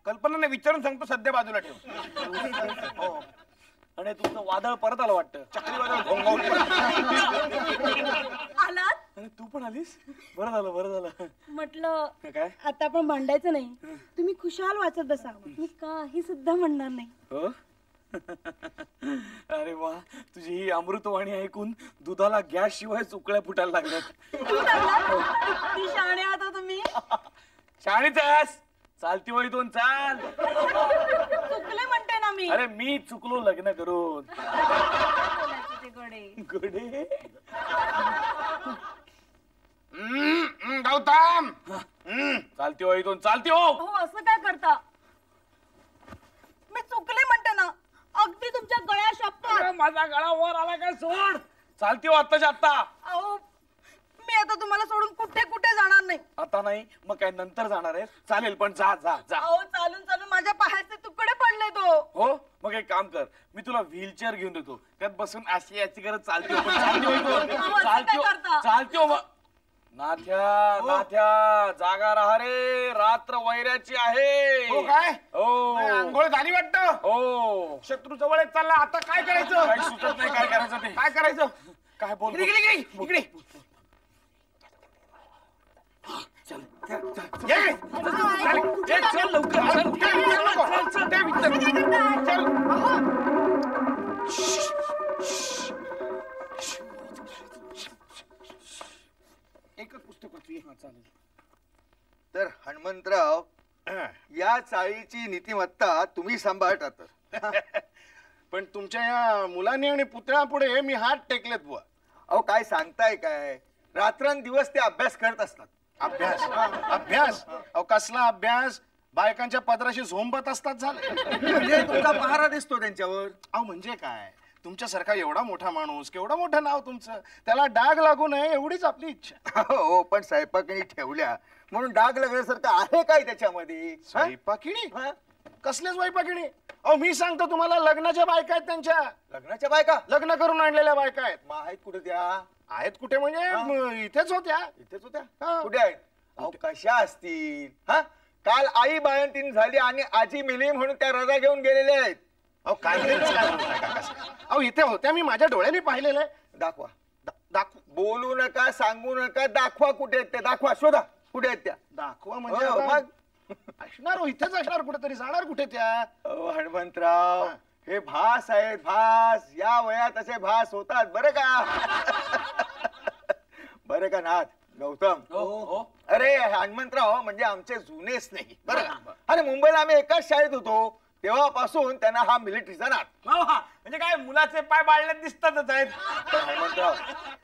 कल्पना नाही, विचारून सांगतो. सध्या बाजूला ठेव. आणि तुमचं वादळ परत आलं वाटतं. चक्रीवादळ घोंगावलं. आलात? अरे तू पण आलीस? बरं झालं. म्हटलं काय आता आपण भांडायचं नाही. तुम्ही खुशाल वाचत बसा, मी काही सुद्धा म्हणणार नाही. हो. अरे वा, तुझी ही अमृतवाणी ऐकून दुधाला गॅस शिवाय उकळ्या फुटायला लागल्यात. किती शहाणे आहात तुम्ही. शाळेच आहेस. चालती वळी दोन चाल. चुकले म्हणते ना मी. अरे मी चुकलो लग्न करून. ते गडे गडे गौतम चालते हो इथून चालते हो. अहो असं काय करता? मी चुकले म्हणते ना, अगदी तुमच्या गळ्या शपथ. माझा गळा वर आला काय सोड. चालते हो आत्ताच्या आत्ता. अहो मी आता तुम्हाला सोडून कुठे कुठे जाणार नाही. आता नाही मग काय नंतर जाणार आहे. चालेल पण जा जा जा. अहो चालून चालून माझ्या पायाचे तुकडे पडले तो. हो मग एक काम कर, मी तुला व्हीलचेअर घेऊन देतो, त्यात बसून अशी याची गरज चालते हो. पण चालते हो इथून. अहो, असं चालते काय हो करता? चालते हो. मग नाथ्या जागा राहा रे, रात्र वैऱ्याची आहे. हो काय? हो आंघोळ झाली वाटतं. हो शत्रू जवळ चालला, आता काय करायचं? काही सुचत नाही काय करायचं ते. काय करायचं? काय बोल इकडे इकडे इकडे ये इकडे. चल लवकर एकच पुस्तक वाचूया. चालेल. तर हनुमंतराव, या चाळीची नीतिमत्ता तुम्ही सांभाळतात. पण तुमच्या या मुलांनी आणि पुतळ्या पुढे मी हात टेकलेत बुवा. अहो काय सांगताय काय, रात्रंदिवस ते अभ्यास करत असतात. अभ्यास अभ्यास अहो कसला अभ्यास? बायकांच्या पदराशी झोंबत असतात झाले. म्हणजे तुमचा पहारा दिसतो त्यांच्यावर. अहो म्हणजे काय, तुमच्यासारखा एवढा मोठा माणूस, केवढं मोठं नाव तुमचं, त्याला डाग लागू नये एवढीच आपली इच्छा. हो पण स्वयंपाकिनी ठेवल्या म्हणून डाग लागण्यासारखं आहे काय त्याच्यामध्ये? स्वयंपाकिणी? कसले स्वयंपाकिणी? अहो मी सांगतो तुम्हाला, लग्नाच्या बायका आहेत त्यांच्या. लग्नाच्या बायका? लग्न करून आणलेल्या बायका आहेत. मग आहेत कुठे त्या? आहेत कुठे म्हणजे इथेच होत्या. इथेच होत्या? हा. कुठे आहेत? अहो कशा असतील? हा काल आई बाळंतीण झाली आणि आजी मिली म्हणून त्या रजा घेऊन गेलेल्या आहेत. अहो काय अहो इथे होत्या, मी माझ्या डोळ्याने पाहिलेलं आहे. दाखवा. दाखव. बोलू नका, सांगू नका, दाखवा कुठे आहेत त्या. दाखवा, शोधा कुठे आहेत त्या. दाखवा म्हणजे हो, आता मग असणार हो, इथेच असणार कुठेतरी. जाणार कुठे त्या? अहो, हनुमंतराव हे भास आहेत, भास. या वयात असे भास होतात बरं का. बरं का नाथ गौतम. अरे हनुमंतराव म्हणजे आमचे जुनेच नाही बरं का. अरे मुंबईला आम्ही एकाच शाळेत होतो तेव्हापासून त्यांना हा मिलिटरीचा नाद. म्हणजे काय मुलाचे पाय बाळल्यात दिसतातच आहेत. हनुमंतराव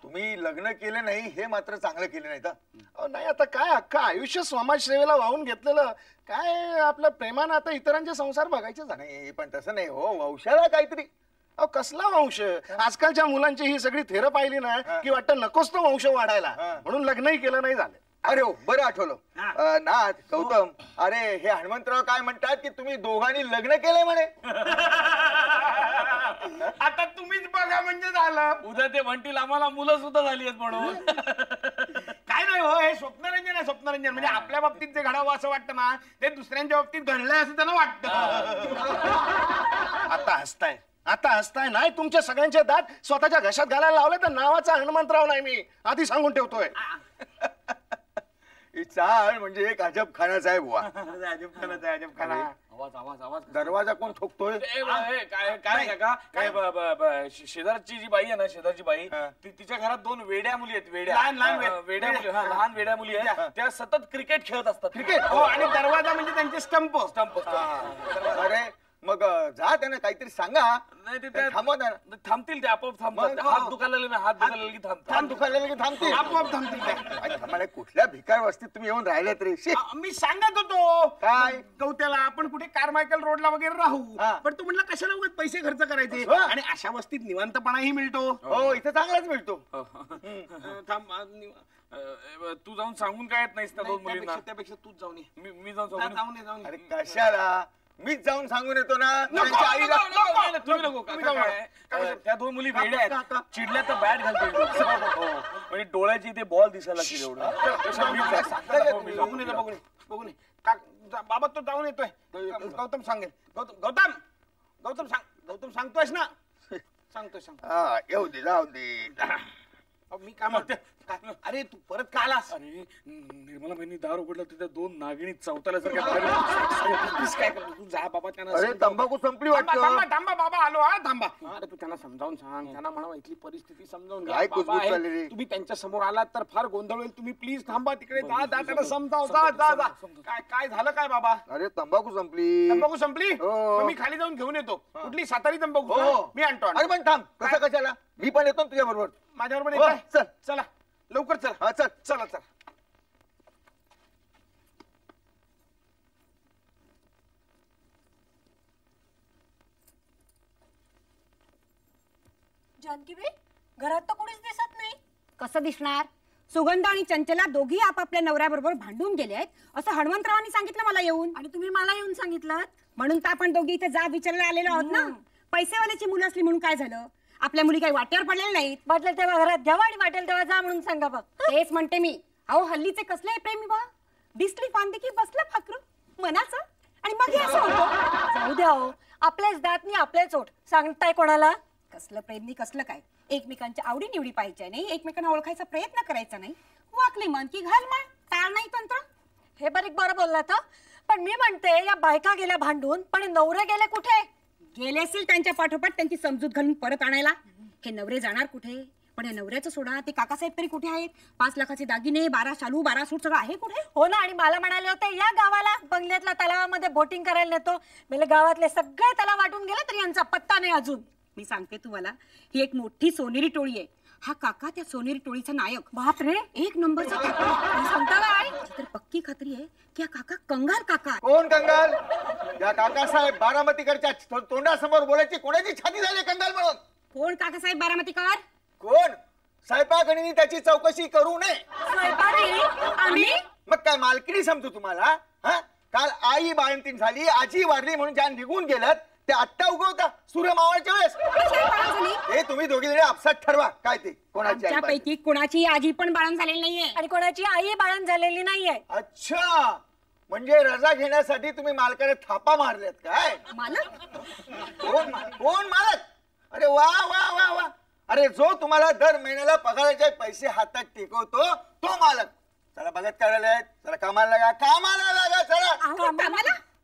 तुम्ही लग्न केलं नाही हे मात्र चांगलं केलं नाही तर. अहो नाही आता काय, अख्खं आयुष्य समाजसेवेला वाहून घेतलेलं काय, आपलं प्रेमानं आता इतरांचे संसार बघायचे झाले. नाही पण तसं नाही हो, वंशाला काहीतरी. अहो कसला वंश? आजकालच्या मुलांची ही सगळी थेरं पाहिली ना की वाटतं नकोच तो वंश वाढायला, म्हणून लग्नही केलं नाही झालं. अरे हो बरं आठवलं. नाथ गौतम, अरे हे हनुमंतराव काय म्हणतात की तुम्ही दोघांनी लग्न केलंय म्हणे. आता तुम्हीच बघा म्हणजे झालं. उद्या ते म्हणतील आम्हाला मुलं सुद्धा झाली आहेत म्हणून. काय नाही हो, हे स्वप्नरंजन आहे. स्वप्नरंजन म्हणजे आपल्या बाबतीत जे घडावं असं वाटतं ना, ते दुसऱ्यांच्या बाबतीत घडलंय असं त्यांना वाटतं. आता हसताय नाही. तुमच्या सगळ्यांचे दात स्वतःच्या घशात घालायला लावले तर नावाचा हनुमंतराव नाही मी, आधी सांगून ठेवतोय. चाळ म्हणजे एक अजब खानाचा आहे बुवा. अजब खाना. आवाज आवाज आवाज. दरवाजा कोण ठोकतोय? काय काय काका काय शेजारची जी बाई आहे ना, शेजारची बाई, तिच्या घरात 2 वेड्या मुली आहेत. लहान वेड्या मुली, लहान वेड्या मुली आहेत. त्या सतत क्रिकेट खेळत असतात. क्रिकेट हो, आणि दरवाजा म्हणजे त्यांचे स्टंप. अरे मग जा त्यांना काहीतरी सांगा. नाही ते थांबवा त्यांना. थांबतील, ते आपोआप थांबतात. हात दुखायला लागले ना, हात दुखायला लागले की थांबतात. थांब दुखायला की थांबते आपोआप थांबतील त्या. आम्हाला कुठल्या भिकार वस्तीत तुम्ही येऊन राहिलेत रे. शी. मी सांगत होतो काय? गवत्याला आपण कुठे कारमायकल रोडला वगैरे राहू, पण तू म्हणला कशाला उगाच पैसे खर्च करायचे, आणि अशा वस्तीत निवांतपणाही मिळतो. हो इथे चांगलाच मिळतो. थांब, तू जाऊन सांगून काय येत नाहीस त्या 2 मुलींना? त्यापेक्षा तूच जाऊन ये. मी जाऊन सांगून जाऊन अरे कशाला? मीच जाऊन सांगून येतो ना. त्यांच्या आईला. तुम्ही नको. तुम्ही जाऊ नका. त्या 2 मुली वेड्या आहेत. चिडल्या तर बॅट घालतील. म्हणजे डोळ्याची ते बॉल दिसायला लागतील एवढं. बघून ये. बाबा तो जाऊन येतोय. गौतम सांगेल. गौतम सांगतोयस ना? सांगतोय. येऊ दे, जाऊ दे. मी काय म्हणते अरे तू परत का आलास? अरे निर्मला बहिणी दार उघडला तिथे 2 नागिणी चौताल्यासारख्या काय करतो तू? जा बाबा त्यांना. अरे तंबाखू संपली वाटतं. थांबा बाबा आलो हा थांबा. अरे तू त्यांना समजावून सांग, त्यांना म्हणा इथली परिस्थिती समजावून घ्या. काय बाबा कुजबूज आहे. चालली रे? तुम्ही त्यांच्या समोर आलात तर फार गोंधळ होईल. तुम्ही प्लीज थांबा तिकडे. जा त्यांना समजाव. जा. काय झालं काय बाबा? अरे तंबाखू संपली. तंबाखू संपली? हो. मग मी खाली जाऊन घेऊन येतो. कुठली सातारी तंबाखू? हो. मी आणतो. अरे पण थांब, कसं कशाला? मी पण येतो तुझ्या बरोबर. माझ्याबरोबर हो, येताय? चल. चला लवकर चला. हा चल. चला. जानकीबाई घरात तर कोणीच दिसत नाही. कसं दिसणार? सुगंध आणि चंचला दोघी आपापल्या नवऱ्याबरोबर भांडून गेले आहेत असं हनुमंतरावांनी सांगितलं मला येऊन. आणि तुम्ही मला येऊन सांगितलं म्हणून तर आपण दोघी इथे जाब विचारायला आलेलो आहोत ना. पैसेवाल्याची मुलं असली म्हणून काय झालं? आपल्या मुली काही वाट्यावर पडलेल्या नाहीत. वाटेल तेव्हा घरात घ्यावा आणि वाटेल तेव्हा जा म्हणून सांगा बघ. तेच म्हणते मी. अहो हल्लीचे कसले प्रेमी बा, दिसली फांदी की बसलं फाकरू मनाचं आणि मग हे असं होतं. जाऊ द्या हो, आपलेच दातनी आपलेच ओठ. सांगताय कोणाला? कसलं प्रेमनी कसलं काय? एकमेकांच्या आवडी निवडी पाहिजे नाही, एकमेकांना ओळखायचा प्रयत्न करायचा नाही. वाकली मन की घाल मान, टाळ नाही तंत्र. हे बरं बोललात हं. पण मी म्हणते या बायका गेल्या भांडून, पण नवरे गेले कुठे? गेले असेल त्यांच्या पाठोपाठ त्यांची समजूत घालून परत आणायला. हे नवरे जाणार कुठे? पण या नवऱ्याचं सोडा, ते काकासाहेब तरी कुठे आहेत? 5 लाखाचे दागिने, 12 शालू, 12 सूट सगळं आहे कुठे? हो ना, आणि मला म्हणाले होते या गावाला बंगल्यातल्या तलावामध्ये बोटिंग करायला नेतो. मला गावातले सगळे तलाव वाटून गेले तरी यांचा पत्ता नाही अजून. मी सांगते तुम्हाला, ही एक मोठी सोनेरी टोळी आहे. हा काका त्या सोनेरी टोळीचा नायक. बापरे, 1 नंबरचा काका. सांगता काय? तर पक्की खात्री आहे की हा काका कंगाल काका. कोण कंगाल? या काकासाहेब बारामतीकडच्या तोंडासमोर बोलायची कोणाची छाती झाली कंगाल म्हणून? कोण काकासाहेब बारामतीकर? कोण? स्वयंपाकणी त्याची चौकशी करू नये. आम्ही मग काय मालकीणी समजू तुम्हाला? हा, काल आई बाळंतीण झाली, आजी वारली म्हणून ज्या निघून गेलात ते आत्ता उगवता सूर्य मावळच्या वेळेस. हे तुम्ही दोघी जण आपसात ठरवा काय ते कोणाची आई बाळंतीण. पैकी कोणाची आजी पण बाळण झालेली नाहीये आणि कोणाची आई बाळण झालेली नाहीये. अच्छा, म्हणजे रजा घेण्यासाठी तुम्ही मालकाने थापा मारल्यात काय? मालक? कोण मालक? अरे वा वा वा वा. अरे जो तुम्हाला दर महिन्याला पगाराचे पैसे हातात टेकवतो तो मालक. चला बघत करायला आहेत, चला कामाला लागा. चला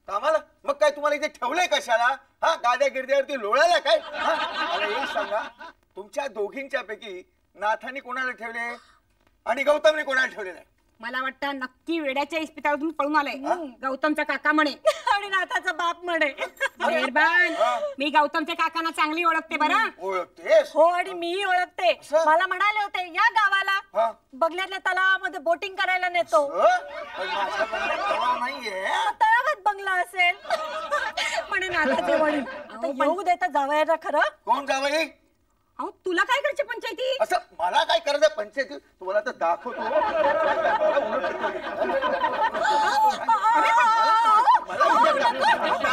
कामाला. मग काय तुम्हाला इथे ठेवलंय कशाला? हा, गाद्या गिरद्यावरती लोळायला काय? मला एक सांगा, तुमच्या दोघींच्या पैकी नाथानी कोणाला ठेवले आणि गौतमने कोणाला ठेवलेलं आहे? मला वाटतं नक्की वेड्याच्या इस्पितळातून पळून आलाय. गौतमचा काका म्हणे आणि नाथाचा बाप म्हणे. मेहरबान, मी गौतमच्या काकांना चांगली ओळखते बरं. ओळखतेस? हो, आणि मीही ओळखते. मला म्हणाले होते या गावाला बंगल्यातल्या तलावामध्ये बोटिंग करायला नेतो. नाहीये, तलावात बंगला असेल म्हणे नाथाचे वडील. येऊ देता जावयाला खरं. कोण जावई? अहो तुला काय करायचे पंचायती? असं मला काय करायचं पंचायती? तुम्हाला तर दाखवतो.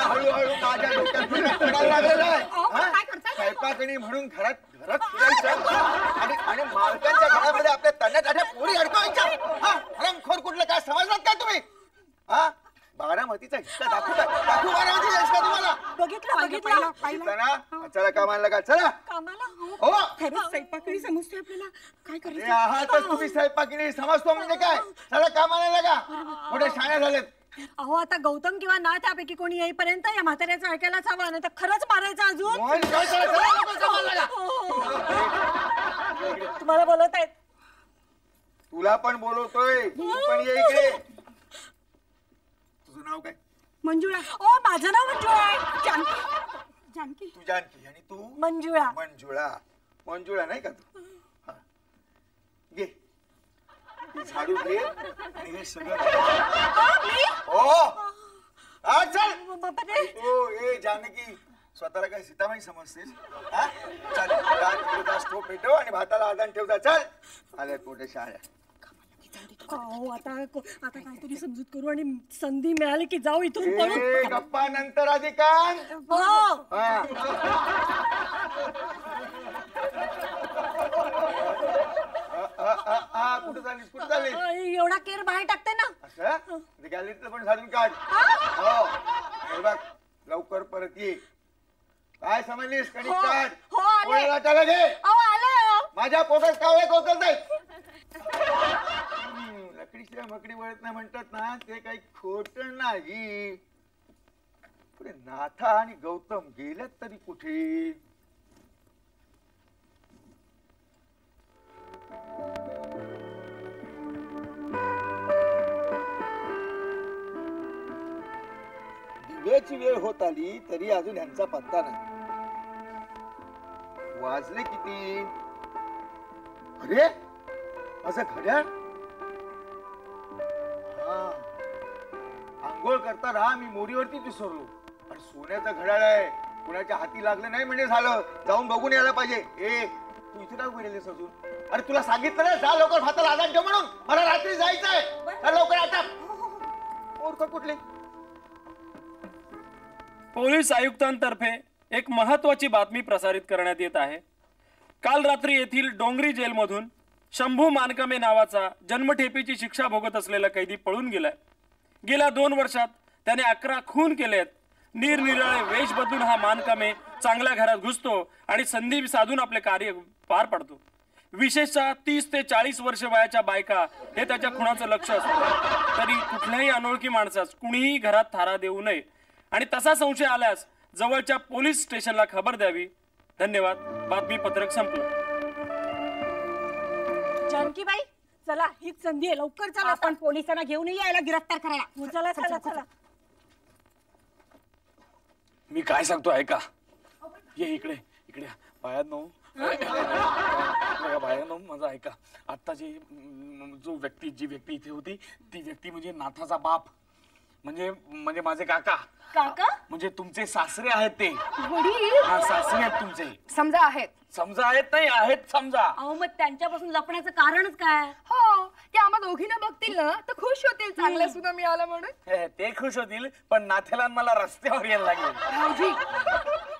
हळूहळू माझ्या स्वयंपाकणी म्हणून घरात फिरायचं आणि मालकांच्या घरामध्ये आपल्या तान्या पोरी अडकवायच्या. हरामखोर कुठलं काय समजलात का तुम्ही? हा, बारामतीचा हिस्सा दाखवू बारामतीचा हिस्सा तुम्हाला? बघितलं. चला कामाला लागा. चला कामाला. हो, स्वयंपाकडी समजते आपल्याला. काय करायचं? आहातच तुम्ही स्वयंपाकणी समजतो म्हणजे काय? चला कामाला लागा. मोठे शाळा झालेत. अहो आता गौतम किंवा ना त्यापैकी कोणी येईपर्यंत या म्हाताऱ्याचं ऐकायलाच हवा, नाही तर खरंच मारायचं अजून. तुम्हाला बोलत आहेत. तुला पण बोलवतोय. तू पण ये इकडे. तुझं नाव काय? मंजुळा. ओ माझं नाव मंजुळा आहे. जानकी. तू जानकी आणि तू? मंजुळा. मंजुळा नाही का तू? घे झाडू घे आणि हे सगळं. हो, ए जानकी, स्वतःला काय सीतामाई समजतेस? स्टोव पेटव आणि भाताला आदान ठेवता. चल आल्या कुठे शाळा. आता काहीतरी समजूत करू आणि संधी मिळाली की जाऊ इथून पळून. गप्पा नंतर अधिकांत. कुठे चालली? एवढा केर बाहेर टाकते ना. असं गॅलरीतलं पण झाडून काढ. हो बघ, लवकर परत ये. काय समजलीस? कणिक काढ. हो आले. घे. आले. माझ्या पोटात कावळे कोकल नाही. लकडीशिवाय मकडी वळत नाही म्हणतात ना, ते काही खोट नाही. पुढे नाथा आणि गौतम गेल्यात तरी कुठे? दिव्याची वेळ होत आली तरी अजून यांचा पत्ता नाही. वाजले किती? अरे माझं घड्याळ. आंघोळ करता राहा मी मोरीवरती विसरलो. आणि सोन्याचं घड्याळ आहे, कुणाच्या हाती लागलं नाही म्हणजे झालं. जाऊन बघून यायला पाहिजे. ए तू इथे काय उभी राहिलीस अजून? अरे तुला सांगितलं ना, जा लवकर भाताला आधार ठेव म्हणून. मला रात्री जायचंय. लवकर आता. मूर्ख कुठली? पोलीस आयुक्तांतर्फे एक महत्वाची बातमी प्रसारित करण्यात येत आहे. काल रात्री येथील डोंगरी जेलमधून शंभू मानकामे नावाचा जन्मठेपेची शिक्षा भोगत असलेला कैदी पळून गेलाय. गेल्या 2 वर्षात त्याने 11 खून केलेत. निरनिराळे वेश बदलून हा मानकामे चांगल्या घरात घुसतो आणि संधी साधून आपले कार्य पार पाडतो. विशेषतः 30 ते 40 वर्ष वयाच्या बायका हे त्याच्या खुनाचं लक्ष असतं. तरी कुठल्याही अनोळखी माणसास कुणीही घरात थारा देऊ नये आणि तसा संशय आल्यास जवळच्या पोलीस स्टेशनला खबर द्यावी. धन्यवाद. बातमी पत्रक संपलं. जानकीबाई चला, हीच संधी आहे, लवकर चला. आपण पोलिसांना घेऊन यायला गिरफ्तार करायला. चला चला चला. मी काय सांगतो ऐका. ये इकडे इकडे पायात नऊ बाहेर नऊ माझं ऐका. आता जी व्यक्ती इथे होती ती व्यक्ती म्हणजे नाथाचा बाप, म्हणजे माझे काका. काका म्हणजे तुमचे सासरे आहेत ते. वडील हा सासरे आहेत तुमचे. समजा आहेत. समजा आहेत नाही आहेत समजा. अहो मग त्यांच्यापासून लपण्याचं कारणच काय? हो, ते आम्हा दोघींना बघतील ना तर खुश होतील चांगल्या सुद्धा मिळाला म्हणून. ते खुश होतील, पण नाथ्याला मला रस्त्यावर यायला लागेल. भाऊजी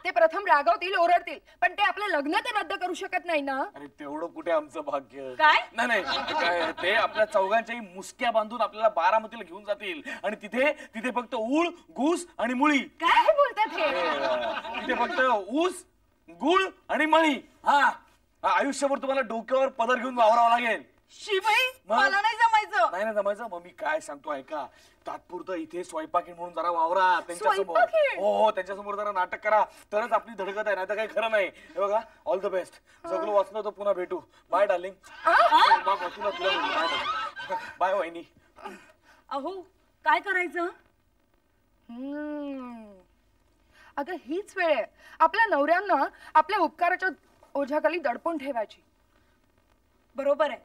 ते प्रथम रागावतील, ओरडतील, पण ते आपलं लग्न तर रद्द करू शकत नाही ना. अरे तेवढं कुठे आमचं भाग्य. काय? नाही काय ते आपल्या चौघांच्याही मुसक्या बांधून आपल्याला बारामतीला घेऊन जातील आणि तिथे फक्त ऊळ, घूस आणि मुळी. काय बोलतात हे? तिथे फक्त ऊस, गुळ आणि मळी. हा आयुष्यभर तुम्हाला डोक्यावर पदर घेऊन वावरावं लागेल. शिबाई मग? मला नाही जमायचं. नाही ना जमायचं. मग मी काय सांगतो ऐका. तात्पुरतं इथे स्वयंपाकीण म्हणून जरा वावरा त्यांच्यासमोर. स्वयंपाकीण? हो त्यांच्यासमोर जरा नाटक करा, तरच आपली धडकत आहे. नाही तर काही खरं नाही. हे बघा, ऑल द बेस्ट. जगलो वाचलो तर पुन्हा भेटू. Bye darling. बाय वहिनी. अहो काय करायचं? अगं हीच वेळ आहे आपल्या नवऱ्यांना आपल्या उपकाराच्या ओझ्याखाली दडपून ठेवायची. बरोबर आहे.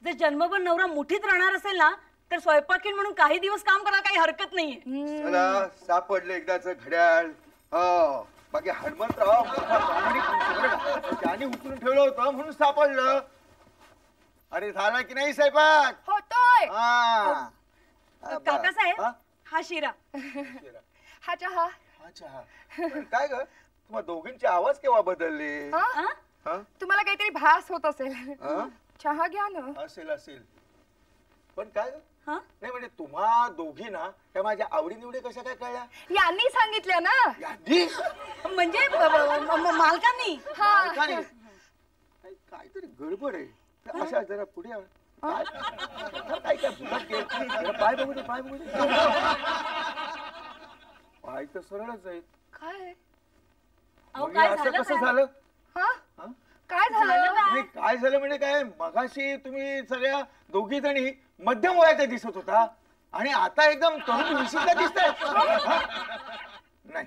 जर जन्मभर नवरा मुठीत राहणार असेल ना तर स्वयंपाकीण म्हणून काही दिवस काम करायला काही हरकत नाहीये. चला सापडलं एकदाच घड्याळ. हो बाकी हनुमंतराव त्याने उचलून ठेवलं होतं म्हणून सापडलं. अरे झाला की नाही स्वयंपाक? होतोय. काका साहेब हा शिरा. हा चहा. अच्छा काय ग तुम्हा दोघींचे आवाज केव्हा बदलले? तुम्हाला काहीतरी भास होत असेल. चहा घ्या ना. असेल पण काय नाही म्हणजे तुम्हा दोघी ना त्या माझ्या आवडीनिवडी कशा काय कळल्या? यांनी सांगितल्या ना. यांनी म्हणजे मालकांनी. काहीतरी गडबड आहे. अशा जरा पुढे काय पाय बघू दे पाय तर सरळच आहेत. काय असं कसं झालं? काय झालं? काय झालं म्हणजे काय मगाशी तुम्ही सगळ्या दोघी जणी मध्यम वयाच्या दिसत होता आणि आता एकदम तरुण विशिष्ट दिसताय. नाही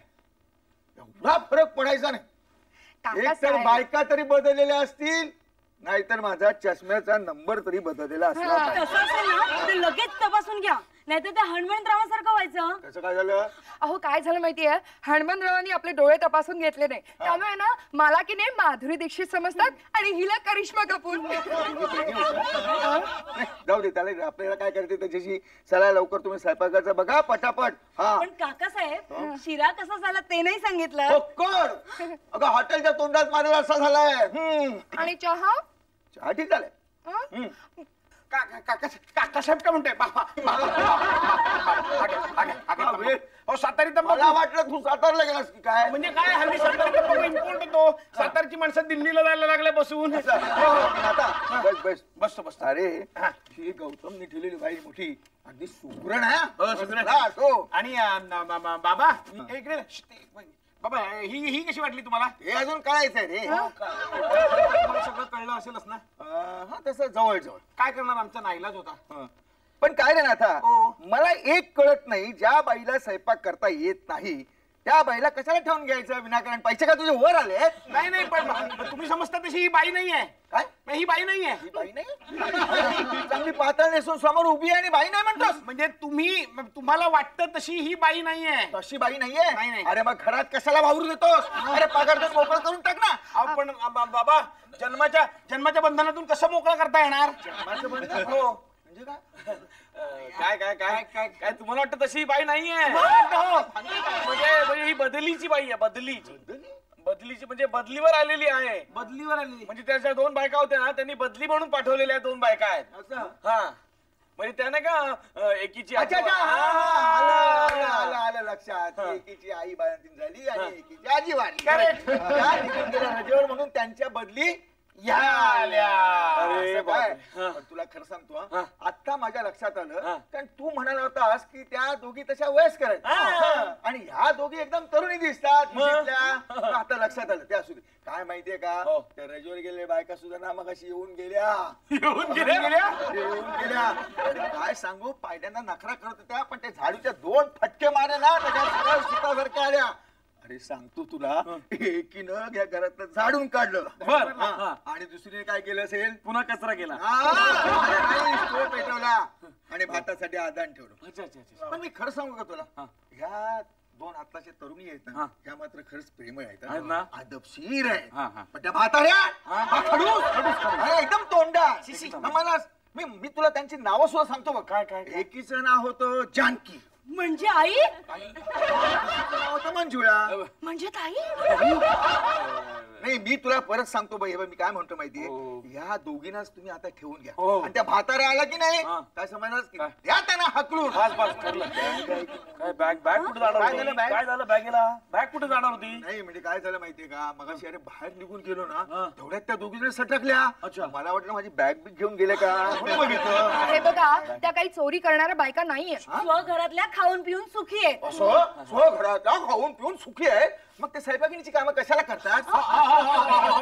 एवढा फरक पडायचा नाही. एक तर बायका तरी बदललेल्या असतील, नाहीतर माझा चष्म्याचा नंबर तरी बदललेला असला पाहिजे. तसं असेल ना तर लगेच तपासून घ्या, नाहीतर त्या हनुमंतरावासारखं व्हायचं. कसं काय झालं? अहो काय झालं माहितीये, हनुमंतरावांनी आपले डोळे तपासून घेतले नाही, त्यामुळे ना मला की नाही माधुरी दीक्षित समजतात आणि हिला करिश्मा कपूर. जाऊ दे त्याला, आपल्याला काय करायचं त्याच्याशी. चला लवकर तुम्ही स्वयंपाकाचं बघा पटापट. पण काका साहेब शिरा कसा झाला ते नाही सांगितलं. अगं हॉटेलच्या तोंडात मारला असा झालाय. आणि चहा? चहा ठीक झालाय. काकासाहेब का म्हणतोय हो सातारी तंबाखू. मला वाटलं तू सातारला गेलास की काय. म्हणजे काय हल्ली सातारी तंबाखू इम्पोर्ट होतो. सातारची माणसं दिल्लीला जायला लागले बसून. आता बस बस बसतो बसतो. अरे ही गौतमने ठेवलेली बाई मोठी अगदी सुगरण आहे. आणि बाबा इकडे बाबा ही कशी वाटली तुम्हाला. हे अजून कळायचंय रे. तुम्हाला सगळं कळलं असेलच ना. हा तसं जवळ जवळ. काय करणार आमचा नाईलाज होता. पण काय रे नाथा मला एक कळत नाही ज्या बाईला स्वयंपाक करता येत नाही त्या बाईला कशाला ठेवून घ्यायचं विनाकारण. पैसे का तुझे वर आले. नाही नाही पण तुम्ही समजता तशी ही बाई नाहीये. काय ही बाई नाहीये. ही बाई नाही चांगली पातळ नेसून समोर उभी आहे आणि बाई नाही म्हणतोस. म्हणजे तुम्हाला वाटतं तशी ही बाई नाहीये. तशी बाई नाहीये. नाही. अरे मग घरात कशाला वावरू देतोस. अरे पगार तर मोकळं करून टाक ना. पण बाबा जन्माच्या बंधनातून कसं मोकळा करता येणार. जन्माचं बंधन हो म्हणजे काय काय काय काय काय तुम्हाला वाटतं तशी ही बाई नाहीये. म्हणजे ही बदलीची बाई आहे. बदलीची म्हणजे बदलीवर आलेली आहे. बदलीवर आली म्हणजे त्याच्या 2 बायका होत्या ना त्यांनी बदली म्हणून पाठवलेल्या 2 बायका आहेत. हा म्हणजे त्या नाही का एकीची आलं लक्षात. एकीची आई बाळंतीण झाली आणि एकीची आजी वाढली. करेक्ट. रजेवर म्हणून त्यांच्या बदली अरे काय तुला खरं सांगतो आता माझ्या लक्षात आलं. कारण तू म्हणाला होतास की त्या दोघी तशा वयस्कर आहेत आणि ह्या दोघी एकदम तरुणी दिसतात. आता लक्षात आलं. ते असू दे. काय माहितीये का त्या रजेवर गेले बायका सुद्धा ना मग अशी येऊन गेल्या. काय सांगू पायड्यांना नखरा करत होत्या पण ते झाडूच्या 2 फटके मारे ना त्याच्या सरळ सुतासारख्या आल्या. अरे सांगतो तुला एकीनं या घरात झाडून काढलं. आणि दुसरीने काय केलं असेल पुन्हा कचरा केला. स्टोव पेटवला आणि भातासाठी आदान ठेवलं. पण मी खरं सांगू का तुला ह्या 2 आत्ताच्या तरुणी आहेत ना ह्या मात्र खरंच प्रेमळ आहेत. आदबशीर आहेत. पण त्या भाताऱ्या एकदम तोंडा. मला मी तुला त्यांची नावं सुद्धा सांगतो बघ. काय एकीचं नाव होतं जानकी. म्हणजे आई. नाव होतं मंजुळा. म्हणजे ताई. नाही मी तुला परत सांगतो बाई. मी काय म्हणतो माहितीये ह्या दोघींनाच तुम्ही आता ठेवून घ्या. आणि त्या भाताऱ्या आला की नाही काय समजणार द्या त्यांना हकलून. काय बॅग कुठे जाणार होती. काय झालं बॅगेला. बॅग कुठे जाणार होती. नाही म्हणजे काय झालं माहितीये का मगाशी अरे बाहेर निघून गेलो ना तेवढ्यात त्या दोघी सटकल्या. मला वाटलं माझी बॅग बी घेऊन गेले का. हे बघा त्या काही चोरी करणाऱ्या बायका नाहीये. स्वघरातल्या खाऊन पिऊन सुखी आहे. स्वघरातल्या खाऊन पिऊन सुखी आहे. मग ते स्वयंपाकीची कामं कशाला करतात.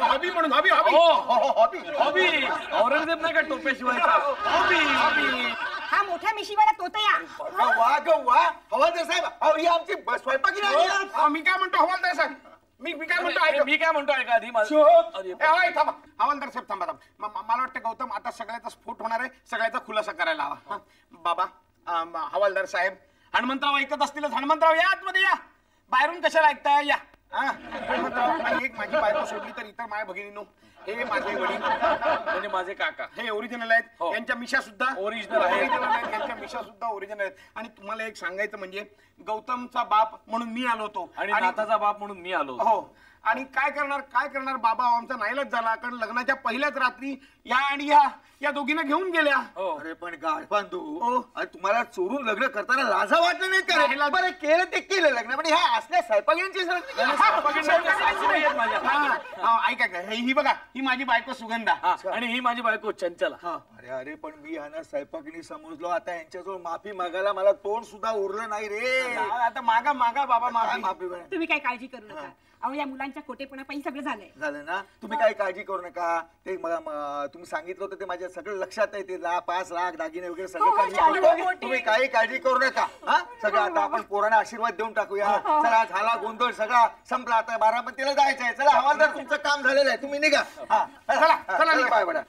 हॉबी म्हणून हॉबी औरंगजेब नाही का टोप्याशिवायचा. हॉबी हा मोठ्या मिशीवाला तोतया. वा ग वा हवालदार साहेब ही आमची स्वयंपाकी नाही. मी काय म्हणतो हवालदार साहेब मी काय म्हणतो ऐका आधी हवालदार साहेब थांबा. मला वाटतं गौतम आता सगळ्याचा स्फोट होणार आहे. सगळ्याचा खुलासा करायला हवा. बाबा हवालदार साहेब हनुमंतराव ऐकत असतीलच. हनुमंतराव या आतमध्ये या. बाहेरून कशाला ऐकताय या. एक माझी बायको सोडली तर इतर माझ्या भगिनीनो हे माझे वडील म्हणजे माझे काका हे ओरिजिनल आहेत. यांच्या मिशा सुद्धा ओरिजिनल आहेत. यांच्या मिशा सुद्धा ओरिजिनल आहेत. आणि तुम्हाला एक सांगायचं म्हणजे गौतमचा बाप म्हणून मी आलो होतो आणि नाथाचा बाप म्हणून मी आलो. हो आणि काय करणार बाबा आमचा नाईलाज झाला. कारण लग्नाच्या पहिल्याच रात्री या आणि या दोघींना घेऊन गेल्या. अरे पण गाढपांडू तुम्हाला चोरून लग्न करताना लाजा वाटलं नाही का. बरं केलं ते केलं लग्न पण ह्या असल्या स्वयंपाकीयांची ऐका ही बघा ही माझी बायको सुगंधा आणि ही माझी बायको चंचला. अरे पण मी ह्यांना स्वयंपाकीनी समजलो. आता यांच्याजवळ माफी मागायला मला तोंड सुद्धा उरलं नाही रे. आता मागा बाबा माफी. तुम्ही काही काळजी करू नका. अहो या मुलांच्या खोटेपणापायी सगळं झालं ना. तुम्ही काही काळजी करू नका. ते मला तुम्ही सांगितलं होतं ते माझ्या सगळं लक्षात आहे. ते 5 लाख दागिने वगैरे सगळं तुम्ही काही काळजी करू नका. सगळं आता आपण पोरांना आशीर्वाद देऊन टाकूया. चला झाला गोंधळ सगळा संपला. आता बारामतीला जायचंय. चला हवालदार तुमचं काम झालेलं आहे. तुम्ही निघा. चला पाय पडा.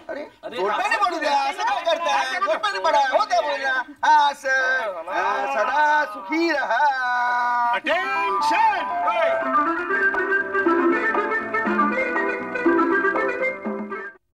अरे गोटपाने पडू द्या. असं काय करताय. गोटपाने पडा. हो त्या बोलला सदा सुखी रहा. अटेन्शन